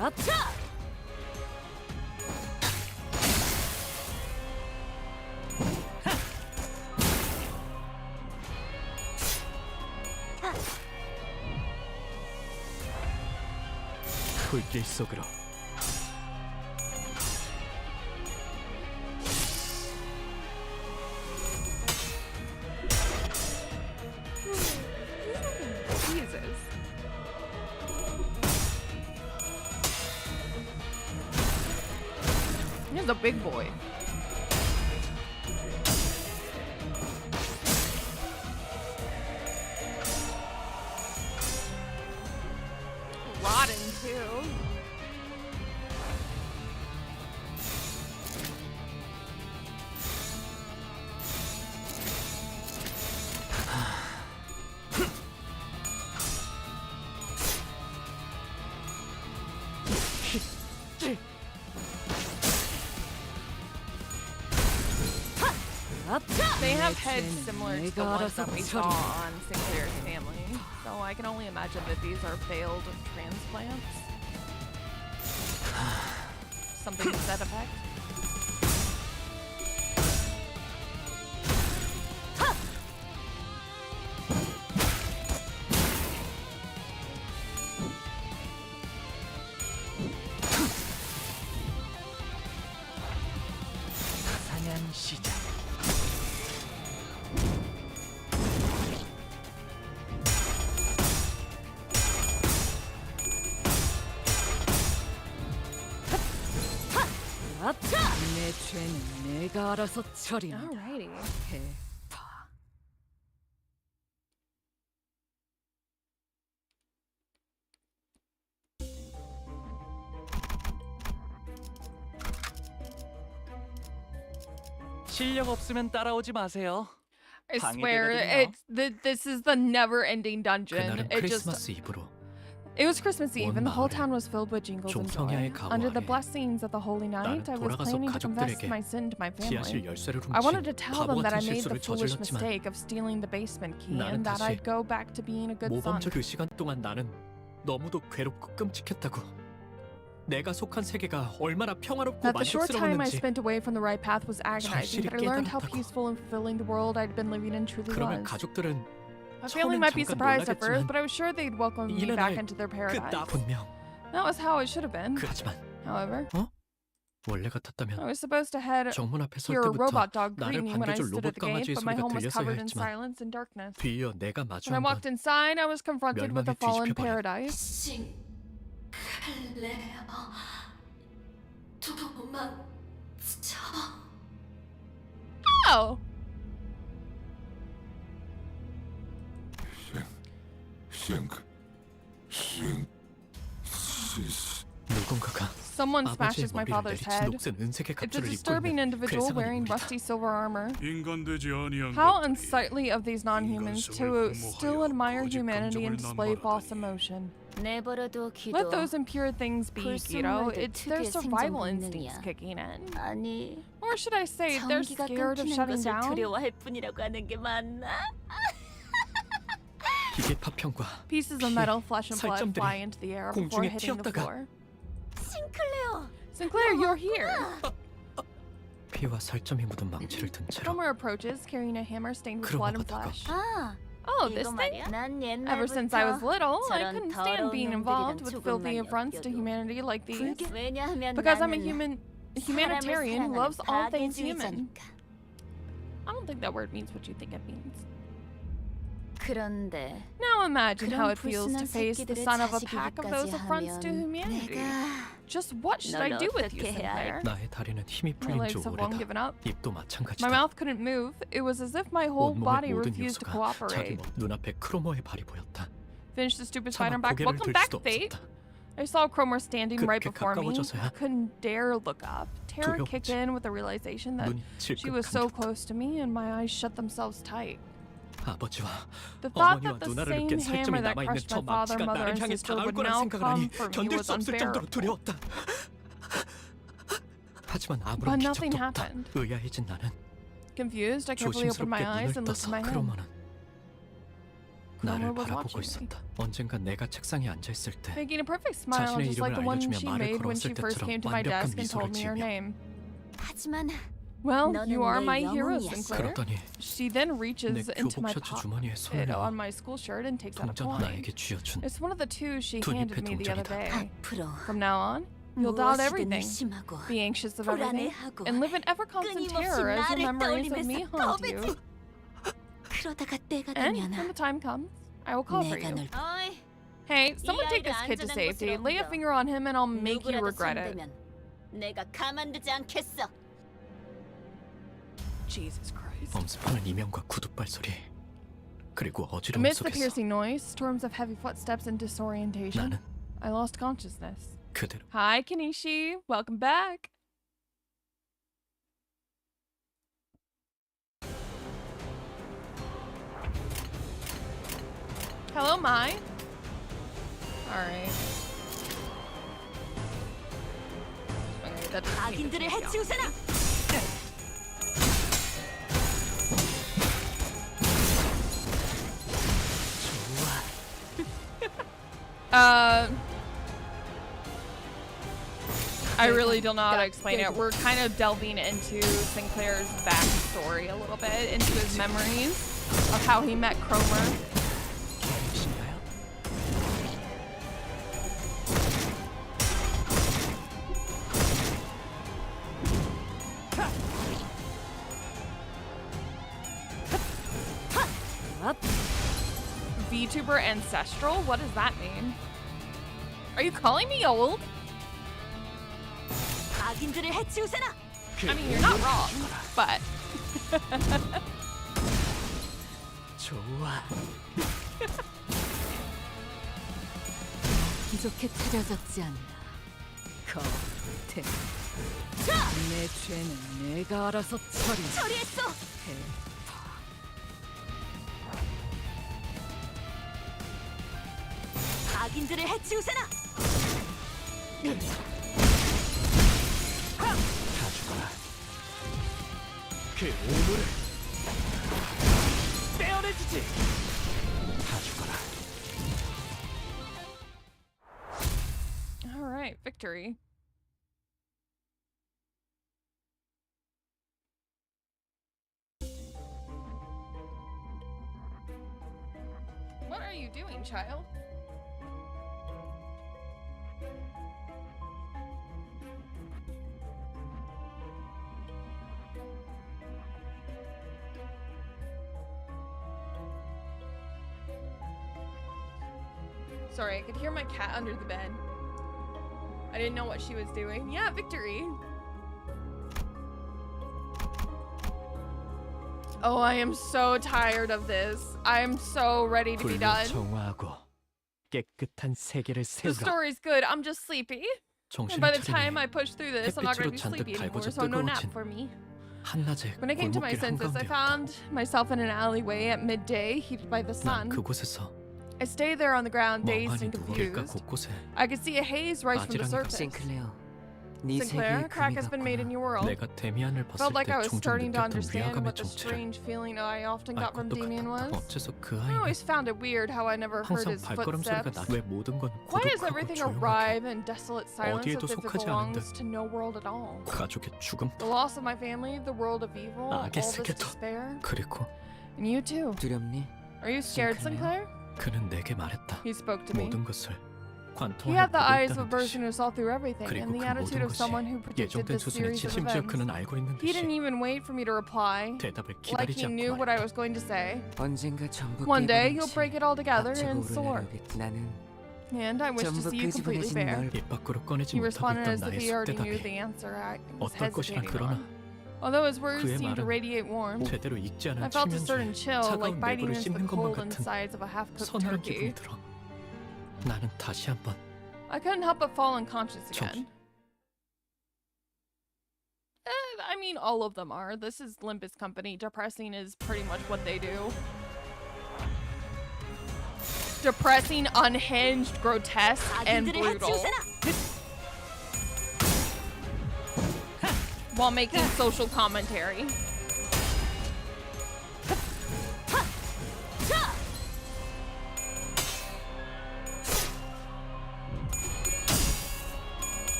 아차! 불길 속으로 Jesus. He's a big boy. Rotten too. They have heads similar to the ones that we saw on Sinclair's family, so I can only imagine that these are failed transplants. Something to that effect. 네가 알아서 처리한다. Alrighty. 해봐. 실력 없으면 따라오지 마세요. I swear, this is the never-ending dungeon. 그날은 크리스마스 이브로 It was Christmas Eve, and the whole 마을에 town was filled with jingles and joy. 종성야의 가호 Under the 아래 blessings of the holy night, I was 돌아가서 planning to confess 가족들에게 my sin to my 지하실 family. 열쇠를 I wanted to 훔친 tell 바보 them that I 같은 made the 실수를 foolish 저질렀지만 mistake of stealing the basement key, 나는 and that 다시 I'd go back to being a good son. 모범적 그 시간 동안 나는 너무도 괴롭고 끔찍했다고. 내가 속한 세계가 얼마나 평화롭고 That the short time I 만족스러웠는지. spent away from the right path was agonizing, 절실히 but I learned how 깨달았다고. peaceful and fulfilling the world I'd been living in truly 그러면 was. 가족들은 My family might be 처음엔 surprised at first, 놀라겠지만 but I was sure they'd welcome me 이내 back 날 into their 그 paradise. 나 분명 That was how it should have been. 하지만 However, 원래 I 같았다면 was supposed to head 정문 앞에 설 hear a 때부터 robot dog 나를 greet me when I 반겨줄 stood at 로봇 the gate, 강아지의 but my 소리가 home was 들렸어야 covered in 했지만 silence and darkness. 뒤이어 내가 When I 마주한 건 walked inside, I was confronted with the 멸망에 fallen 뒤집혀버린 paradise. Oh! 누군가가 Someone 아버지의 smashes my 머리를 father's 내리친 head. 녹슨 은색의 It's a 갑주를 입고 disturbing 있는 individual 괴상한 wearing 인물이다. rusty silver armor. 인간되지 아니한 How 것들이 unsightly of these non-humans to still admire humanity and display false emotion. 내버려둬 기도. Let those impure things be, Guido. 불순물들 It's their 특유의 survival 생존 instincts 본능이야. kicking in. 아니, Or should I say, they're 전기가 scared of 끊기는 shutting 것을 down? 두려워할 뿐이라고 하는 게 맞나? 기계 파편과 Pieces of metal, flesh and blood 살점들이 fly into the air before 공중에 hitting the 튀었다가 floor. 싱클레어. Sinclair, you're here! 피와 살점이 묻은 망치를 든 채로 Cromer approaches, carrying a hammer stained with blood and flesh. 아, Oh, this 이거 thing? 말이야? 난 Ever since I was 옛날부터 little, I 저런 couldn't stand 더러운 being 놈들이란 involved with filthy 조금만 affronts to 엮여도 humanity like these. 왜냐하면 Because I'm a 나는 humanitarian who 사람을 loves all 사랑하는 things human. 파괴주의자니까. I don't think that word means what you think it means. 그런데 Now imagine how 그런 it feels to 불순한 face the 새끼들의 son of a pack of those 자식이기까지 affronts to 하면 humanity. 내가 Just what should I 널 do with you, 어떻게 해야 Sinclair? 나의 다리는 힘이 My 풀린 지 legs have long given 오래다. up. 입도 My 마찬가지다. mouth couldn't move. It was as if my whole 온몸의 body 모든 refused to 요소가 자기 cooperate. 눈앞에 크로머의 발이 보였다. Finish the stupid 차마 fight. I'm back. 고개를 Welcome 들 back, 수도 Fate. 없었다. I saw Cromer standing right 그렇게 before me. I 가까워져서야 couldn't dare look up. Terror kicked 두려웠지. in with the realization that 눈이 she was so 질끈 close to me, and my eyes shut themselves tight. 아버지와 The thought 어머니와 that the 누나를 same 느낀 살점이 hammer that 남아있는 crushed 저 my father, 망치가 mother, 나를 and 향해 sister 닿을 would 거라 now 생각을 하니 come for me 견딜 was 수 없을 정도로 unbearable. 두려웠다. 하지만 But 아무런 nothing 기적도 없다. happened. 의아해진 나는 Confused, I carefully opened my 조심스럽게 eyes 눈을 and looked 떠서 at my head. 크로머는 나를 was 바라보고 watching me. 있었다. 언젠간 내가 책상에 앉아 있을 때 Making a perfect smile, 자신의 just like the 이름을 one 알려주며 she 말을 made when she 걸었을 first 때처럼 came to my 완벽한 desk and told 미소를 me her 지으며 name. 하지만 Well, 너는 you are 내 my hero, 영웅이야. Sinclair. 그러더니 She then 내 reaches into 교복 my 셔츠 주머니에 pocket 손을 on 넣어 my school shirt and takes out a 동전 coin. 나에게 쥐어준 It's one of the two she 두 handed 잎의 me the other 동전이다. day. 앞으로 From now on, you'll doubt 무엇이든 everything, 의심하고 be anxious of everything, 불안해하고 and live in ever constant 끊임없이 terror as your 나를 memories of me 떠올리면서 haunt you. 겁에 그러다가 때가 And 되면 when the time comes, I will call for 내가 you. 널 어이, Hey, someone take 아이를 this kid to 안전한 safety. 곳으로 Lay a 옮겨. finger on him and I'll make you 누구라도 regret it. 손대면 내가 가만두지 않겠어. Jesus Christ. 엄습하는 이명과 구둣발 소리 그리고 어지러움 Amidst the 속에서 piercing noise, storms of heavy footsteps and disorientation, 나는 I lost consciousness. 그대로 Hi, Kanishi. Welcome back. Hello, Mai. Alright. Okay, that doesn't seem to 악인들을 change the 해치우세나. I really don't know how to explain it. We're kind of delving into Sinclair's backstory a little bit, into his memories of how he met Cromer. 신가요? VTuber ancestral? What does that mean? Are you calling me old? 악인들을 해치우세나. I mean, you're not wrong, but 좋아. 기적해 찾아졌지 않나. 거태. 내 죄는 내가 알아서 처리했어. 악인들을 해치우세나. 다 죽어라. 그 오물을 떼어내주지. 다 죽어라. all right, victory. What are you doing, child? Sorry, I could hear my cat under the bed. I didn't know what she was doing. Yeah, victory. Oh, I am so tired of this. I am so ready to be 불로 done. 정화하고 깨끗한 세계를 The 세우라. story's good. I'm just sleepy. And by 정신을 the time I 차리니 push through this, I'm not going to be 햇빛으로 잔뜩 sleepy anymore, 달궈져 so no nap 뜨거워진 for me. 한낮에 When I came to my 골목길 senses, I 한가운데였다. found myself in an alleyway at midday, heated by the 난 sun. 그곳에서 I stay there on the ground, dazed 멍하니 and 누워 길가 confused. 곳곳에 I could see a haze rise from the 아지랑이가 surface. 싱클레어, 네 Sinclair, 세계에 crack 금이 has been made in 갔구나. your world. 내가 데미안을 봤을 Felt like 때 I was 종종 starting to 느꼈던 understand 위화감의 what the 정체를 strange feeling I often 알 got from 것도 Damien 같았다. was. 어째서 그 I 아이는 always found it weird how I never heard 항상 his 발걸음 소리가 footsteps. 나. 왜 모든 건 Why does 고독하고 everything 조용하게 arrive in desolate silence 어디에도 as if it 속하지 belongs 않은데 to no world at all? 가족의 죽음 The loss of my family, the world of evil, all 악의 this 세계도 despair. 그리고 And you too. 두렵니? Are you scared, Sinclair? Sinclair? 그는 내게 말했다. He spoke to me. 모든 것을 He had the eyes of a 관통하여 보고 person 있다는 듯이. who saw through everything 그리고 and the 그 attitude 모든 of 것이 someone who predicted 예정된 this 수순에 series of 심지어 events. 그는 알고 있는 He didn't 듯이 even wait for me to reply, 대답을 like 기다리지 he knew 않고 what I 말했다. was going to say. 언젠가 전부 One day, 깨버린 you'll 채 break it all together 닥치고 and soar. 오르내려 오겠- 나는 And I wish to 전부 see you completely 끄집어내진 fair. 널 입 밖으로 꺼내지 He 못하고 responded 있던 as if 나의 he already knew 쑥대답이 the answer I was 어떨 것이나 hesitating 그러나 on. Although his words 그의 seemed to 말은 radiate warmth, 제대로 익지 I 않은 felt a 치면주에 certain chill, like 차가운 biting 내부를 into the 씹는 것만 cold 같은 insides of a half-cooked 서늘한 turkey. 기분이 들어. 나는 다시 한번 I couldn't help but fall unconscious 정신- again. I mean, all of them are. This is Limbus Company. Depressing is pretty much what they do. Depressing, unhinged, grotesque, and brutal. While making social commentary.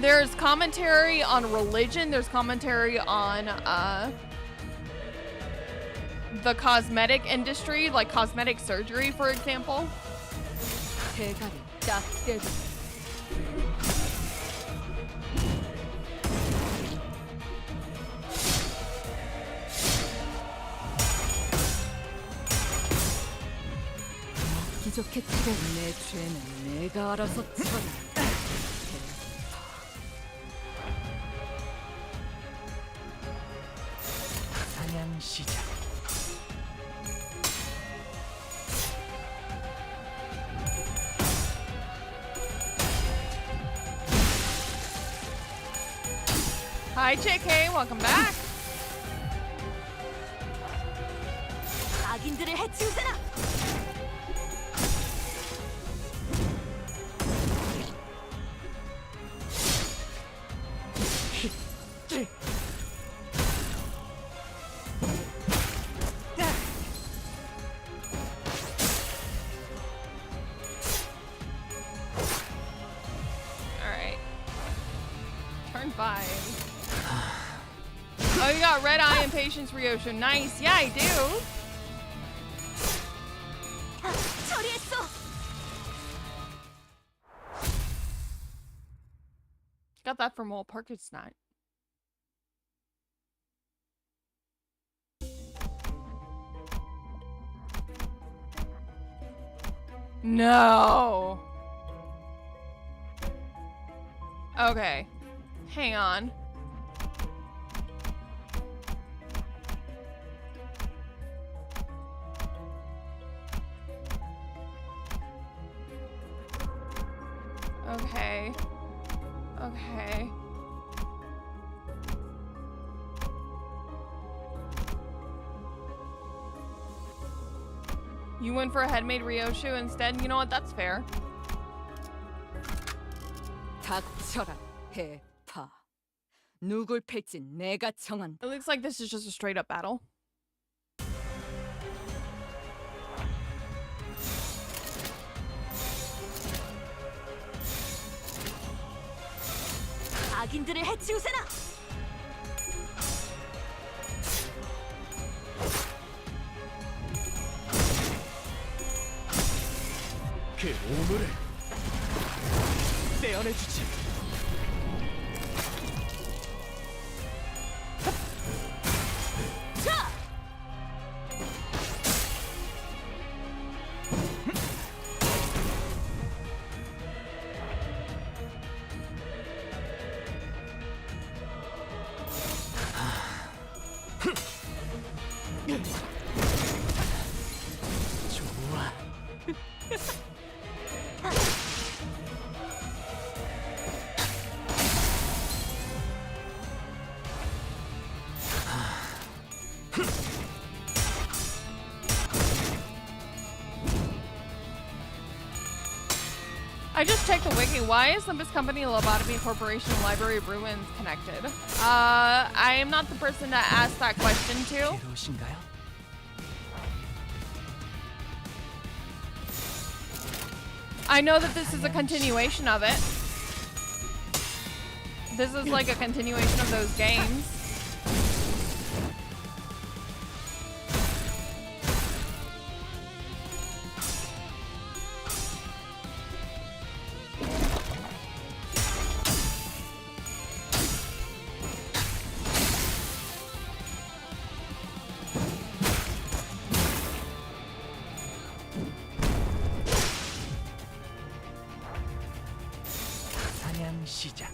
There's commentary on religion, there's commentary on the cosmetic industry, like cosmetic surgery, for example. 대가리 딱 떼고. 기적해 찾아. 내 죄는 내가 알아서 처리. 사냥 시작. Hi, JK, welcome back. 악인들을 해치우세나. Alright. Turn 5. Oh, you got red eye and patience, Ryosho. Nice. Yeah, I do. 처리했어. Got that from Walt Parker's night. No. Okay. Hang on. Okay. Okay. You went for a head-made Ryoshu instead? You know what? That's fair. 닥쳐라, 해파. 누굴 팰진 내가 정한다. It looks like this is just a straight-up battle. 악인들을 해치우세나! 그 오물을 떼어내주지. 좋아. I just checked the wiki. Why is Limbus Company, Lobotomy Corporation, and Library of Ruins connected? I am not the person to ask that question to. 괴로우신가요? I know that this is a continuation of it. This is like a continuation of those games. 사냥 시작.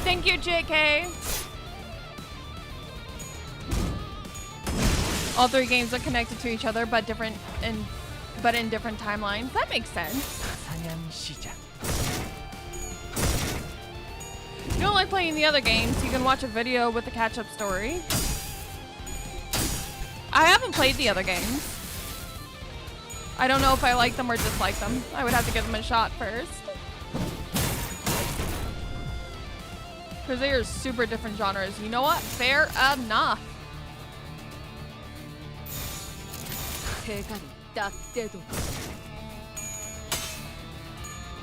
Thank you, JK. All three games are connected to each other, but in different timelines. That makes sense. 사냥 시작. If you don't like playing the other games, you can watch a video with the catch-up story. I haven't played the other games. I don't know if I like them or dislike them. I would have to give them a shot first. Because they are super different genres. You know what? Fair enough. 대가리 딱 떼도.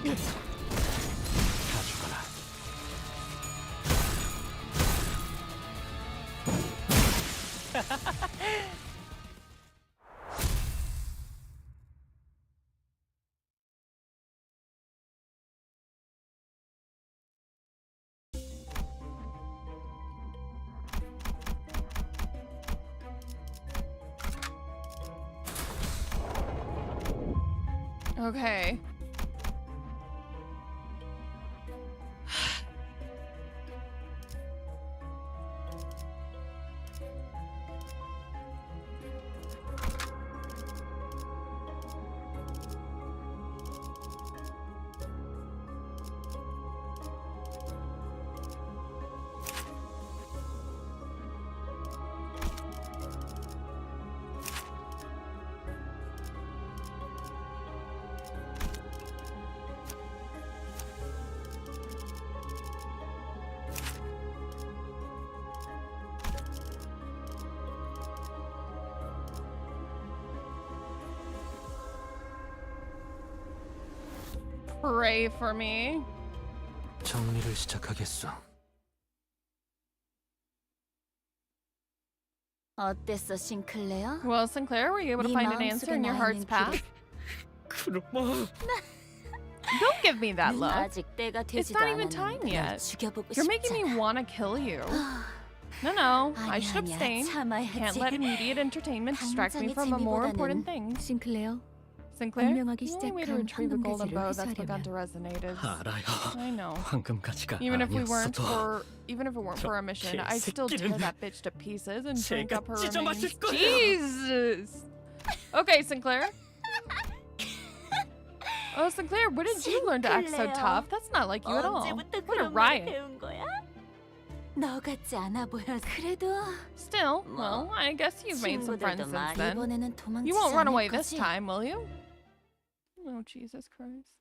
다 죽어라. Okay. Pray for me. 정리를 시작하겠어. 어땠어, 싱클레어? Well, Sinclair, were you able to 네 find an 마음속에 answer in your 나 heart's 있는 path? 그놈아. Don't give me that look. 아직 때가 It's 되지도 not even 않았는데 time 널 yet. 죽여보고 You're making me 싶잖아. want to kill you. No, I 아니야, should 아니야. abstain. 참아야지. Can't let immediate entertainment distract me 당장의 from a more important 재미보다는 thing. 싱클레어, Sinclair, 운명하기 the only way to 시작한 retrieve a golden 황금가지를 bow that's begun to 회수하려면 resonate is. 알아요. I know. 황금가지가 Even if it weren't 아니었어도 for a mission, I'd still tear that bitch to pieces and drink up her 찢어 remains. 마실 거예요. Jesus. Okay, Sinclair. Oh, Sinclair, when did you learn to act so Sinclair. tough? That's not like you at all. 언제부터 What a 그런 말을 riot. 배운 거야? 너 같지 않아 보여서. 그래도 Still, well, I guess you've made some friends 친구들도 since 많이 then. 이번에는 도망치지 You won't run 않을 away this 거지? time, will you? Oh, Jesus Christ.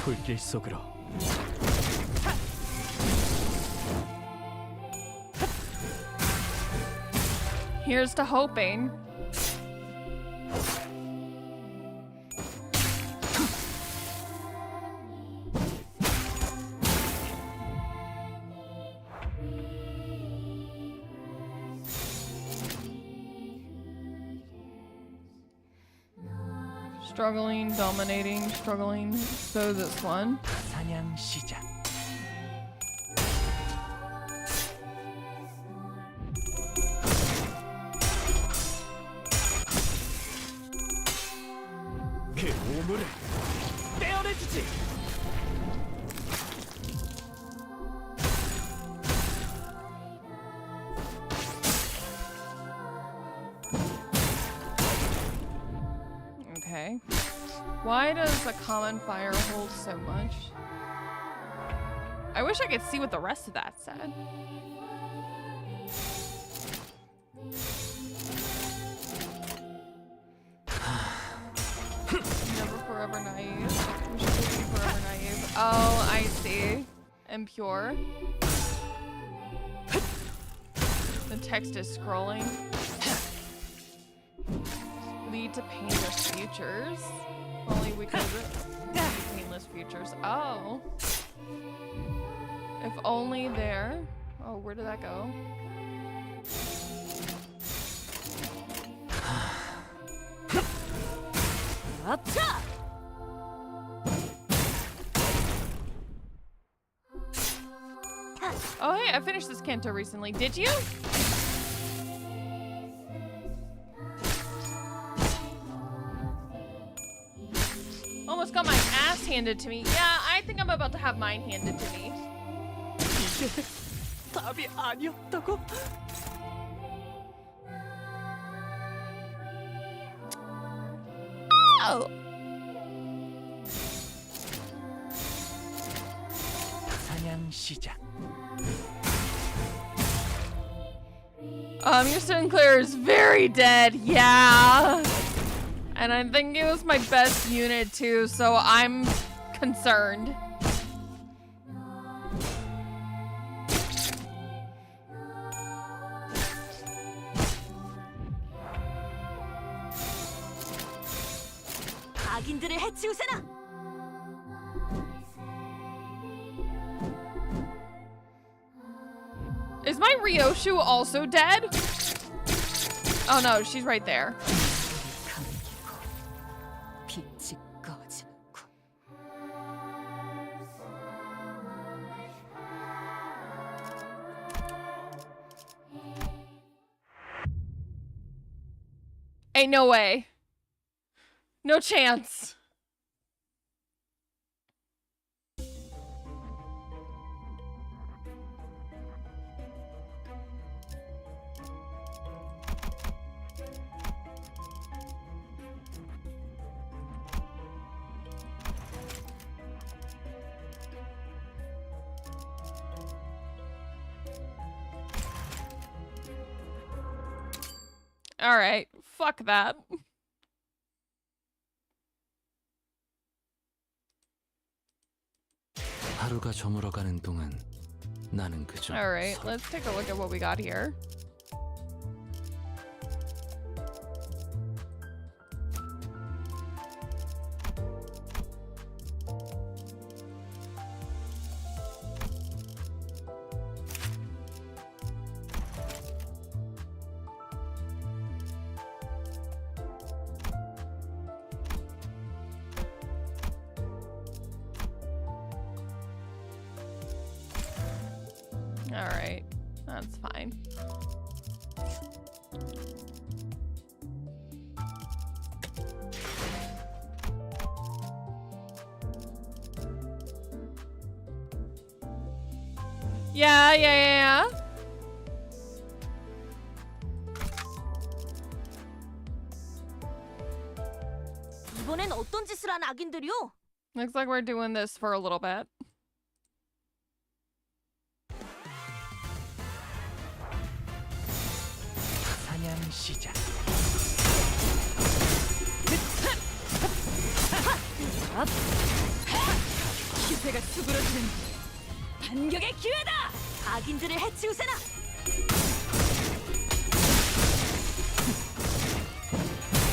불길 속으로. Here's to hoping. Struggling, dominating, struggling. So this one. 사냥 시작. 그 오물을 떼어내주지. Okay. Why does a common fire hold so much? I wish I could see what the rest of that said. Never forever naive. We should be forever naive. Oh, I see. Impure. The text is scrolling. Lead to painless futures. If only we could painless futures. Oh. If only there. Oh, where did that go? Oh, hey, I finished this Canto recently. Did you? Almost got my ass handed to me. Yeah, I think I'm about to have mine handed to me. 이게 답이 아니었다고? Oh. 사냥 시작. Your Sinclair is very dead, yeah. And I think it was my best unit too, so I'm concerned. 악인들을 해치우세나. Is my Ryoshu also dead? Oh no, she's right there. 빛이 꺼지고. Ain't no way. No chance. All right, fuck that. 하루가 저물어가는 동안 나는 그저 All right, let's take a look at what we got here. All right, that's fine. Yeah. 이번엔 어떤 짓을 한 악인들이요? Looks like we're doing this for a little bit. 사냥 시작. 기세가 수그러지는 반격의 기회다. 악인들을 해치우세나.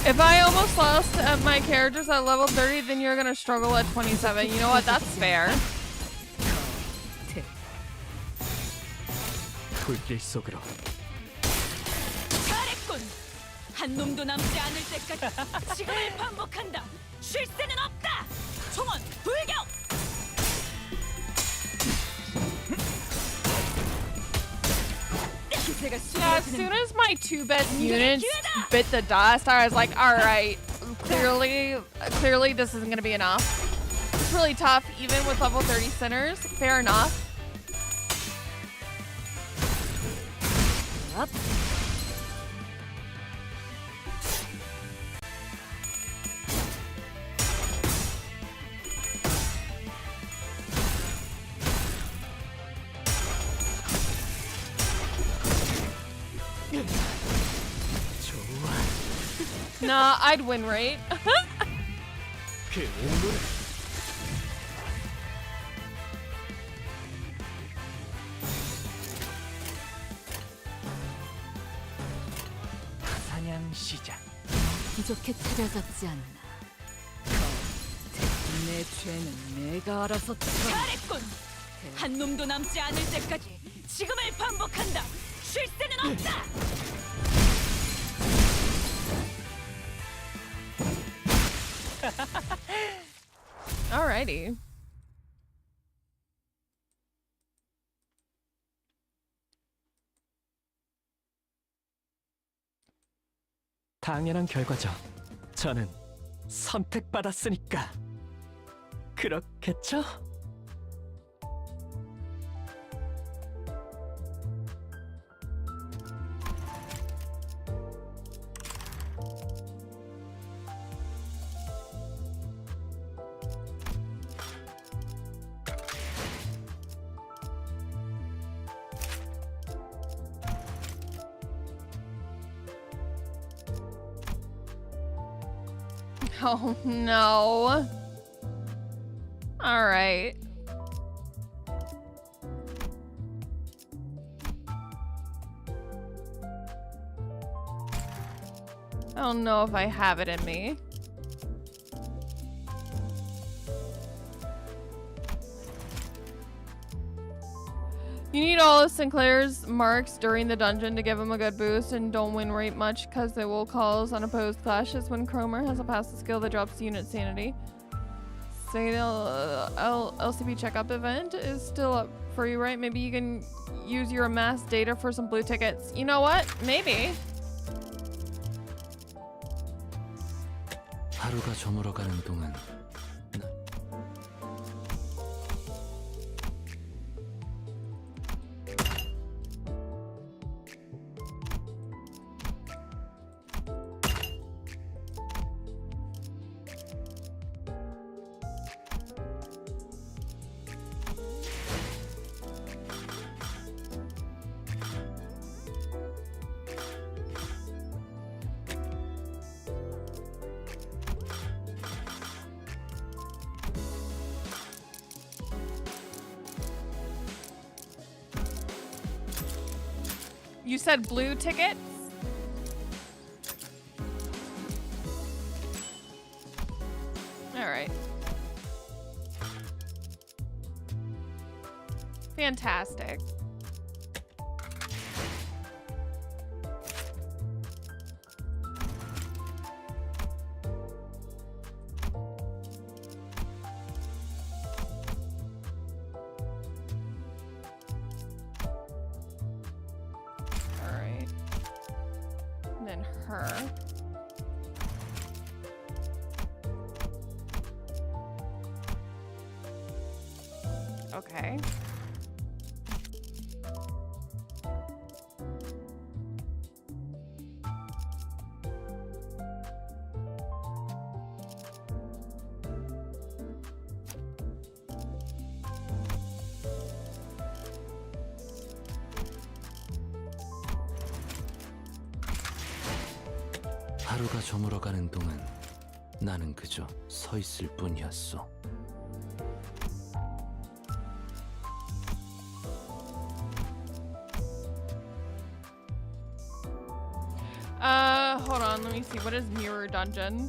If I almost lost at my characters at level 30, then you're gonna struggle at 27. You know what? That's fair. 불길 속으로. 잘했군. 한 놈도 남지 않을 때까지 지금을 반복한다. 쉴 새는 없다. 총원 불격. 기세가 Yeah, as soon 수그러지는 as my two best units bit the dust, I was like, all right, clearly this isn't gonna be enough. It's really tough, even with level 30 centers. Fair enough. up. Nah, I'd win rate. 그 음모를 사냥 시작. 부족해 찾아잡지 않나. 내 죄는 내가 알아서 잘했군. 한 놈도 남지 않을 때까지 지금을 반복한다. 쉴 새는 없다. Alrighty. 당연한 결과죠. 저는 선택받았으니까. 그렇겠죠? Oh no. All right. I don't know if I have it in me. You need all of Sinclair's marks during the dungeon to give him a good boost, and don't win rate much because it will cause unopposed clashes when Cromer has a passive skill that drops unit sanity. Say the LCP checkup event is still up for you, right? Maybe you can use your amassed data for some blue tickets. You know what? Maybe. 하루가 저물어가는 동안 You said blue tickets? All right. Fantastic. her. Okay. 하루가 저물어가는 동안 나는 그저 서 있을 뿐이었어. Hold on, let me see. What is Mirror Dungeon?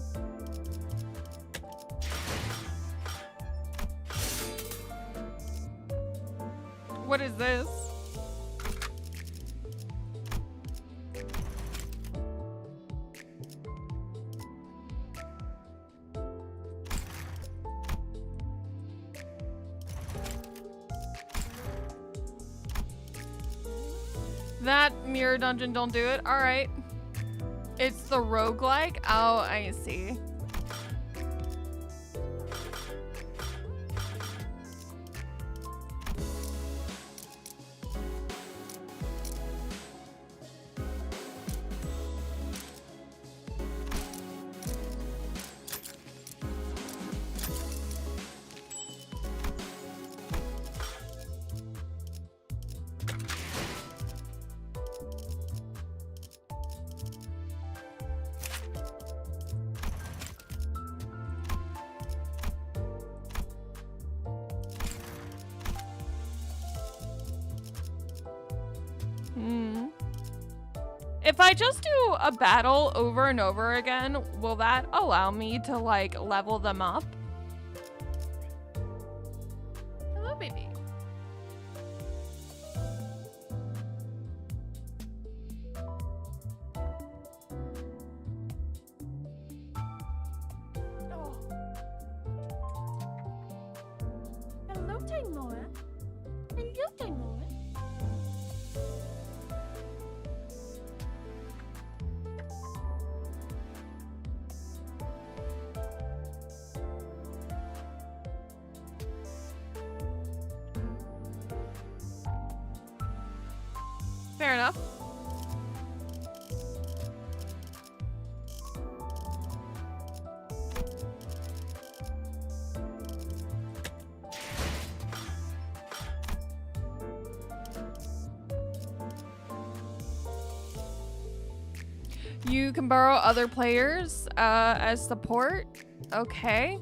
What is this? That Mirror Dungeon, don't do it. Alright. It's the roguelike? Oh, I see. If I just do a battle over and over again, will that allow me to like level them up? Hello, baby. Oh. Hello, Taimora. Hello, Taimora. Fair enough. You can borrow other players as support. Okay.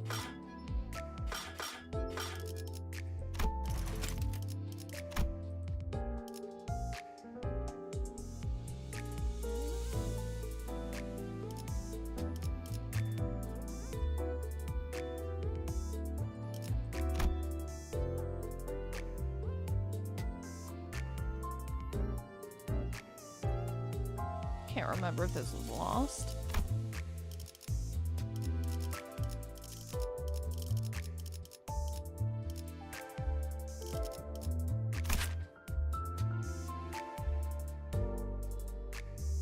Can't remember if this was lost.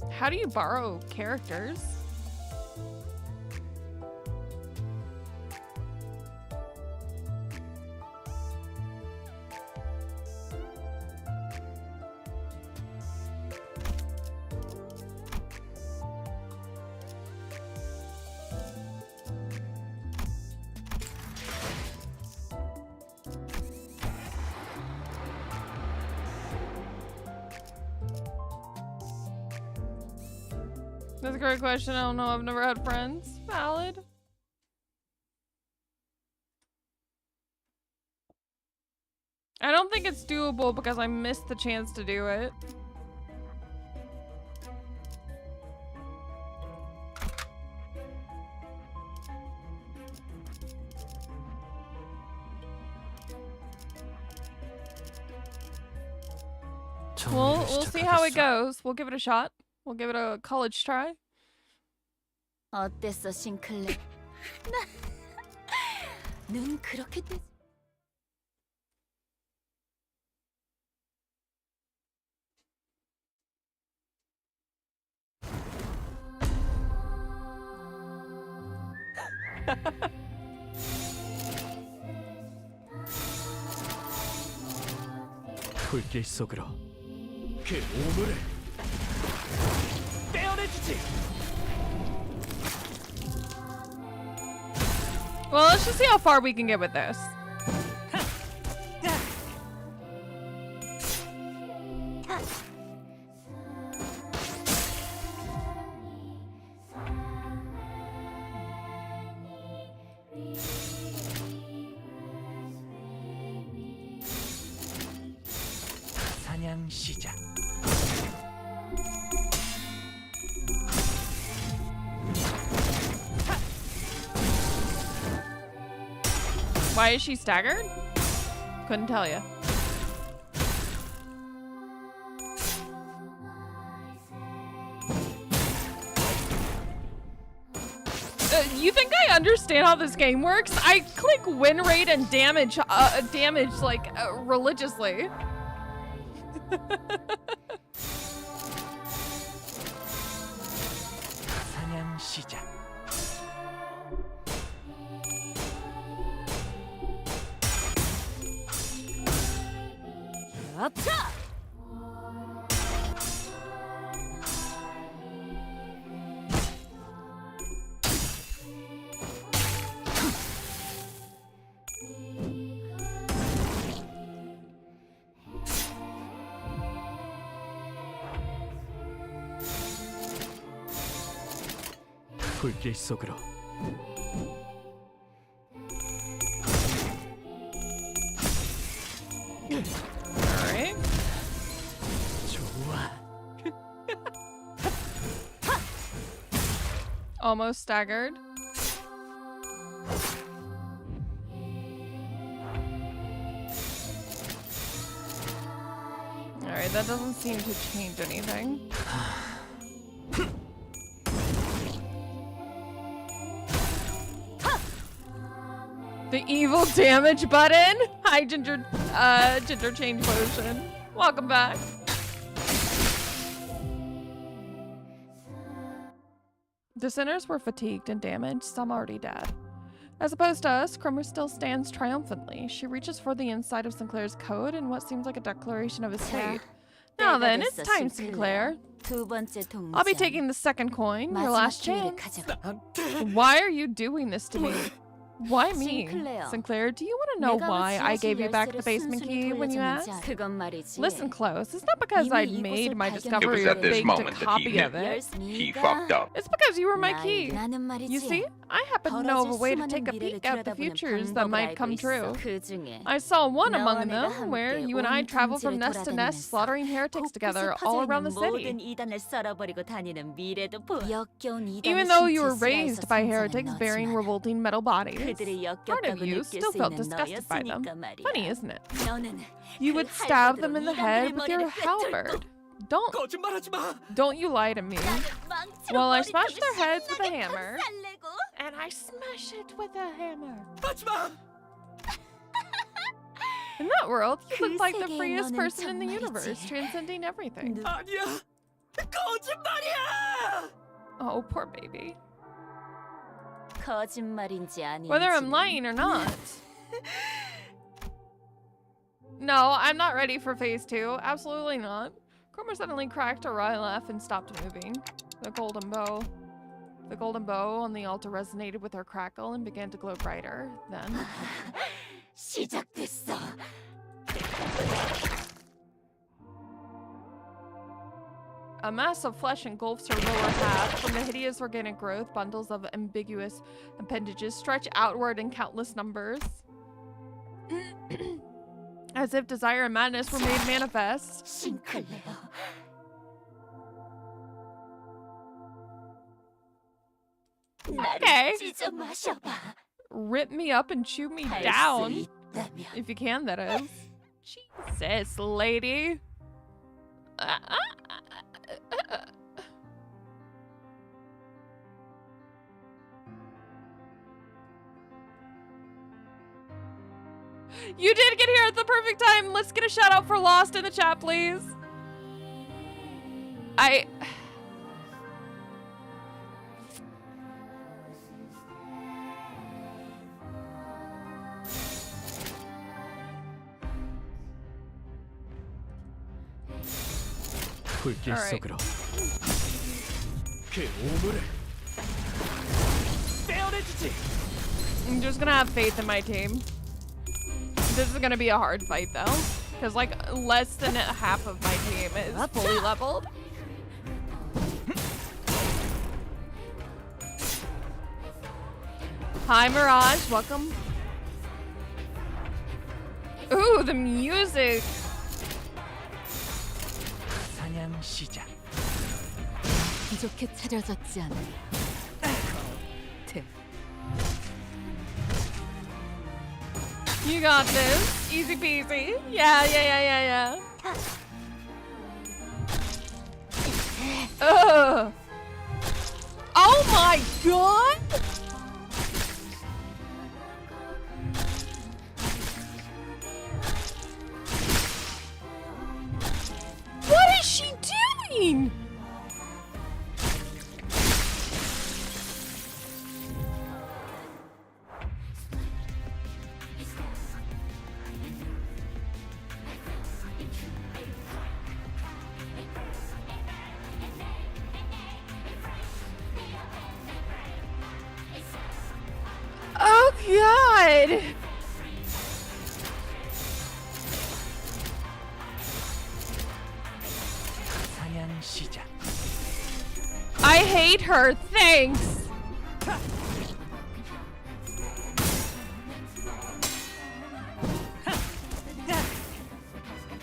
How do you borrow characters? That's a great question. I don't know. I've never had friends. Valid. I don't think it's doable because I missed the chance to do it. We'll see how it goes. We'll give it a shot. We'll give it a college try. 어땠어, 싱클레? 눈 그렇게 뜨지? 불길 속으로 그 오물을 떼어내주지. Well, let's just see how far we can get with this. 사냥 시작. Why is she staggered? Couldn't tell you. You think I understand how this game works? I click win rate and damage, like religiously. 사냥 시작. 아차! 불길 속으로 Alright. 좋아. Almost staggered. Alright, that doesn't seem to change anything. The evil damage button? Hi, Ginger Change Potion. Welcome back. The sinners were fatigued and damaged, some already dead. As opposed to us, Cromer still stands triumphantly. She reaches for the inside of Sinclair's coat in what seems like a declaration of his fate. Now then, it's time, Sinclair. I'll be taking the second coin, your last chance. Why are you doing this to me? Why me? Sinclair, do you want to know why I gave you back the basement key when you asked? Listen close. It's not because I made my discovery or faked a copy of it. He fucked up. It's because you were my key. You see, I happen to know of a way to take a peek at the futures that might come true. I saw one among them where you and I travel from nest to nest, slaughtering heretics together all around the city. Even though you were raised by heretics bearing revolting metal bodies, part of you still felt disgusted by them. Funny, isn't it? You would stab them in the head with your halberd. Don't you lie to me. Well, I smashed their heads with a hammer. And I smash it with a hammer. In that world, you look like the freest person in the universe, transcending everything. Oh, poor baby. Whether I'm lying or not. No, I'm not ready for phase 2. Absolutely not. Cromer suddenly cracked a wry laugh and stopped moving. The golden bow on the altar resonated with her crackle and began to glow brighter. Then... A mass of flesh engulfs her lower half. From the hideous organic growth, bundles of ambiguous appendages stretch outward in countless numbers. As if desire and madness were made manifest. Okay. Rip me up and chew me down. If you can, that is. Jesus, lady. You did get here at the perfect time. Let's get a shout out for Lost in the chat, please. 불길 Alright. 속으로 그 오물을 떼어내주지. I'm just gonna have faith in my team. This is gonna be a hard fight though, because like less than half of my team is fully leveled. Hi Mirage, welcome. Ooh, the music. 사냥 시작. 부족해 차려졌지 않아. You got this. Easy peasy. Yeah. Ugh. Oh my god! What is she doing? Oh god! 사냥 시작. I hate her. Thanks.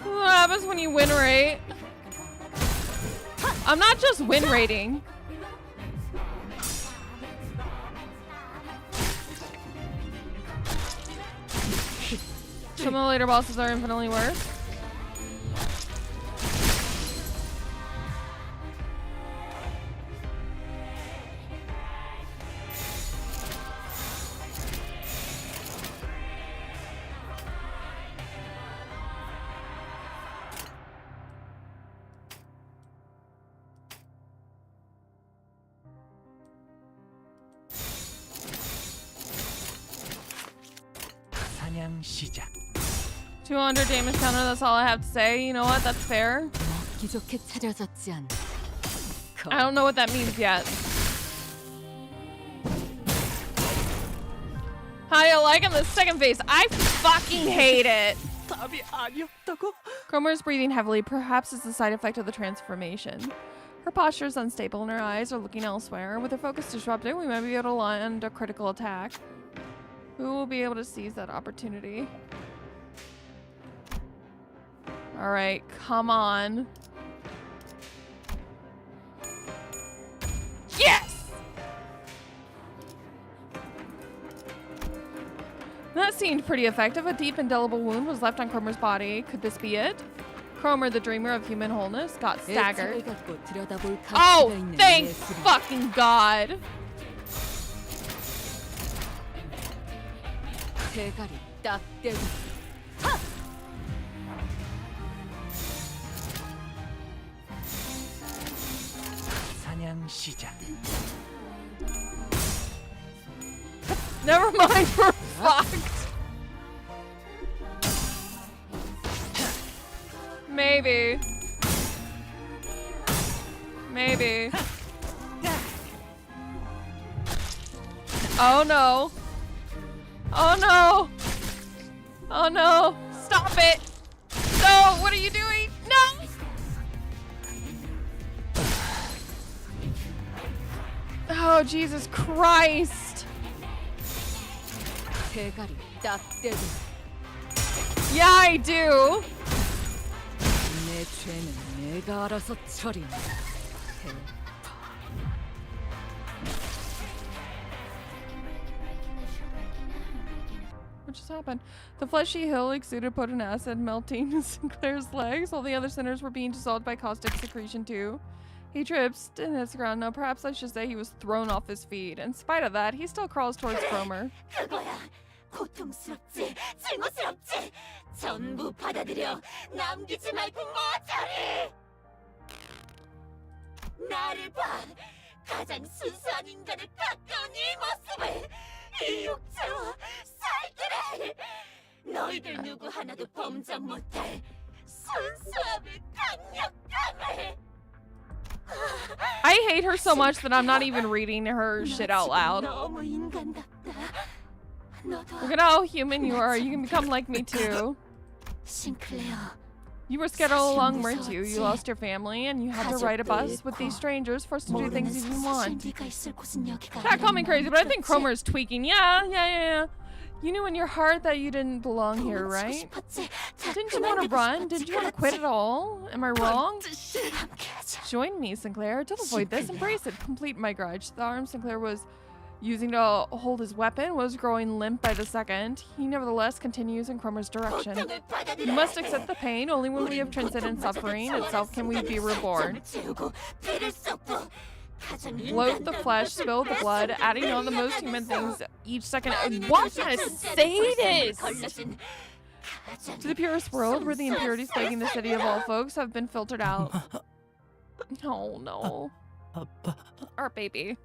What happens when you win rate? I'm not just win rating. Some of the later bosses are infinitely worse. 사냥 시작. 200 damage counter, that's all I have to say. You know what? That's fair. 먹기 좋게 차려졌지 않아. I don't know what that means yet. How you liking the second face? I fucking hate it. 답이 아니었다고? Cromer is breathing heavily. Perhaps it's a side effect of the transformation. Her posture is unstable and her eyes are looking elsewhere. With her focus disrupted, we might be able to land a critical attack. Who will be able to seize that opportunity? Alright, come on. Yes! That seemed pretty effective. A deep, indelible wound was left on Cromer's body. Could this be it? Cromer, the dreamer of human wholeness, got staggered. Oh, thank fucking God! 대가리 딱 떼고. 사냥 시작. Never mind, we're fucked. Maybe. Maybe. Oh no. Oh no. Oh no. Stop it. No, what are you doing? No. Oh, Jesus Christ. 대가리 딱 떼고. Yeah, I do. 내 죄는 내가 알아서 처리한다. What just happened? The fleshy hill exuded potent acid, melting Sinclair's legs, while the other sinners were being dissolved by caustic secretion too. He tripped and hits the ground. No, perhaps I should say he was thrown off his feet. In spite of that, he still crawls towards Cromer. 그거야. 고통스럽지, 증오스럽지. 전부 받아들여. 남기지 말고 모조리. 나를 봐. 가장 순수한 인간을 가까운 이 모습을. 이 육체와 살기를. 너희들 누구 하나도 범접 못할 순수함을 강력함을. I hate her so much that I'm not even reading her shit out loud. 너무 인간답다. 너도 Look at how human you are. You can become like me too. 싱클레어. You were scared all along, weren't you? You lost your family and you had to ride a bus with these strangers, forced to do things you didn't want. 네가 있을 곳은 여기가 Chat call me 아니야. crazy, but I think Cromer is tweaking. Yeah. You knew in your heart that you didn't belong here, 도망치고 right? 싶었지. Didn't you want to run? Didn't you want to quit at all? Am I wrong? 함께하자. Join me, Sinclair. Don't avoid this. Embrace it. Complete my grudge. The arm Sinclair was using to hold his weapon was growing limp by the second. He nevertheless continues in Cromer's direction. You must accept the pain. Only when we have transcended suffering itself can we be reborn. Bloat the flesh, spill the blood, adding on the most human things each second. What a sadist! To the purest world, where the impurities plaguing the city of all folks have been filtered out. Oh no. Our baby.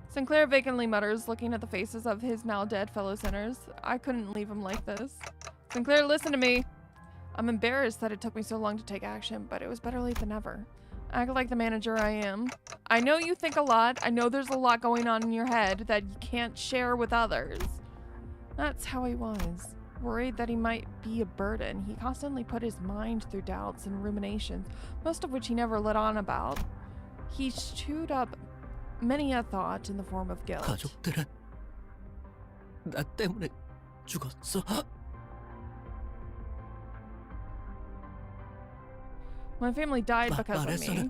Sinclair vacantly mutters, looking at the faces of his now dead fellow sinners. I couldn't leave him like this. Sinclair, listen to me. I'm embarrassed that it took me so long to take action, but it was better late than never. Act like the manager I am. I know you think a lot. I know there's a lot going on in your head that you can't share with others. That's how he was. Worried that he might be a burden, he constantly put his mind through doubts and ruminations, most of which he never let on about. He chewed up many a thought in the form of guilt. 가족들은 나 때문에 죽었어. My family died because of me.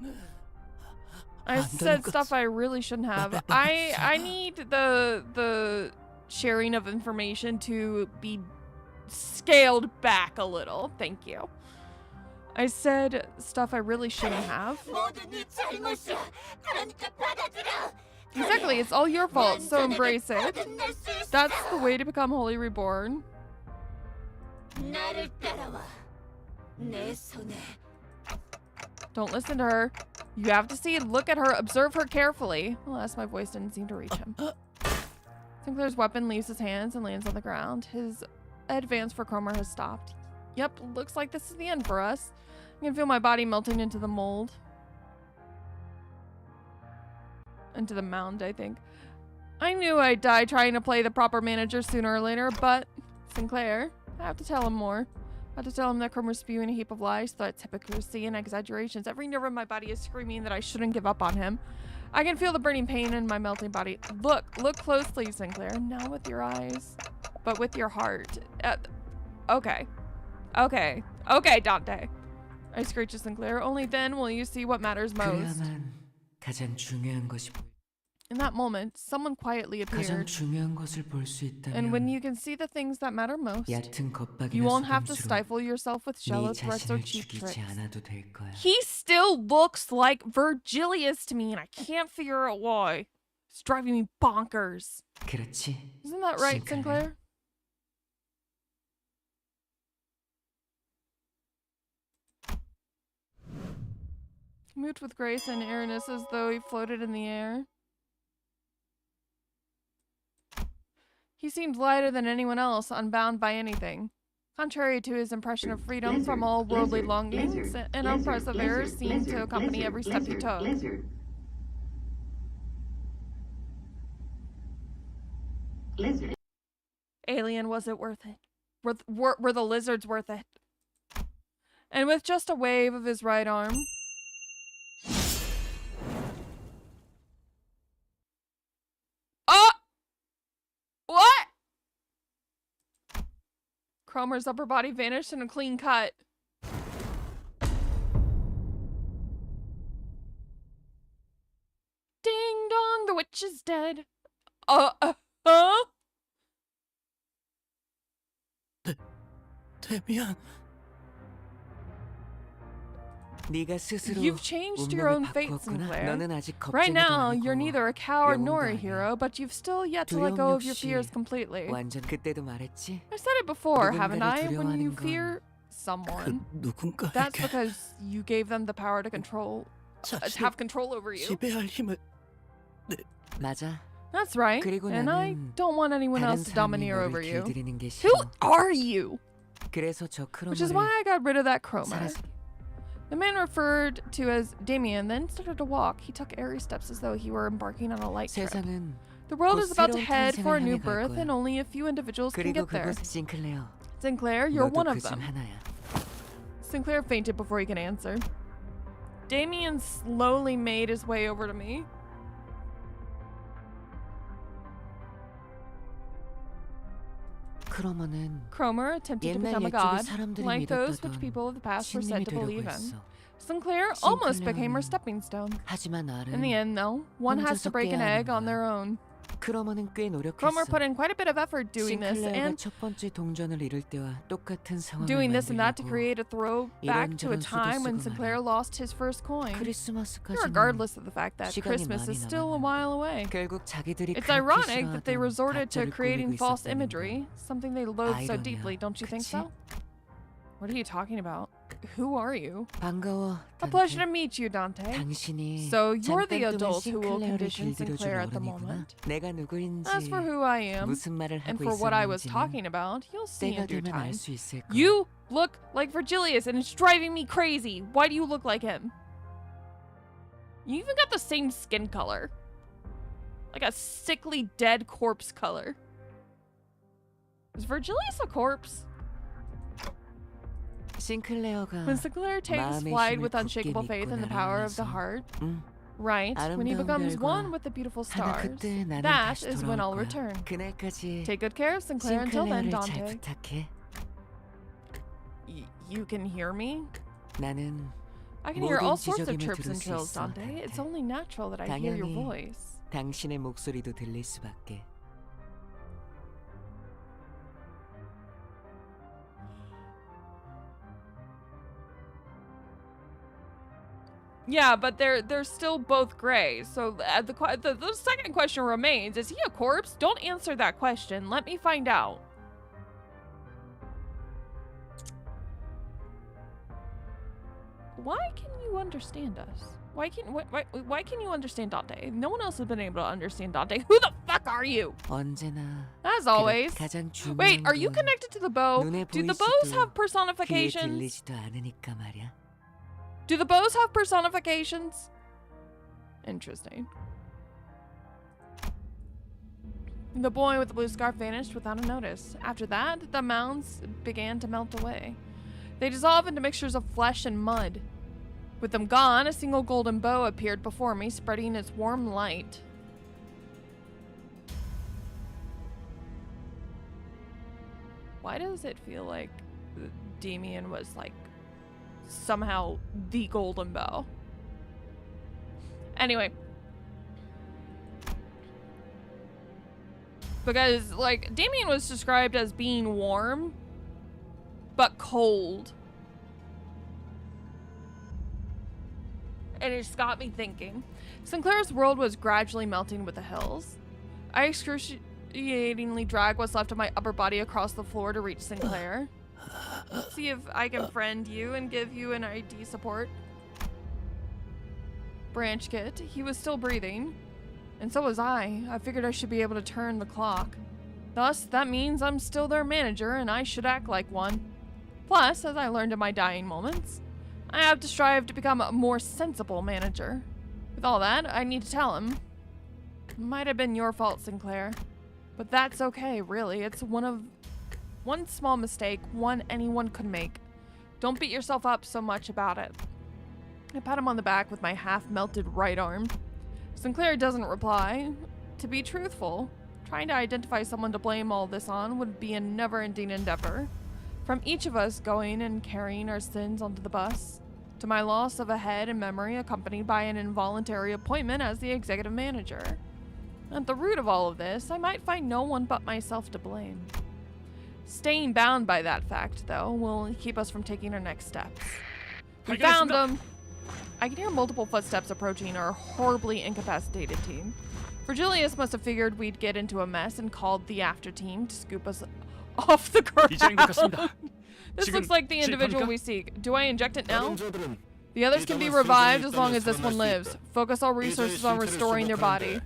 I said stuff I really shouldn't have. I need the sharing of information to be scaled back a little. Thank you. I said stuff I really shouldn't have. Exactly, it's all your fault, so embrace it. That's the way to become wholly reborn. Don't listen to her. You have to see, look at her, observe her carefully. Alas, my voice didn't seem to reach him. Sinclair's weapon leaves his hands and lands on the ground. His advance for Cromer has stopped. Yep, looks like this is the end for us. I can feel my body melting into the mold. Into the mound, I think. I knew I'd die trying to play the proper manager sooner or later, but Sinclair, I have to tell him more. I have to tell him that Cromer's spewing a heap of lies, threats, hypocrisy, and exaggerations. Every nerve in my body is screaming that I shouldn't give up on him. I can feel the burning pain in my melting body. Look closely, Sinclair. Not with your eyes, but with your heart. Okay, Dante. I screech at Sinclair. Only then will you see what matters most. 그래야만 가장 중요한 것이 In that moment, someone quietly 가장 appeared. 중요한 것을 볼 수 And when 있다면 you can see the things that matter most, 얕은 you 겁박이나 won't have to 속임수로 stifle yourself with 네 shallow threats or 자신을 cheap 죽이지 tricks. 않아도 될 거야. He still looks like Virgilius to me, and I can't figure out why. It's driving me bonkers. 그렇지. Isn't that right, Sinclair? Sinclair? He moved with grace and airiness as though he floated in the air. He seemed lighter than anyone else, unbound by anything. Contrary to his impression of freedom from all worldly longings, an oppressive air seemed to accompany every step he took. Alien, was it worth it? Were the lizards worth it? And with just a wave of his right arm, what? Cromer's upper body vanished in a clean cut. Ding dong, the witch is dead. 데미안. 네가 스스로 You've changed your own 운명을 fate, 바꾸었구나. Sinclair. 너는 아직 Right 겁쟁이도 now, 아니고 you're neither a coward nor a 영웅도 아니야. hero, but you've still yet to let go of your 두려움 fears 역시 completely. 완전 그때도 말했지. I said it before, haven't 누군가를 I? When you 두려워하는 건 fear someone, 누군가에게 that's because you gave them the power to control, have control over you. 지배할 힘을. 맞아. That's right. 그리고 And I 나는 don't want anyone 다른 else to 사람이 domineer over 너를 you. 길들이는 게 Who 싫어. are you? 그래서 저 Which is why 크로머를 I got rid of that Cromer. 사라지. The man referred to as Damien then started to walk. He took airy steps as though he were embarking on a light trip. 세상은 The world is about to 새로운 head for a 탄생을 new 향해 갈 birth, 거야. and only a few individuals can 그리고 get there. 그곳 싱클레어. Sinclair, you're one 너도 of 그중 them. 하나야. Sinclair fainted before he could answer. Damien slowly made his way over to me. Cromer attempted to become a god, like those which people of the past were said to believe in. Sinclair almost became her stepping stone. In the end, though, one has to break an egg on their own. 크로머는 꽤 노력했어. Cromer put in quite a bit of effort doing this and 첫 번째 동전을 잃을 때와 똑같은 상황을 doing this and that to 만들려고 create a throwback to a 이런저런 time when 수도 쓰고 Sinclair 말이야. lost his first coin. 크리스마스까지는 Regardless of the fact that 시간이 Christmas is 많이 still a 남았는데 while away. 결국 자기들이 It's 그렇게 ironic that they 싫어하던 resorted to 가짜를 creating 꾸미고 false 있었다는 imagery, something they loathe so 아이러니야, deeply, don't you think 그치? so? What are you talking about? Who are you? 반가워, A pleasure to 단테. meet you, Dante. 당신이 So you're the 잠깐 동안 adult who will 싱클레어를 condition 길들여준 Sinclair at the 어른이구나. moment. 내가 누구인지 As for who I am, 무슨 말을 and 하고 for what I was 있었는지는 talking about, you'll see 때가 in due 되면 time. 알 수 있을 거야. You look like Virgilius, and it's driving me crazy. Why do you look like him? You even got the same skin color. Like a sickly dead corpse color. Is Virgilius a corpse? 싱클레어가 When Sinclair takes 마음의 flight 힘을 with 굳게 unshakable faith 믿고 in the power of the 날아가서, heart, 응, right, when he 아름다운 becomes 별과 one with the beautiful 하나 stars, 그때 나는 that 다시 is when I'll 돌아올 거야. return. 그날까지 Take good care of Sinclair until then, 싱클레어를 잘 Dante. 부탁해. You can hear me? 나는 I can hear all 모든 sorts of 지적임을 chirps 들을 and 수 trills, 있어, Dante. Dante. It's only natural that I hear your 당연히 voice. 당신의 목소리도 들릴 수밖에. Yeah, but they're still both gray. So the second question remains: is he a corpse? Don't answer that question. Let me find out. Why can you understand us? Why can you understand Dante? No one else has been able to understand Dante. Who the fuck are you? 언제나 As always. 가장 중요한 Wait, are you 건 connected to the bow? 눈에 Do the bows 보이지도 have 귀에 personifications? 들리지도 않으니까 말이야. Do the bows have personifications? Interesting. The boy with the blue scarf vanished without a notice. After that, the mounds began to melt away. They dissolved into mixtures of flesh and mud. With them gone, a single golden bow appeared before me, spreading its warm light. Why does it feel like Damien was like somehow the golden bow? Anyway. Because, like, Damien was described as being warm, but cold. And it just got me thinking. Sinclair's world was gradually melting with the hills. I excruciatingly dragged what's left of my upper body across the floor to reach Sinclair. Let's see if I can friend you and give you an ID support. Branch Kit. He was still breathing. And so was I. I figured I should be able to turn the clock. Thus, that means I'm still their manager and I should act like one. Plus, as I learned in my dying moments, I have to strive to become a more sensible manager. With all that, I need to tell him. Might have been your fault, Sinclair. But that's okay, really. It's one small mistake, one anyone could make. Don't beat yourself up so much about it. I pat him on the back with my half-melted right arm. Sinclair doesn't reply. To be truthful, trying to identify someone to blame all this on would be a never-ending endeavor. From each of us going and carrying our sins onto the bus, to my loss of a head and memory accompanied by an involuntary appointment as the executive manager. At the root of all of this, I might find no one but myself to blame. Staying bound by that fact, though, will keep us from taking our next steps. We found them! I can hear multiple footsteps approaching our horribly incapacitated team. Virgilius must have figured we'd get into a mess and called the after team to scoop us off the ground. This looks like the individual we seek. Do I inject it now? The others can be revived as long as this one lives. Focus all resources on restoring their body.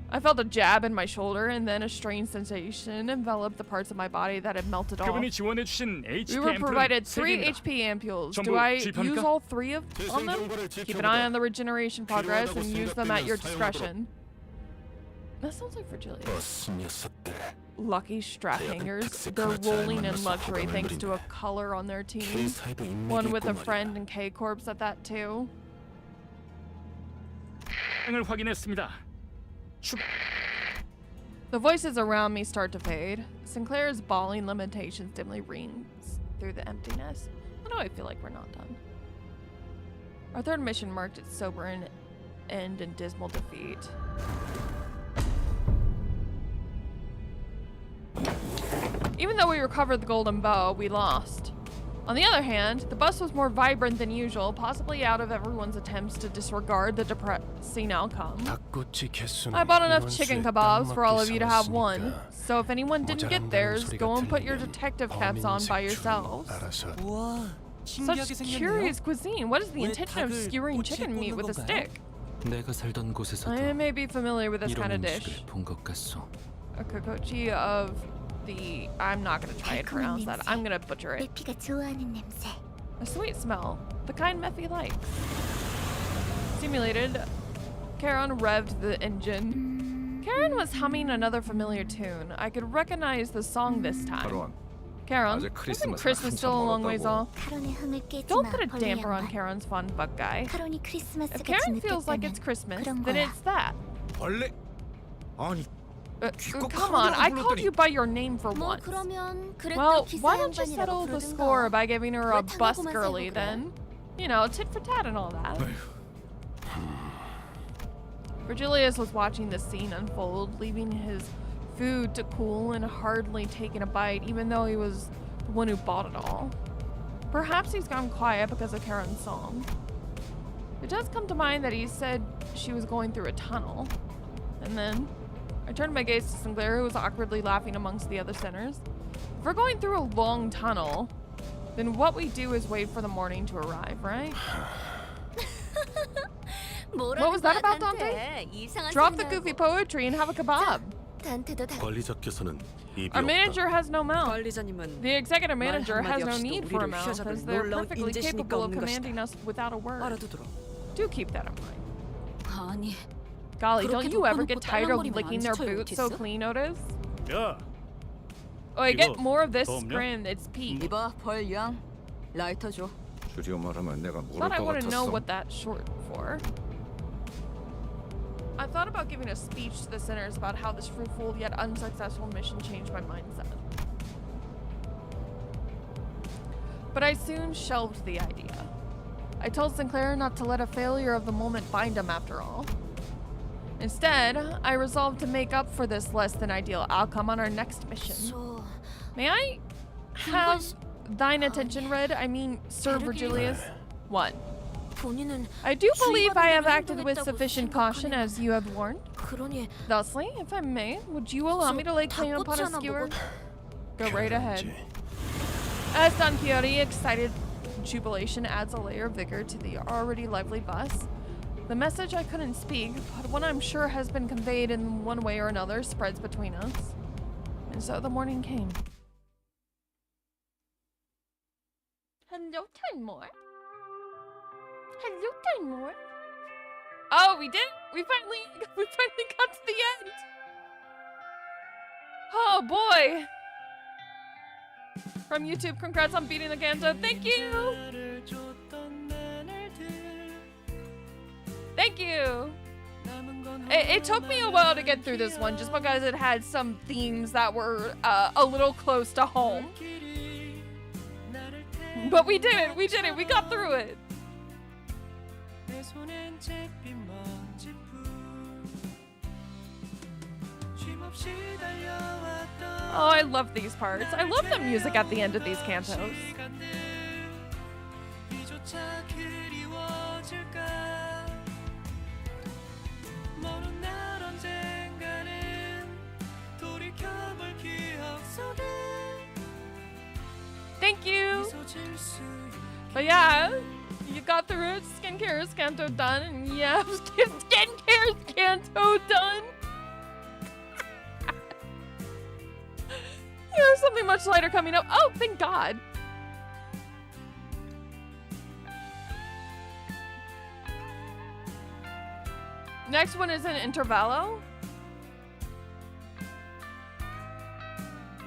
I felt a jab in my shoulder, and then a strange sensation enveloped the parts of my body that had melted off. 그분이 지원해주신 We HP were 앰플은 provided 3 3 개입니다. HP ampules. 전부 Do I 주입합니까? use all 3 on them? Keep an eye on the regeneration progress and use them at your discretion. That sounds like Virgilia. Lucky strap hangers. They're rolling in luxury thanks to a color on their team. One with a friend and K-Corps at that too. 을 확인했습니다. The voices around me start to fade. Sinclair's bawling limitations dimly rings through the emptiness. Why do I feel like we're not done? Our third mission marked its sober end in dismal defeat. Even though we recovered the golden bow, we lost. On the other hand, the bus was more vibrant than usual, possibly out of everyone's attempts to disregard the depressing outcome. I bought enough chicken kebabs for all of you to have one, so if anyone didn't get theirs, go and put your detective caps on by yourselves. Such curious cuisine. What is the intention of skewering chicken meat with a stick? 내가 살던 곳에서도 I may be familiar with this 이런 kind of dish. 음식을 본 것 같소. A kokochi of the... I'm not gonna try to pronounce that. I'm gonna butcher it. A sweet smell. The kind Mephi likes. Stimulated, Karen revved the engine. Karen was humming another familiar tune. I could recognize the song this time. Karen, isn't Christmas still a long ways off? Don't put a damper on Karen's fun bug guy. If Karen feels like it's Christmas, then it's that. 벌레? 아니, Come on, I called you by your name for once. Well, why don't you settle the score by giving her a bus girly then? You know, tit for tat and all that. Virgilius was watching the scene unfold, leaving his food to cool and hardly taking a bite, even though he was the one who bought it all. Perhaps he's gone quiet because of Karen's song. It does come to mind that he said she was going through a tunnel. And then I turned my gaze to Sinclair, who was awkwardly laughing amongst the other sinners. If we're going through a long tunnel, then what we do is wait for the morning to arrive, right? What was that about, Dante? Drop the goofy poetry and have a kebab. 관리자께서는 입이 Our 없다. manager has no mouth. The executive manager has no need for a mouth, as they're perfectly capable of commanding us without a word. Do keep that in mind. 아니, Golly, don't you ever get 덮어놓고 tired of 딸랑거리면 licking 안 their 지쳐요, boots so 오티스? clean, Otis? 야, Oh, I get 이거 more of this 더 없냐? scrim. It's peak. 이봐, 벌양. 라이터 줘. 줄여 말하면 내가 모를 Thought I 것 want to know 같았어. what that's short for. I thought about giving a speech to the sinners about how this fruitful yet unsuccessful mission changed my mindset. But I soon shelved the idea. I told Sinclair not to let a failure of the moment bind him after all. Instead, I resolved to make up for this less than ideal outcome on our next mission. May I have thine attention, Red? I mean, Sir Virgilius? What? I do believe I have acted with sufficient caution, as you have warned. Thusly, if I may, would you allow me to lay claim upon a skewer? Go right ahead. As Don Quixote, excited jubilation adds a layer of vigor to the already lively bus. The message I couldn't speak, but one I'm sure has been conveyed in one way or another, spreads between us. And so the morning came. Hello, time more. Hello, time more. Oh, we did? We finally got to the end. Oh boy. From YouTube, congrats on beating the Canto. Thank you. Thank you. It took me a while to get through this one just because it had some themes that were a little close to home. But we did it. We did it. We got through it. Oh, I love these parts. I love the music at the end of these cantos. Thank you. But yeah, you got through it. Skincare's Canto done, and yeah, Skincare's Canto done. There's something much lighter coming up. Oh, thank God. Next one is an intervallo.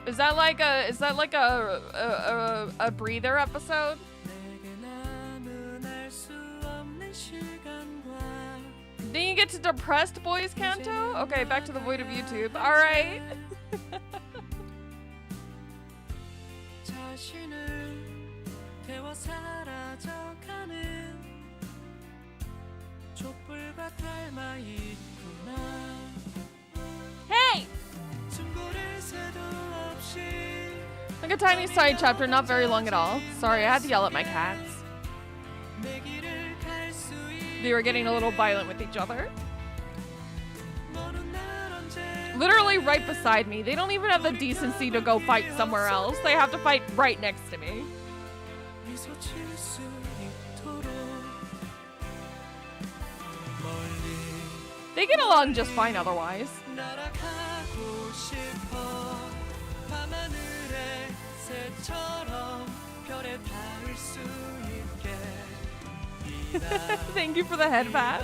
Is that like a breather episode? Then you get to depressed boys Canto? Okay, back to the void of YouTube. All right. Hey! Like a tiny side chapter, not very long at all. Sorry, I had to yell at my cats. They were getting a little violent with each other. Literally right beside me. They don't even have the decency to go fight somewhere else. They have to fight right next to me. They get along just fine otherwise. Thank you for the head pat.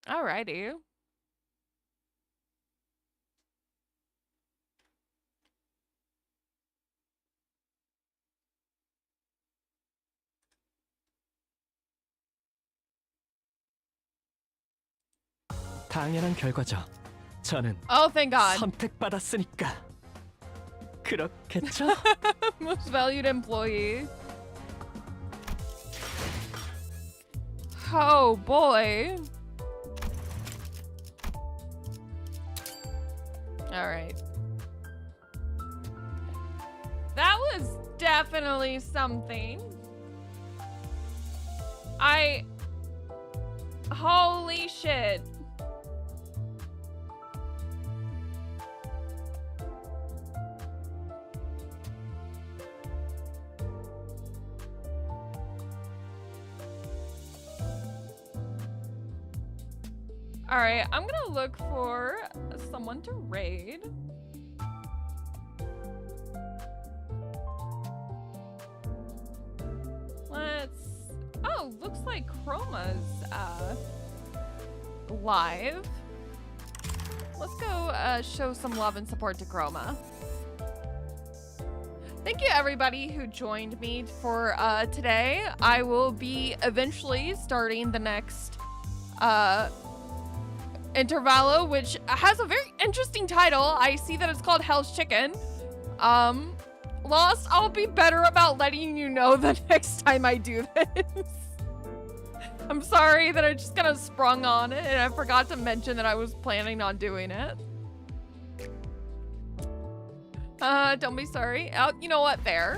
Alrighty. 당연한 결과죠. 저는 Oh, thank God. 선택받았으니까. 그렇겠죠? Most valued employee. Oh boy. All right. That was definitely something. Holy shit. All right, I'm gonna look for someone to raid. Oh, looks like Chroma's live. Let's go show some love and support to Chroma. Thank you everybody who joined me for today. I will be eventually starting the next intervallo, which has a very interesting title. I see that it's called Hell's Chicken. Lost, I'll be better about letting you know the next time I do this. I'm sorry that I just kind of sprung on it and I forgot to mention that I was planning on doing it. Don't be sorry. Oh, you know what? There.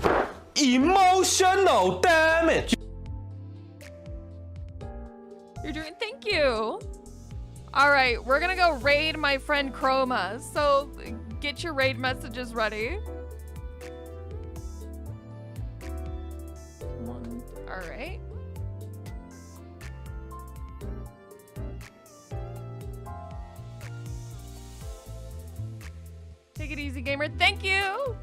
Emotional damage. You're doing. Thank you. All right, we're gonna go raid my friend Chroma. So get your raid messages ready. All right. Take it easy, gamer. Thank you.